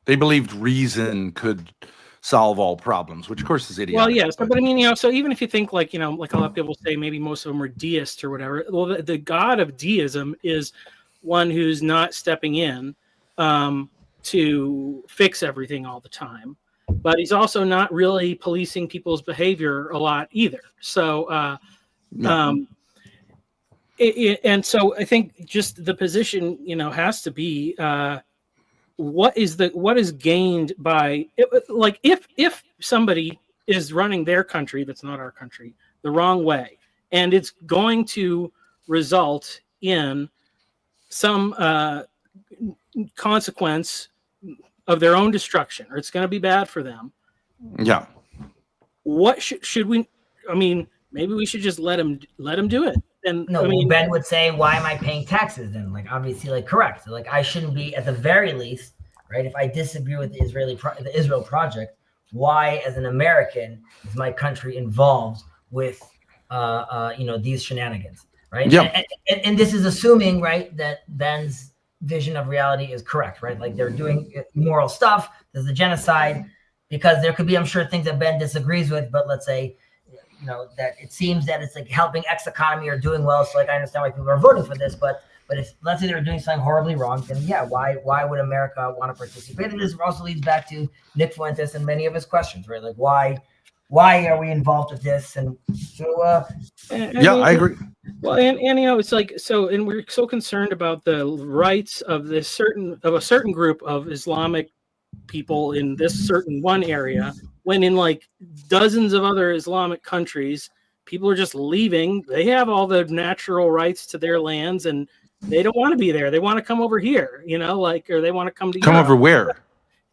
they believed reason could solve all problems, which of course is idiotic. Well, yes, but I mean, you know, so even if you think like, you know, like a lot of people say, maybe most of them are deists or whatever. Well, the God of deism is one who's not stepping in to fix everything all the time, but he's also not really policing people's behavior a lot either. So, and so I think just the position, you know, has to be what is gained by like if somebody is running their country that's not our country the wrong way, and it's going to result in some consequence of their own destruction, or it's going to be bad for them. Yeah. What should we? I mean, maybe we should just let them do it. And no, I mean, Ben would say, "Why am I paying taxes?" Then, like, obviously, like, correct. Like, I shouldn't be, at the very least, right? If I disagree with the Israel project, why, as an American, is my country involved with, you know, these shenanigans, right? Yeah. And this is assuming, right, that Ben's vision of reality is correct, right? Like, they're doing immoral stuff. There's a genocide, because there could be, I'm sure, things that Ben disagrees with, but let's say, you know, that it seems that it's like helping X economy or doing well. So like, I understand why people are voting for this, but if let's say they're doing something horribly wrong, then yeah, why would America want to participate? And this also leads back to Nick Fuentes and many of his questions, right? Like, why are we involved with this? And so, I agree. Well, and you know, it's like, so, and we're so concerned about the rights of a certain group of Islamic people in this certain one area, when in like dozens of other Islamic countries, people are just leaving. They have all the natural rights to their lands, and they don't want to be there. They want to come over here, you know, like, or they want to come to Europe, over where?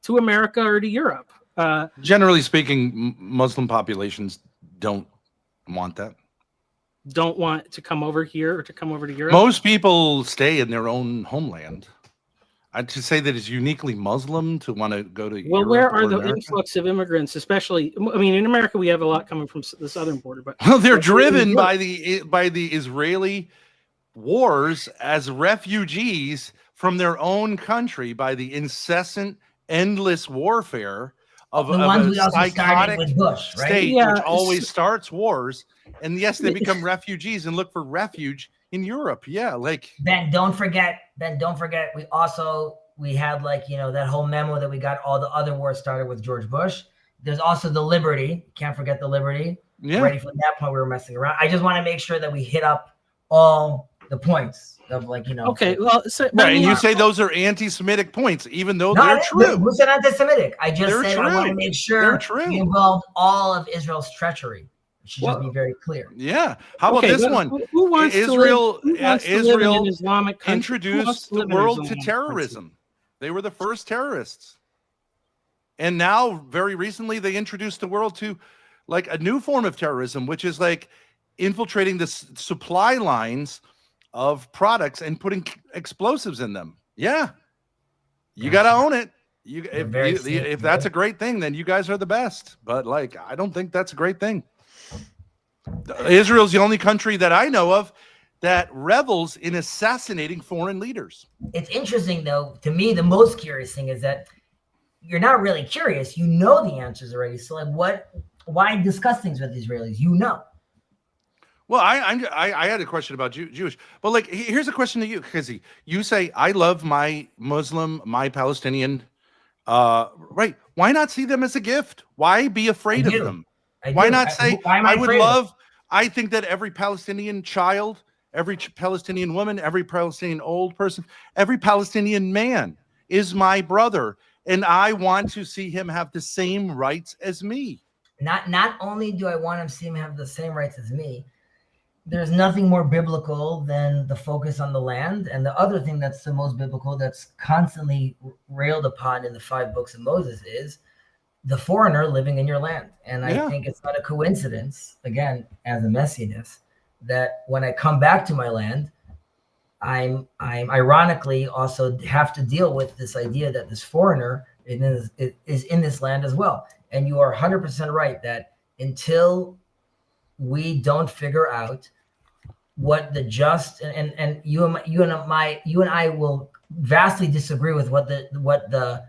To America or to Europe. Generally speaking, Muslim populations don't want that. Don't want to come over here or to come over to Europe. Most people stay in their own homeland. To say that it's uniquely Muslim to want to go to well, Europe where are or the America? influx of immigrants, especially? I mean, in America, we have a lot coming from the southern border, but well, they're driven by the Israeli wars as refugees from their own country by the incessant, endless warfare of the ones a we also started psychotic with Bush, right? state, Yeah, which always starts wars. And yes, they become refugees and look for refuge in Europe. Yeah, like Ben, don't forget. We had, like, you know, that whole memo that we got, all the other wars started with George Bush. There's also the liberty. Can't forget the liberty. Yeah. Ready for that point we were messing around. I just want to make sure that we hit up all the points of Okay, well, so, right, and you say those are anti-Semitic points, even though no, they're true. Who said anti-Semitic? I just They're said true. I want to make sure They're true. we involved all of Israel's treachery. It should just be very clear. Yeah. How about this one? Who wants Israel to live in an Israel Islamic country? introduced the world to terrorism. They were the first terrorists. And now, very recently, they introduced the world to like a new form of terrorism, which is like infiltrating the supply lines of products and putting explosives in them. Yeah. You got to own it. If that's a great thing, then you guys are the best. But like, I don't think that's a great thing. Israel's the only country that I know of that revels in assassinating foreign leaders. It's interesting, though. To me, the most curious thing is that you're not really curious. You know the answers already. So, like, why discuss things with Israelis? You know. Well, I had a question about Jewish, but like, here's a question to you, Kizzy. You say, I love my Muslim, my Palestinian, right? Why not see them as a gift? Why be afraid of them? Why not say, I think that every Palestinian child, every Palestinian woman, every Palestinian old person, every Palestinian man is my brother, and I want to see him have the same rights as me. Not only do I want him to see him have the same rights as me, there's nothing more biblical than the focus on the land. And the other thing that's the most biblical, that's constantly railed upon in the 5 books of Moses, is the foreigner living in your land. And I think it's not a coincidence, again, as a messianist, that when I come back to my land, I'm ironically also have to deal with this idea that this foreigner is in this land as well. And you are 100% right that until we don't figure out what the just and you and I will vastly disagree with what the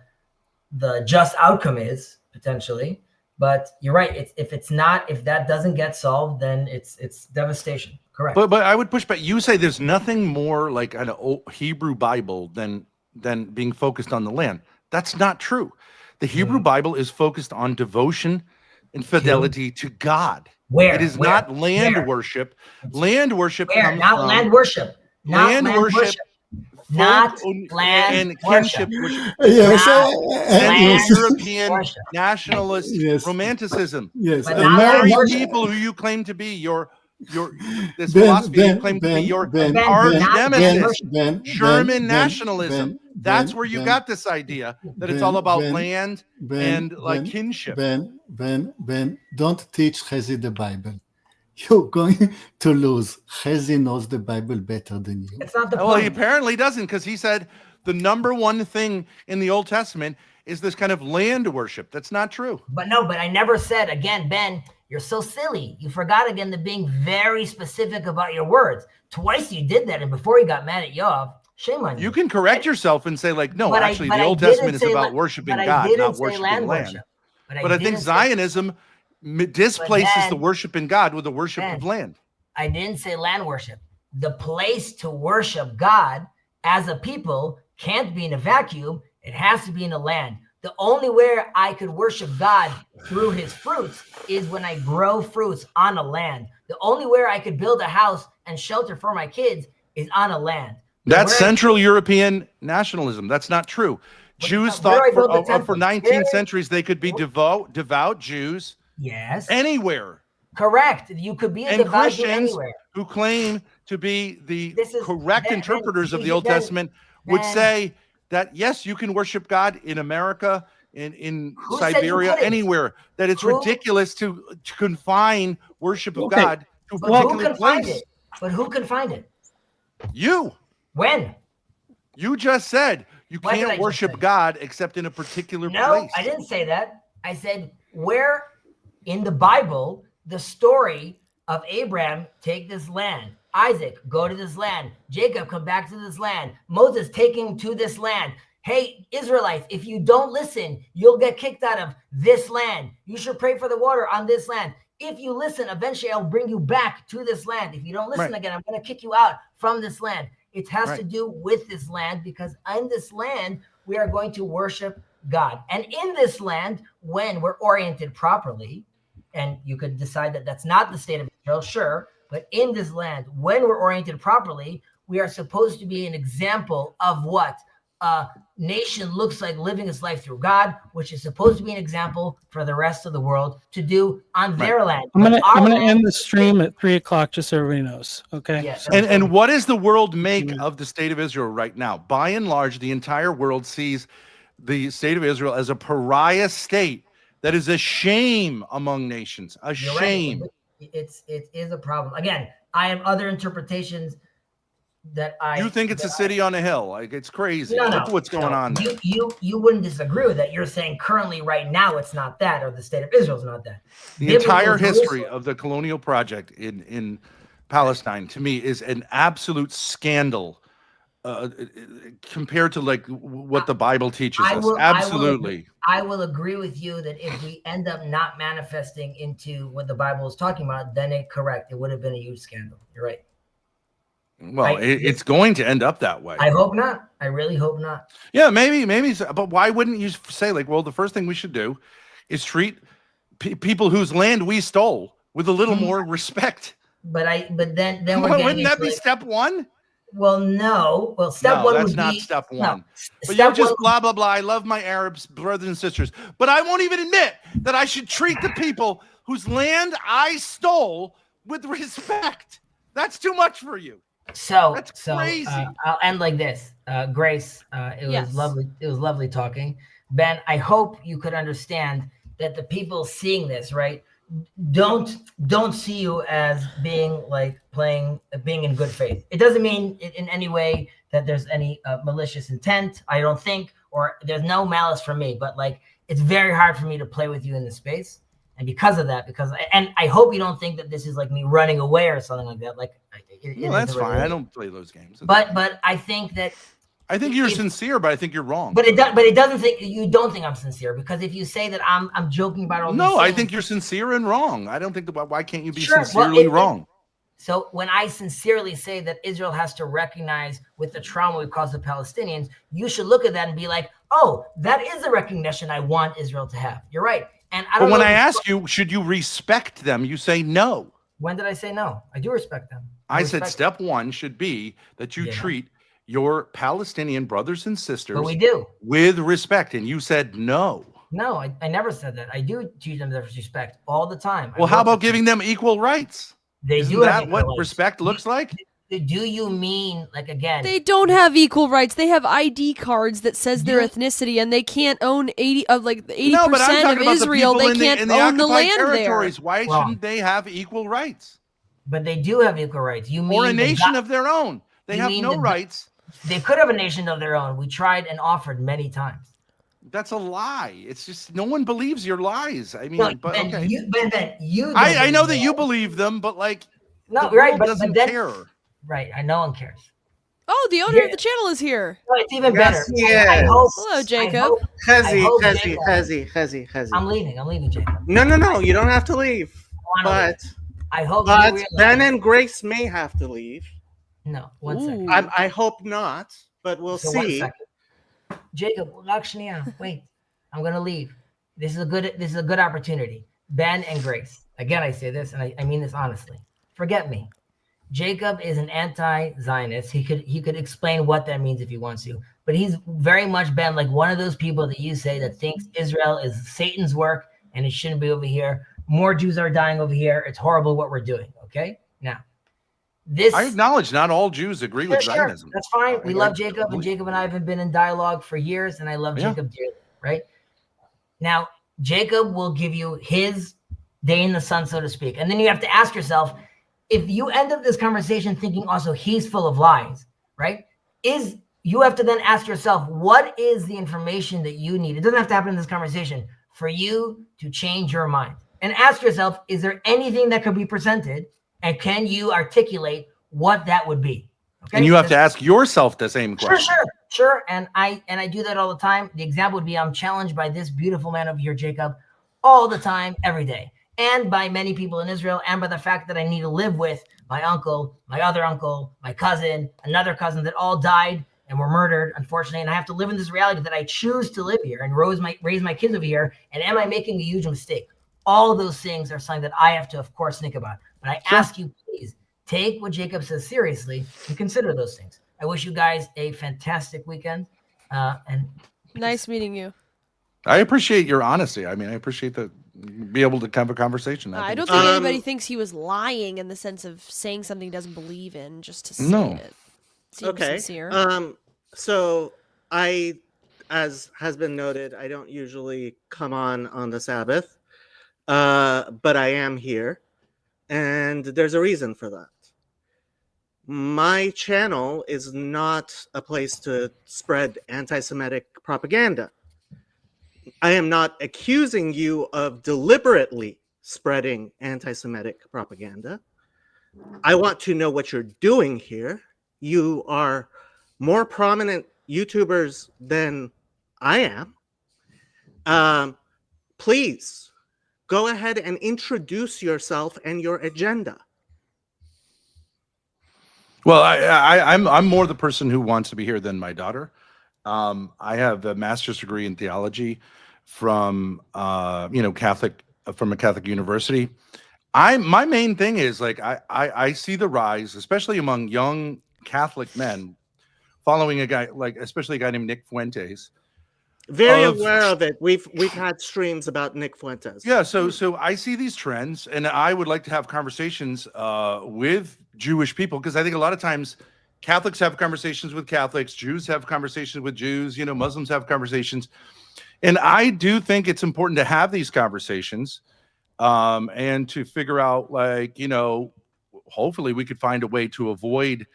just outcome is potentially, but you're right. If that doesn't get solved, then it's devastation. Correct. But I would push back. You say there's nothing more like an old Hebrew Bible than being focused on the land. That's not true. The Hebrew Bible is focused on devotion and fidelity to God. It is not land worship. Land worship comes not from land worship. Not land worship. Not land and kinship worship. and European nationalist romanticism. Yes, the very people who you claim to be this philosophy you claim to be your arch nemesis, German nationalism. That's where you got this idea that it's all about land and like kinship. Ben, don't teach Chezi the Bible. You're going to lose. Chezi knows the Bible better than you. It's not the point. Well, he apparently doesn't, because he said the number one thing in the Old Testament is this kind of land worship. That's not true. But I never said, again, Ben, you're so silly. You forgot again to being very specific about your words. Twice you did that, and before you got mad at Yoav, shame on you. You can correct yourself and say, like, no, actually, the Old Testament is about worshiping God, not worshiping land. But I think Zionism displaces the worship in God with the worship of land. I didn't say land worship. The place to worship God as a people can't be in a vacuum. It has to be in a land. The only way I could worship God through his fruits is when I grow fruits on a land. The only way I could build a house and shelter for my kids is on a land. That's Central European nationalism. That's not true. Jews thought for 19 centuries they could be devout Jews. Yes. Anywhere. Correct. You could be a devout Jew anywhere. Who claim to be the correct interpreters of the Old Testament would say that, yes, you can worship God in America, in Siberia, anywhere. That it's ridiculous to confine worship of God to a particular place. But who can find it? You. When? You just said you can't worship God except in a particular place. No, I didn't say that. I said where in the Bible the story of Abraham, take this land. Isaac, go to this land. Jacob, come back to this land. Moses, taking him to this land. Hey, Israelites, if you don't listen, you'll get kicked out of this land. You should pray for the water on this land. If you listen, eventually I'll bring you back to this land. If you don't listen again, I'm going to kick you out from this land. It has to do with this land, because in this land, we are going to worship God. And in this land, when we're oriented properly, and you could decide that that's not the state of Israel, sure, but in this land, when we're oriented properly, we are supposed to be an example of what a nation looks like living its life through God, which is supposed to be an example for the rest of the world to do on their land. I'm gonna end the stream at 3:00, just so everybody knows. Okay. Yeah, So, And what does the world make of the state of Israel right now? By and large, the entire world sees the state of Israel as a pariah state that is a shame among nations. A you're shame. right. It is a problem. Again, I have other interpretations that You think it's a city on a hill? Like, it's crazy. No, Look what's going on there. You wouldn't disagree with that. You're saying currently, right now, it's not that, or the state of Israel is not that. The entire history of the colonial project in Palestine, to me, is an absolute scandal compared to like what the Bible teaches us. Absolutely. I will agree with you that if we end up not manifesting into what the Bible is talking about, then it would have been a huge scandal. You're right. Well, it's going to end up that way. I hope not. I really hope not. Yeah, maybe. But why wouldn't you say, like, well, the first thing we should do is treat people whose land we stole with a little more respect? But then wouldn't that be step one? Well, no. Well, step one that's would not be, step one. No. But Step you just one, blah blah blah. I love my Arabs brothers and sisters, but I won't even admit that I should treat the people whose land I stole with respect. That's too much for you. That's crazy. I'll end like this. Grace, it was lovely. It was lovely talking. Ben, I hope you could understand that the people seeing this, right, don't see you as being like being in good faith. It doesn't mean in any way that there's any malicious intent, I don't think, or there's no malice from me, but like, it's very hard for me to play with you in this space. And because of that, and I hope you don't think that this is like me running away or something like that. Like, no, that's fine. I don't play those games. But I think that you're sincere, but I think you're wrong. But it doesn't think you don't think I'm sincere, because if you say that I'm joking about all these things, I think you're sincere and wrong. I don't think why can't you be sincerely wrong? So when I sincerely say that Israel has to recognize with the trauma we've caused the Palestinians, you should look at that and be like, oh, that is a recognition I want Israel to have. You're right. And but when I ask you, should you respect them? You say no. When did I say no? I do respect them. I said step one should be that you treat your Palestinian brothers and sisters with respect. And you said no. No, I never said that. I do treat them with respect all the time. Well, how about giving them equal rights? Isn't that what respect looks like? Do you mean, like, again? They don't have equal rights. They have ID cards that says their ethnicity, and they can't own 80% of Israel. They can't own the land territories. Why shouldn't they have equal rights? But they do have equal rights. You mean or a nation of their own? They have no rights. They could have a nation of their own. We tried and offered many times. That's a lie. It's just no one believes your lies. I mean, okay. I know that you believe them, but like, no, right? But doesn't care. Right, no one cares. Oh, the owner of the channel is here. No, it's even better. Hello, Jacob. Chazi. I'm leaving, Jacob. No, you don't have to leave. But I hope. But Ben and Grace may have to leave. No, 1 second. I hope not, but we'll see. 1 second. Jacob, wait. I'm gonna leave. This is a good opportunity. Ben and Grace. Again, I say this, and I mean this honestly. Forget me. Jacob is an anti-Zionist. He could explain what that means if he wants to, but he's very much been like one of those people that you say that thinks Israel is Satan's work and it shouldn't be over here. More Jews are dying over here. It's horrible what we're doing. Okay, now I acknowledge not all Jews agree with Zionism. That's fine. We love Jacob, and Jacob and I have been in dialogue for years, and I love Jacob dearly. Right now, Jacob will give you his day in the sun, so to speak, and then you have to ask yourself, if you end up this conversation thinking also he's full of lies, right? You have to then ask yourself, what is the information that you need? It doesn't have to happen in this conversation for you to change your mind. And ask yourself, is there anything that could be presented? And can you articulate what that would be? Okay? And you have to ask yourself the same question. Sure. And I do that all the time. The example would be, I'm challenged by this beautiful man over here, Jacob, all the time, every day. And by many people in Israel, and by the fact that I need to live with my uncle, my other uncle, my cousin, another cousin that all died and were murdered, unfortunately, and I have to live in this reality that I choose to live here and raise my kids over here, and am I making a huge mistake? All of those things are something that I have to, of course, think about. But I ask you, please, take what Jacob says seriously and consider those things. I wish you guys a fantastic weekend. And Nice meeting you. I appreciate your honesty. I mean, I appreciate that be able to have a conversation. I don't think anybody thinks he was lying in the sense of saying something he doesn't believe in just to say it. Seems sincere. So as has been noted, I don't usually come on the Sabbath, but I am here, and there's a reason for that. My channel is not a place to spread anti-Semitic propaganda. I am not accusing you of deliberately spreading anti-Semitic propaganda. I want to know what you're doing here. You are more prominent YouTubers than I am. Please go ahead and introduce yourself and your agenda. Well, I'm more the person who wants to be here than my daughter. I have a master's degree in theology from from a Catholic university. My main thing is like I see the rise, especially among young Catholic men, following a guy especially a guy named Nick Fuentes. Very aware of it. We've had streams about Nick Fuentes. Yeah, so I see these trends, and I would like to have conversations with Jewish people, because I think a lot of times Catholics have conversations with Catholics, Jews have conversations with Jews, Muslims have conversations, and I do think it's important to have these conversations, and to figure out, hopefully we could find a way to avoid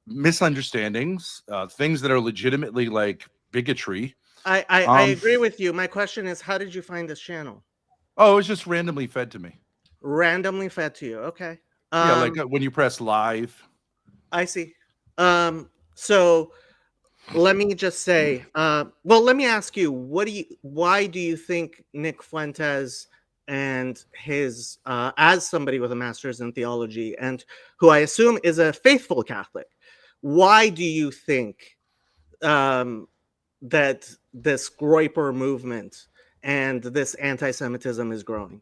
misunderstandings, things that are legitimately like bigotry. I agree with you. My question is, how did you find this channel? Oh, it was just randomly fed to me. Randomly fed to you. Okay. Yeah, like when you press live. I see. So let me just say, let me ask you, why do you think Nick Fuentes and his, as somebody with a master's in theology and who I assume is a faithful Catholic, why do you think that this Groyper movement and this anti-Semitism is growing?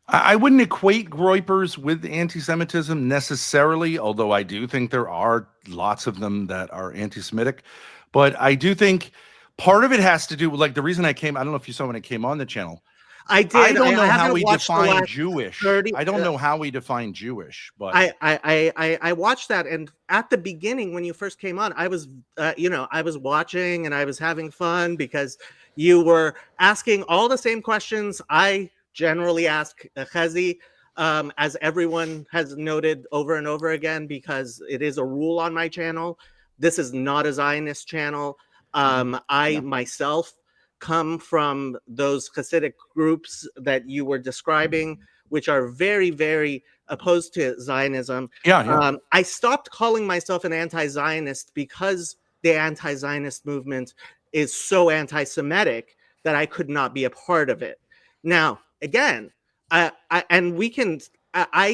I wouldn't equate Groypers with anti-Semitism necessarily, although I do think there are lots of them that are anti-Semitic. But I do think part of it has to do with, like, the reason I don't know if you saw when I came on the channel. I did. I don't know how we define Jewish. 30, I don't know how we define Jewish, but I watched that, and at the beginning when you first came on, I was I was watching and I was having fun because you were asking all the same questions I generally ask Chazi, as everyone has noted over and over again, because it is a rule on my channel. This is not a Zionist channel. I myself come from those Hasidic groups that you were describing, which are very, very opposed to Zionism. I stopped calling myself an anti-Zionist because the anti-Zionist movement is so anti-Semitic that I could not be a part of it. Now, again, I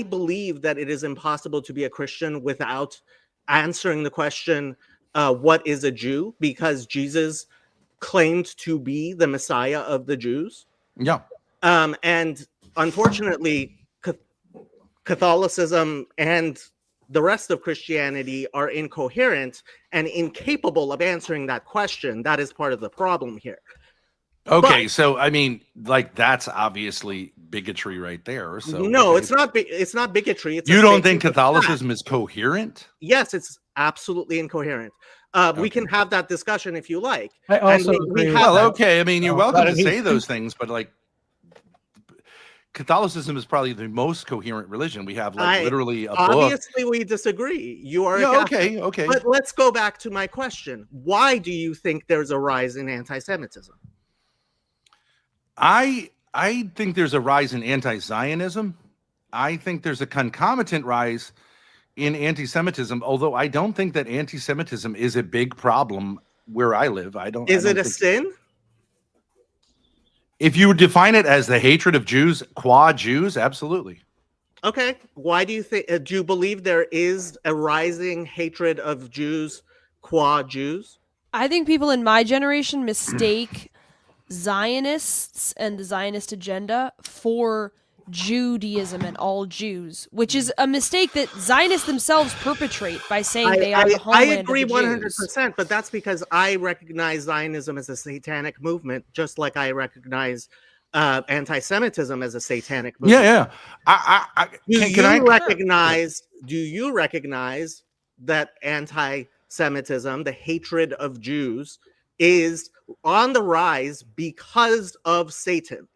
believe that it is impossible to be a Christian without answering the question, what is a Jew? Because Jesus claimed to be the Messiah of the Jews. Yeah. And unfortunately, Catholicism and the rest of Christianity are incoherent and incapable of answering that question. That is part of the problem here. Okay, so I mean, like, that's obviously bigotry right there. So no, it's not. It's not bigotry. You don't think Catholicism is coherent? Yes, it's absolutely incoherent. We can have that discussion if you like. I also agree. Okay. I mean, you're welcome to say those things, but like, Catholicism is probably the most coherent religion. We have literally a book. Obviously, we disagree. You are okay. But let's go back to my question. Why do you think there's a rise in anti-Semitism? I think there's a rise in anti-Zionism. I think there's a concomitant rise in anti-Semitism, although I don't think that anti-Semitism is a big problem where I live. Is it a sin? If you define it as the hatred of Jews, qua Jews, absolutely. Okay. Why do you think? Do you believe there is a rising hatred of Jews, qua Jews? I think people in my generation mistake Zionists and the Zionist agenda for Judaism and all Jews, which is a mistake that Zionists themselves perpet by saying they are the homeland I agree of the Jews. 100%, but that's because I recognize Zionism as a satanic movement, just like I recognize anti-Semitism as a satanic movement. Yeah. Do you recognize that anti-Semitism, the hatred of Jews, is on the rise because of Satan?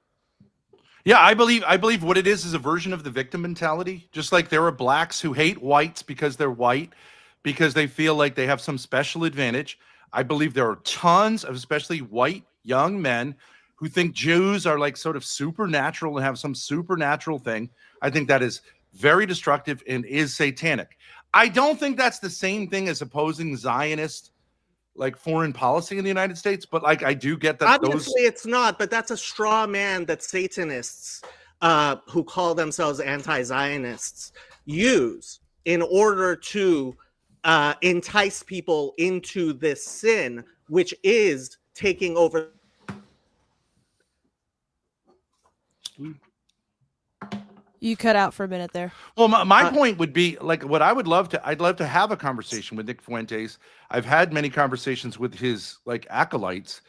Yeah, I believe what it is a version of the victim mentality. Just like there are blacks who hate whites because they're white, because they feel like they have some special advantage. I believe there are tons of especially white young men who think Jews are like sort of supernatural and have some supernatural thing. I think that is very destructive and is satanic. I don't think that's the same thing as opposing Zionist like foreign policy in the United States, but like I do get that. Obviously it's not, but that's a straw man that Satanists who call themselves anti-Zionists use in order to entice people into this sin, which is taking over. You cut out for a minute there. Well, my point would be like what I'd love to have a conversation with Nick Fuentes. I've had many conversations with his like acolytes.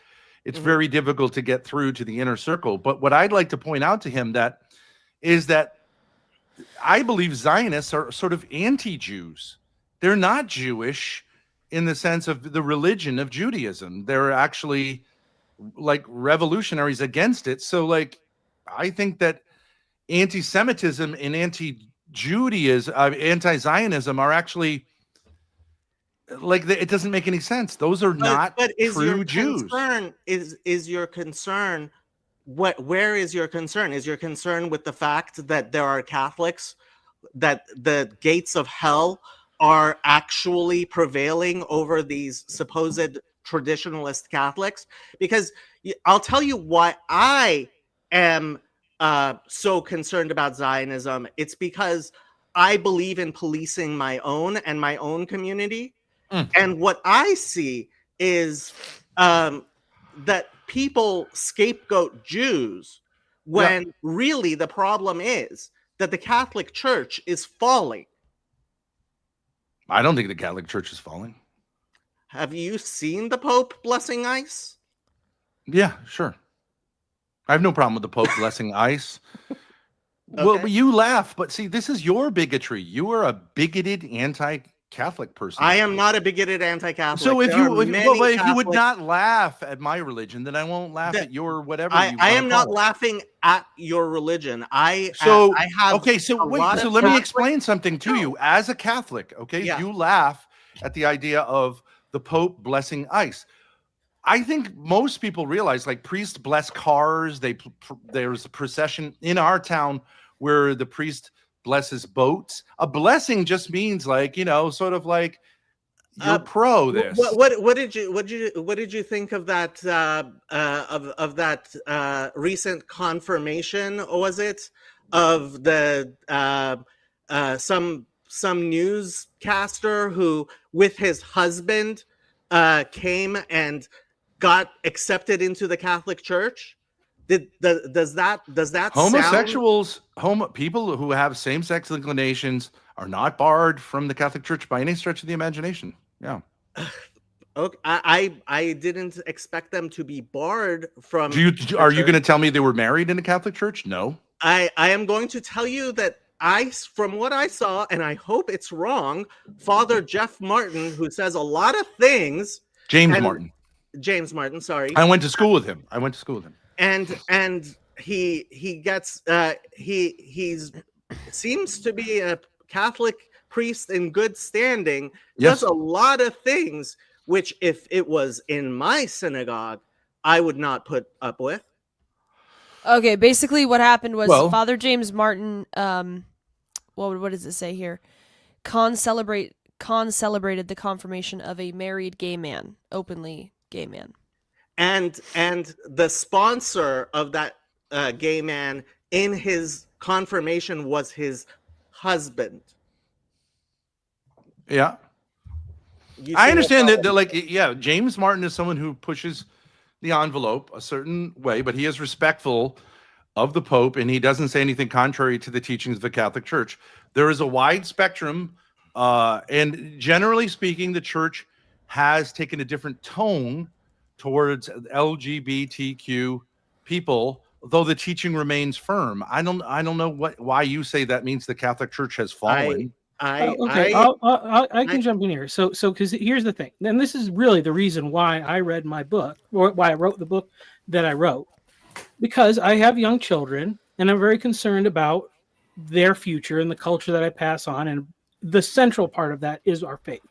It's very difficult to get through to the inner circle. But what I'd like to point out to him is that I believe Zionists are sort of anti-Jews. They're not Jewish in the sense of the religion of Judaism. They're actually like revolutionaries against it. So like, I think that anti-Semitism and anti-Judaism, anti-Zionism are actually like it doesn't make any sense. Those are not true Jews. Is your concern where is your concern? Is your concern with the fact that there are Catholics, that the gates of hell are actually prevailing over these supposed traditionalist Catholics? Because I'll tell you why I am so concerned about Zionism. It's because I believe in policing my own and my own community. And what I see is that people scapegoat Jews when really the problem is that the Catholic Church is falling. I don't think the Catholic Church is falling. Have you seen the Pope blessing ICE? Yeah, sure. I have no problem with the Pope blessing ICE. Well, you laugh, but see, this is your bigotry. You are a bigoted anti-Catholic person. I am not a bigoted anti-Catholic. So if you would not laugh at my religion, then I won't laugh at your whatever. I am not laughing at your religion. So let me explain something to you. As a Catholic, you laugh at the idea of the Pope blessing ICE. I think most people realize, like, priests bless cars. There's a procession in our town where the priest blesses boats. A blessing just means, like, sort of like you're pro this. What did you think of that of that recent confirmation? Was it of the some newscaster who with his husband came and got accepted into the Catholic Church? Does that homosexuals, people who have same-sex inclinations are not barred from the Catholic Church by any stretch of the imagination? Yeah. Okay, I didn't expect them to be barred from. Are you going to tell me they were married in a Catholic Church? No. I am going to tell you that from what I saw, and I hope it's wrong, Father Jeff Martin, who says a lot of things. James Martin, sorry. I went to school with him. And he gets he's seems to be a Catholic priest in good standing. Yes. Does a lot of things which, if it was in my synagogue, I would not put up with. Okay, basically what happened was Father James Martin, what does it say here? Celebrated the confirmation of a married gay man, openly gay man. And the sponsor of that gay man in his confirmation was his husband. Yeah. I understand that, like, yeah, James Martin is someone who pushes the envelope a certain way, but he is respectful of the Pope, and he doesn't say anything contrary to the teachings of the Catholic Church. There is a wide spectrum, and generally speaking, the Church has taken a different tone towards LGBTQ people, though the teaching remains firm. I don't know why you say that means the Catholic Church has fallen. I can jump in here. So because here's the thing, and this is really the reason why I read my book, or why I wrote the book that I wrote, because I have young children and I'm very concerned about their future and the culture that I pass on, and the central part of that is our faith.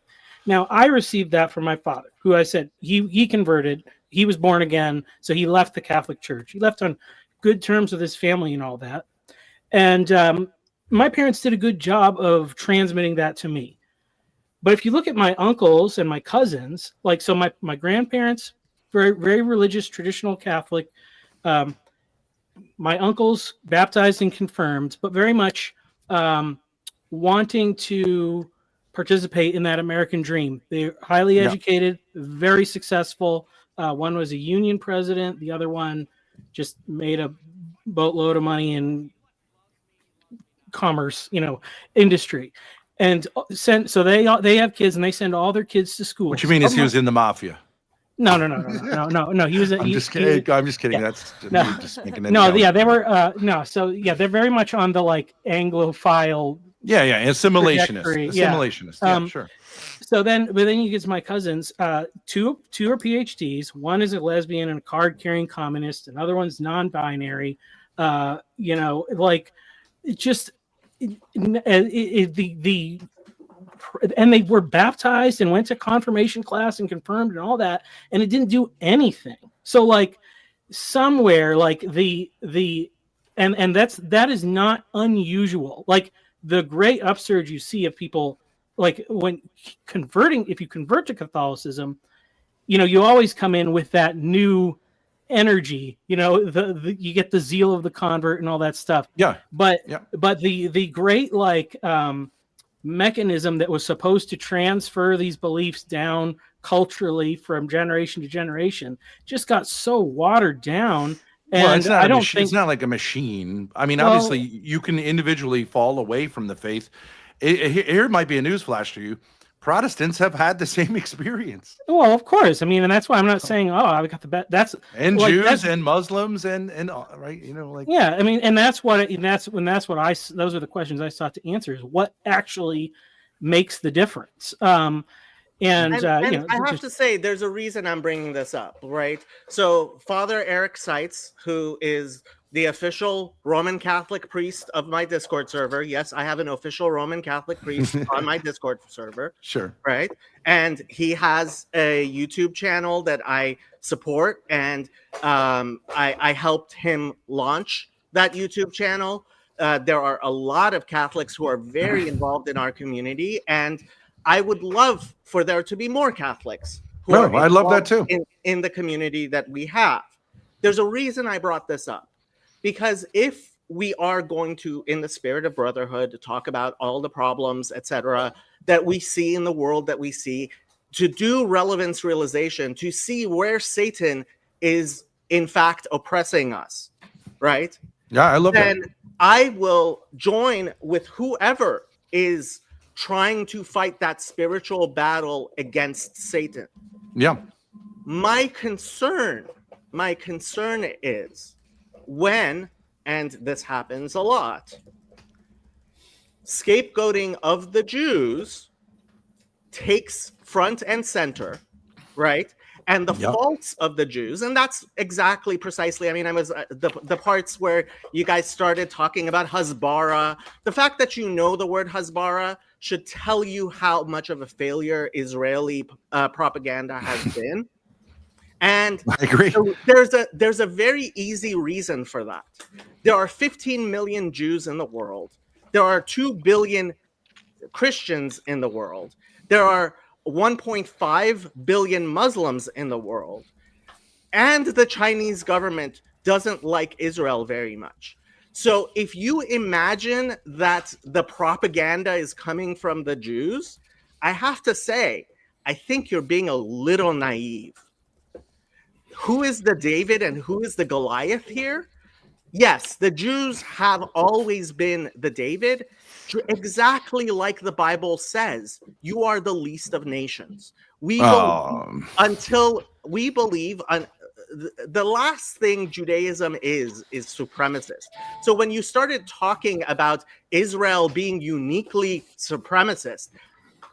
Now, I received that from my father, who I said he converted, he was born again, so he left the Catholic Church. He left on good terms with his family and all that, and my parents did a good job of transmitting that to me. But if you look at my uncles and my cousins, like, so my grandparents, very, very religious, traditional Catholic. My uncles baptized and confirmed, but very much wanting to participate in that American dream. They're highly educated, very successful. One was a union president. The other one just made a boatload of money in commerce, industry, and so they have kids, and they send all their kids to school. What you mean is he was in the mafia? No. He was. I'm just kidding. Yeah. That's just making no. Yeah, they were. No, so yeah, they're very much on the like Anglophile. Yeah, assimilationist. Yeah, sure. So but then you get to my cousins. Two are PhDs. One is a lesbian and a card-carrying communist. Another one's non-binary. And they were baptized and went to confirmation class and confirmed and all that, and it didn't do anything. So like somewhere like that is not unusual. Like the great upsurge you see of people, like when converting, if you convert to Catholicism, you always come in with that new energy, you get the zeal of the convert and all that stuff. But the great mechanism that was supposed to transfer these beliefs down culturally from generation to generation just got so watered down. And it's not like a machine. I mean, obviously you can individually fall away from the faith. Here might be a newsflash to you. Protestants have had the same experience. Well, of course. I mean, and that's why I'm not saying, I got the bet. That's and like, Jews and Muslims and right, yeah. I mean, and those are the questions I sought to answer: is what actually makes the difference. I have to say, there's a reason I'm bringing this up, right? So, Father Eric Seitz, who is the official Roman Catholic priest of my Discord server. Yes, I have an official Roman Catholic priest on my Discord server. Sure. Right. And he has a YouTube channel that I support. And I helped him launch that YouTube channel. There are a lot of Catholics who are very involved in our community. And I would love for there to be more Catholics who are I love that too. In the community that we have. There's a reason I brought this up. Because if we are going to, in the spirit of brotherhood, to talk about all the problems, etc., that we see in the world that we see, to do relevance realization, to see where Satan is, in fact, oppressing us, right? Yeah, I love that. And I will join with whoever is trying to fight that spiritual battle against Satan. Yeah. My concern is, when, and this happens a lot, scapegoating of the Jews takes front and center, right? And the faults of the Jews, and that's exactly precisely, I mean, I was the parts where you guys started talking about Hasbara. The fact that you know the word Hasbara should tell you how much of a failure Israeli propaganda has been. And I agree. So there's a very easy reason for that. There are 15 million Jews in the world. There are 2 billion Christians in the world. There are 1.5 billion Muslims in the world. And the Chinese government doesn't like Israel very much. So if you imagine that the propaganda is coming from the Jews, I have to say, I think you're being a little naive. Who is the David and who is the Goliath here? Yes, the Jews have always been the David, exactly like the Bible says. You are the least of nations. We believe until we believe on the last thing Judaism is supremacist. So when you started talking about Israel being uniquely supremacist,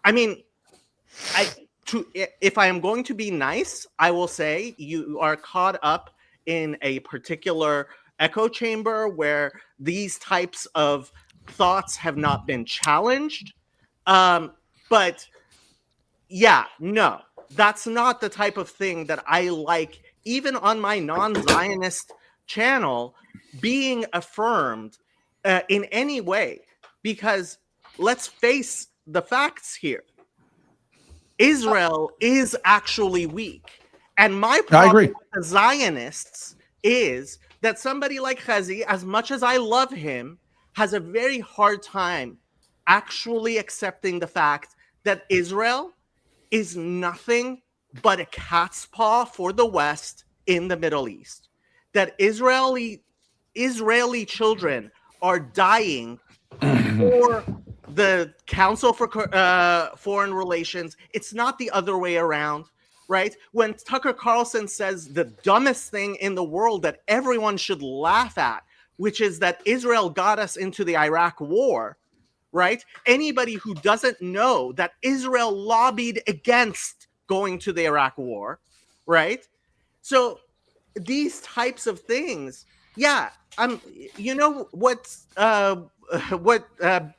I mean, if I am going to be nice, I will say you are caught up in a particular echo chamber where these types of thoughts have not been challenged. But yeah, no, that's not the type of thing that I like, even on my non-Zionist channel, being affirmed in any way, because let's face the facts here. Israel is actually weak. And my problem with the Zionists is that somebody like Chazi, as much as I love him, has a very hard time actually accepting the fact that Israel is nothing but a cat's paw for the West in the Middle East. That Israeli children are dying for the Council for Foreign Relations. It's not the other way around, right? When Tucker Carlson says the dumbest thing in the world that everyone should laugh at, which is that Israel got us into the Iraq war, right? Anybody who doesn't know that Israel lobbied against going to the Iraq war, right? So these types of things, yeah, you know what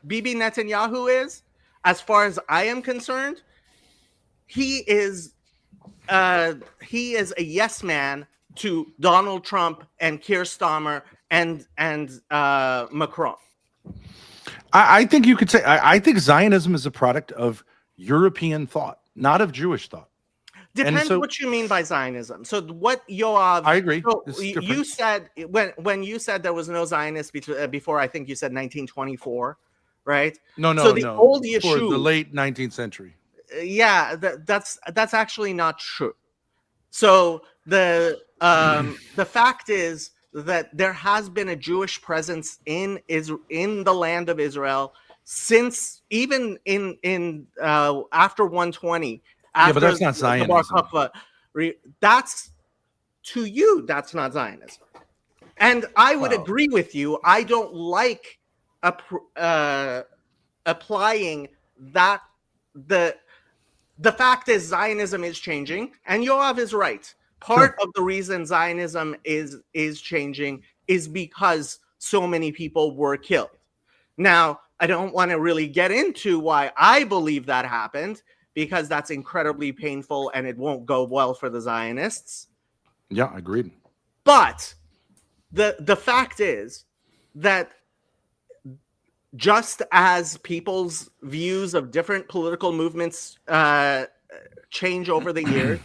Bibi Netanyahu is, as far as I am concerned, he is a yes man to Donald Trump and Keir Starmer and Macron. I think you could say I think Zionism is a product of European thought, not of Jewish thought. Depends what you mean by Zionism. So what Yoav? I agree. So you said when you said there was no Zionist before, I think you said 1924, right? No. Old Yeshuv, for the late 19th century. Yeah, that's actually not true. So the fact is that there has been a Jewish presence in the land of Israel since even in after 120. Yeah, but that's not Zionism. That's to you. That's not Zionism, and I would agree with you. I don't like applying that. The fact is Zionism is changing, and Yoav is right. Part of the reason Zionism is changing is because so many people were killed. Now, I don't want to really get into why I believe that happened, because that's incredibly painful and it won't go well for the Zionists. Yeah, agreed. But the fact is that just as people's views of different political movements change over the years,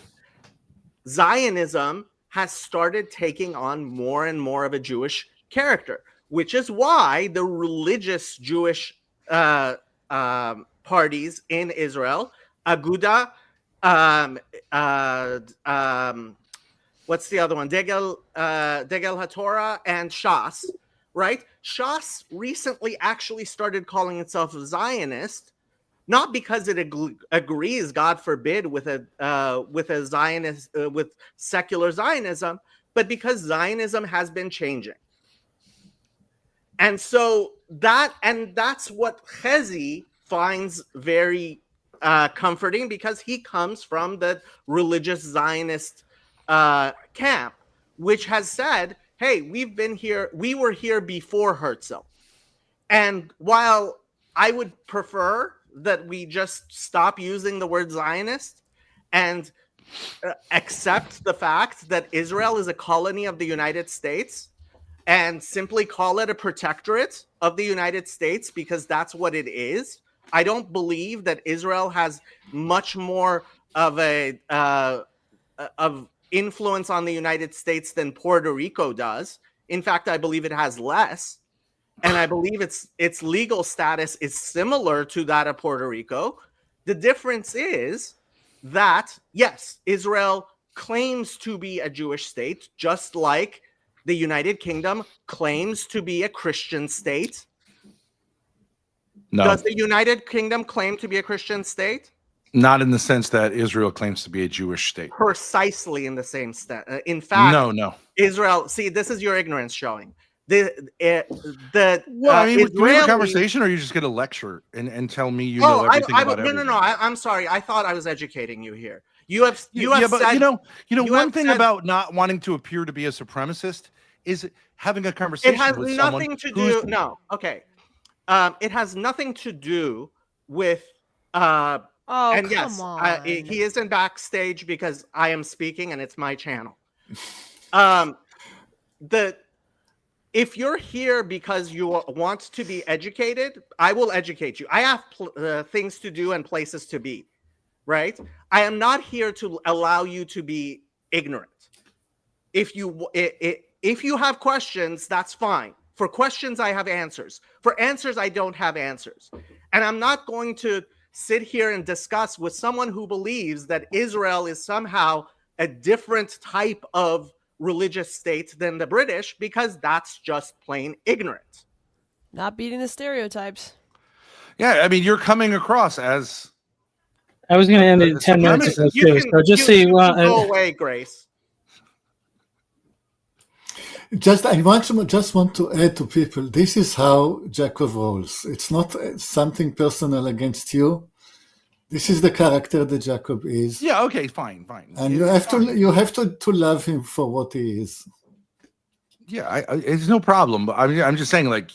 Zionism has started taking on more and more of a Jewish character, which is why the religious Jewish parties in Israel, Aguda, what's the other one? Degel HaTorah and Shas, right? Shas recently actually started calling itself a Zionist, not because it agrees, God forbid, with a Zionist with secular Zionism, but because Zionism has been changing. And so that's what Chezi finds very comforting, because he comes from the religious Zionist camp, which has said, hey, we were here before Herzl. And while I would prefer that we just stop using the word Zionist and accept the fact that Israel is a colony of the United States and simply call it a protectorate of the United States, because that's what it is. I don't believe that Israel has much more of of influence on the United States than Puerto Rico does. In fact, I believe it has less. And I believe its legal status is similar to that of Puerto Rico. The difference is that, yes, Israel claims to be a Jewish state, just like the United Kingdom claims to be a Christian state. No. Does the United Kingdom claim to be a Christian state? Not in the sense that Israel claims to be a Jewish state. Precisely in the same state. In fact, no. Israel. See, this is your ignorance showing. Well, I mean, do we have a conversation, or you just get a lecture and tell me you know everything about everything? No. I'm sorry. I thought I was educating you here. You have but said, one thing about not wanting to appear to be a supremacist is having a conversation. It has with nothing to do. No, okay. It has nothing to do with. And yes, he isn't backstage because I am speaking and it's my channel. If you're here because you want to be educated, I will educate you. I have things to do and places to be, right? I am not here to allow you to be ignorant. If you have questions, that's fine. For questions, I have answers. For answers, I don't have answers. And I'm not going to sit here and discuss with someone who believes that Israel is somehow a different type of religious state than the British, because that's just plain ignorant. Not beating the stereotypes. Yeah, I mean, you're coming across as... I was going to end it in 10 minutes ago, too, so just see... Go away, Grace. I just want to add to people, this is how Jacob rolls. It's not something personal against you. This is the character that Jacob is. Yeah, okay, fine. And you have to love him for what he is. Yeah, it's no problem. But I'm just saying, like,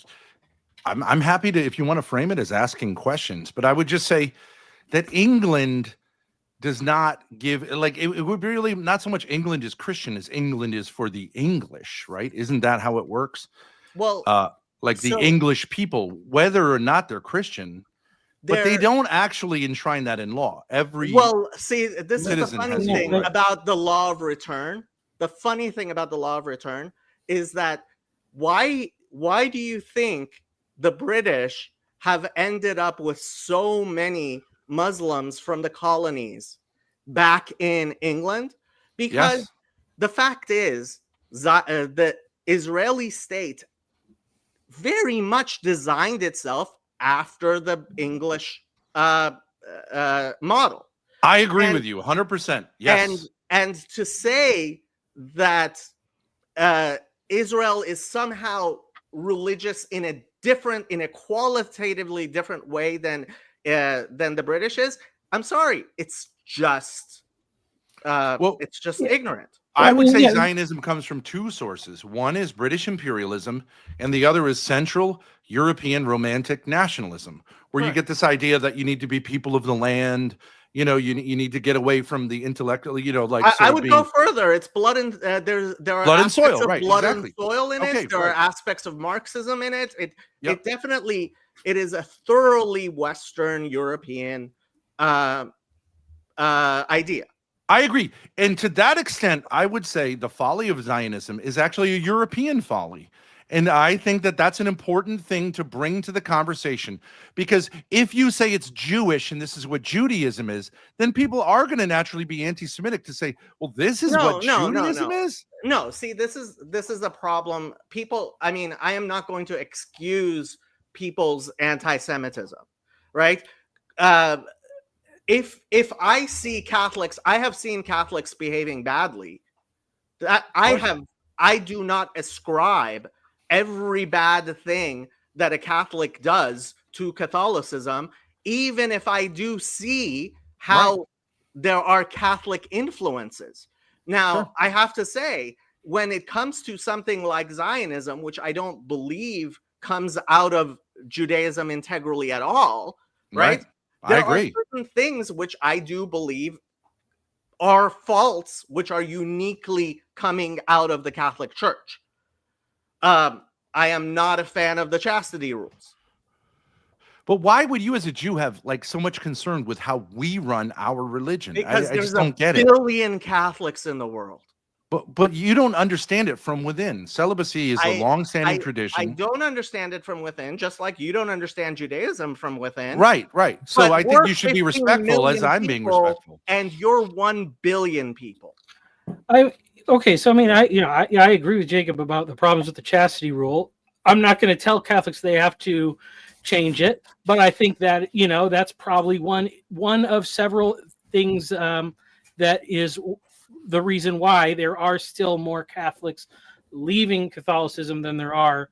I'm happy to, if you want to frame it as asking questions, but I would just say that England does not give, like, it would be really not so much England is Christian as England is for the English, right? Isn't that how it works? Well, the English people, whether or not they're Christian, but they don't actually enshrine that in law. See, this is the funny thing about the law of return. The funny thing about the law of return is that why do you think the British have ended up with so many Muslims from the colonies back in England? Because the fact is, the Israeli state very much designed itself after the English model. I agree with you 100%. Yes. And to say that Israel is somehow religious in a qualitatively different way than the British is, I'm sorry, it's just ignorant. I would say Zionism comes from two sources. One is British imperialism, and the other is Central European Romantic nationalism, where you get this idea that you need to be people of the land. You know, you need to get away from the intellectual. You know, like I would go further. It's blood and there are blood and soil, of right? Blood Exactly. and soil in Okay, it. There are aspects of Marxism in it. It definitely is a thoroughly Western European idea. I agree. And to that extent, I would say the folly of Zionism is actually a European folly. And I think that that's an important thing to bring to the conversation, because if you say it's Jewish and this is what Judaism is, then people are going to naturally be anti-Semitic to say, well, this is what Judaism is. No, see, this is a problem. People, I mean, I am not going to excuse people's anti-Semitism, right? If I see Catholics, I have seen Catholics behaving badly. That I do not ascribe every bad thing that a Catholic does to Catholicism, even if I do see how there are Catholic influences. Now, I have to say, when it comes to something like Zionism, which I don't believe comes out of Judaism integrally at all, right? I agree. There are certain things which I do believe are faults, which are uniquely coming out of the Catholic Church. I am not a fan of the chastity rules. But why would you as a Jew have like so much concern with how we run our religion? Because I there's just don't get a billion Catholics in the world. But you don't understand it from within. Celibacy is a long-standing I tradition. don't understand it from within, just like you don't understand Judaism from within. Right. So But I think we're you should be 15 respectful as million I'm being people, respectful. And you're 1 billion people. Okay, so I mean, I agree with Jacob about the problems with the chastity rule. I'm not going to tell Catholics they have to change it, but I think that that's probably one of several things that is the reason why there are still more Catholics leaving Catholicism than there are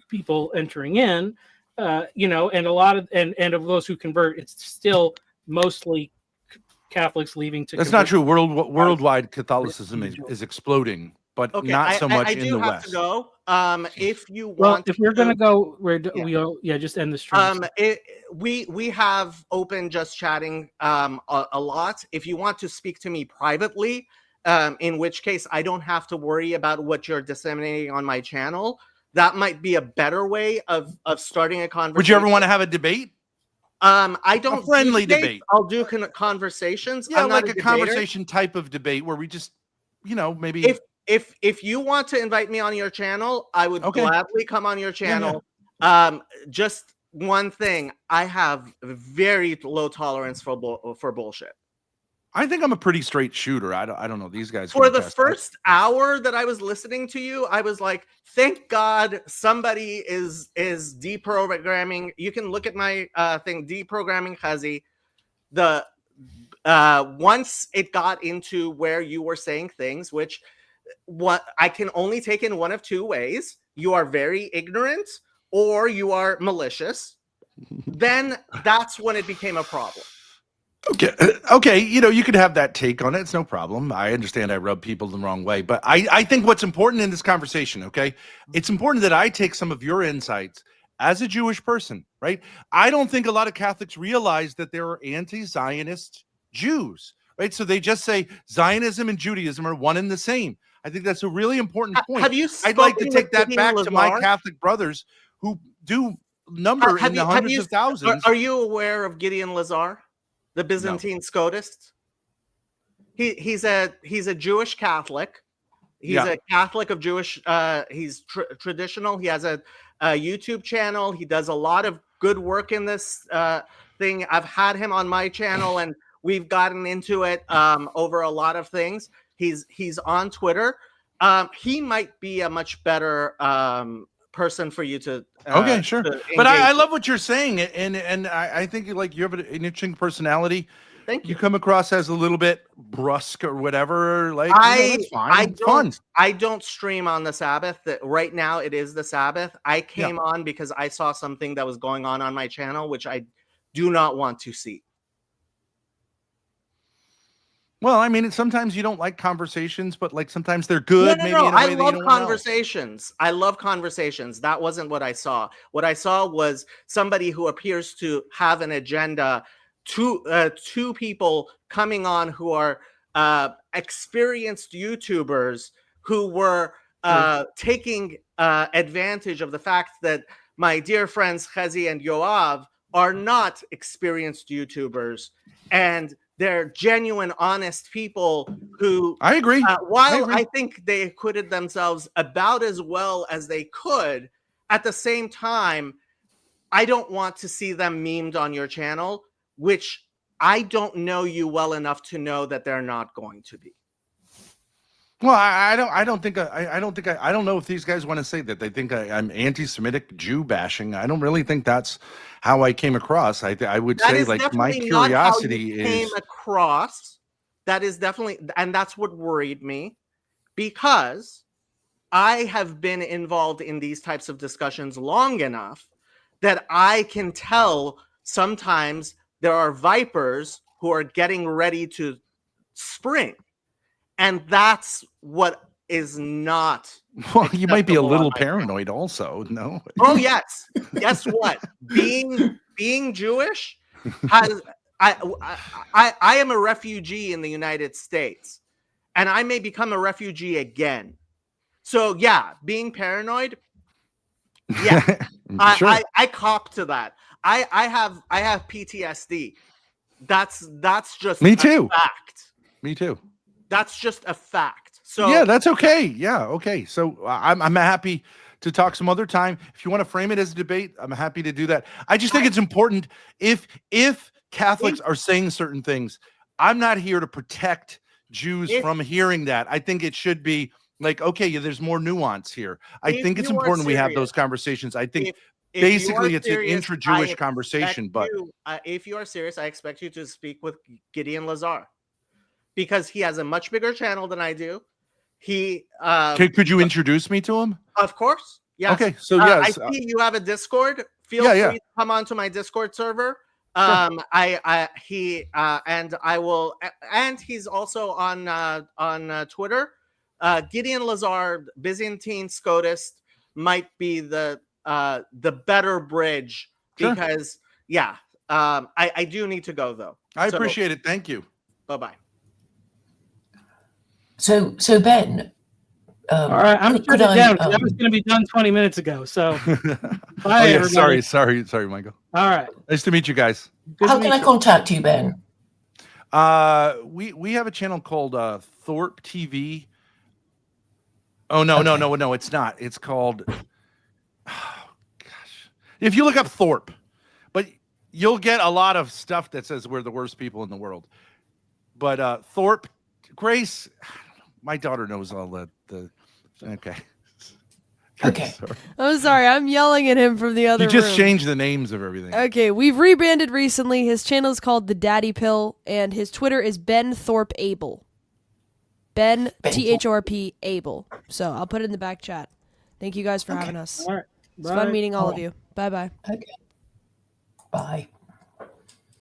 people entering in. And a lot of and of those who convert, it's still mostly Catholics leaving to. That's not true. Worldwide Catholicism is exploding, but not so much in the West. To go. If you want, if we're gonna go, just end the stream. We have open just chatting a lot. If you want to speak to me privately, in which case I don't have to worry about what you're disseminating on my channel. That might be a better way of starting a conversation. Would you ever want to have a debate? I don't a friendly debate. I'll do conversations. Yeah, I'm like not a conversation type of debate where we just, maybe. If you want to invite me on your channel, I would gladly come on your channel. Yeah. Just one thing, I have very low tolerance for bullshit. I think I'm a pretty straight shooter. I don't know. These guys. For the first hour that I was listening to you, I was like, thank God somebody is deprogramming. You can look at my thing, deprogramming Chazi. Once it got into where you were saying things, which I can only take in one of two ways. You are very ignorant or you are malicious. Then that's when it became a problem. Okay. You could have that take on it. It's no problem. I understand I rub people the wrong way, but I think what's important in this conversation, it's important that I take some of your insights as a Jewish person, right? I don't think a lot of Catholics realize that there are anti-Zionist Jews, right? So they just say Zionism and Judaism are one and the same. I think that's a really important point. I'd like to take that back to my Catholic brothers who do number in the hundreds of thousands. Are you aware of Gideon Lazar? The Byzantine Scotist. He's a Jewish Catholic. He's a Catholic of Jewish. He's traditional. He has a YouTube channel. He does a lot of good work in this thing. I've had him on my channel, and we've gotten into it over a lot of things. He's on Twitter. He might be a much better person for you to sure, but I love what you're saying, and I think you have an interesting personality. Thank you. You come across as a little bit brusque or whatever. That's fine. I don't stream on the Sabbath. Right now it is the Sabbath. I came on because I saw something that was going on my channel, which I do not want to see. Well, I mean, sometimes you don't like conversations, but sometimes they're good. No. I love conversations. I love conversations. That wasn't what I saw. What I saw was somebody who appears to have an agenda. Two people coming on who are experienced YouTubers who were taking advantage of the fact that my dear friends Chazi and Yoav are not experienced YouTubers, and they're genuine, honest people who I agree. I think they acquitted themselves about as well as they could, at the same time, I don't want to see them memed on your channel, which I don't know you well enough to know that they're not going to be. Well, I don't know if these guys want to say that they think I'm anti-Semitic Jew bashing. I don't really think that's how I came across. I would say my curiosity came across. That is definitely, and that's what worried me, because I have been involved in these types of discussions long enough that I can tell sometimes there are vipers who are getting ready to spring. And that's what is not. Well, you might be a little paranoid also, no? Oh, yes. Guess what? Being Jewish has... I am a refugee in the United States, and I may become a refugee again. So, yeah, being paranoid, yeah. Sure. I cop to that. I have PTSD. That's just Me too. a fact. Me too. That's just a fact. So yeah, that's okay. Yeah, okay. So I'm happy to talk some other time. If you want to frame it as a debate, I'm happy to do that. I just think it's important if Catholics are saying certain things, I'm not here to protect Jews from hearing that. I think it should be like, okay, yeah, there's more nuance here. I think it's important we have those conversations. I think basically it's an intra-Jewish conversation, but if you are serious, I expect you to speak with Gideon Lazar because he has a much bigger channel than I do. Could you introduce me to him? Of course. Yes. Okay. So yes, I see you have a Discord. Feel free to come onto my Discord server. And I will, and he's also on Twitter. Gideon Lazar, Byzantine Scotist, might be the better bridge because I do need to go though. I appreciate it. Thank you. Bye-bye. So Ben. All right, I'm shutting it down. That was going to be done 20 minutes ago. So, bye, everybody. Sorry, Michael. All right. Nice to meet you guys. How can I contact you, Ben? We have a channel called Thorpe TV. Oh no, it's not. It's called. Oh, gosh, if you look up Thorpe, but you'll get a lot of stuff that says we're the worst people in the world. But Thorpe, Grace, I don't know, my daughter knows all the. Okay. I'm sorry. I'm yelling at him from the other room. You just changed the names of everything. Okay, we've rebranded recently. His channel is called The Daddy Pill, and his Twitter is Ben Thorpe Abel. Ben THORP Abel. So I'll put it in the back chat. Thank you guys for having us. All right. It's fun meeting all of you. Bye-bye. Okay. Bye.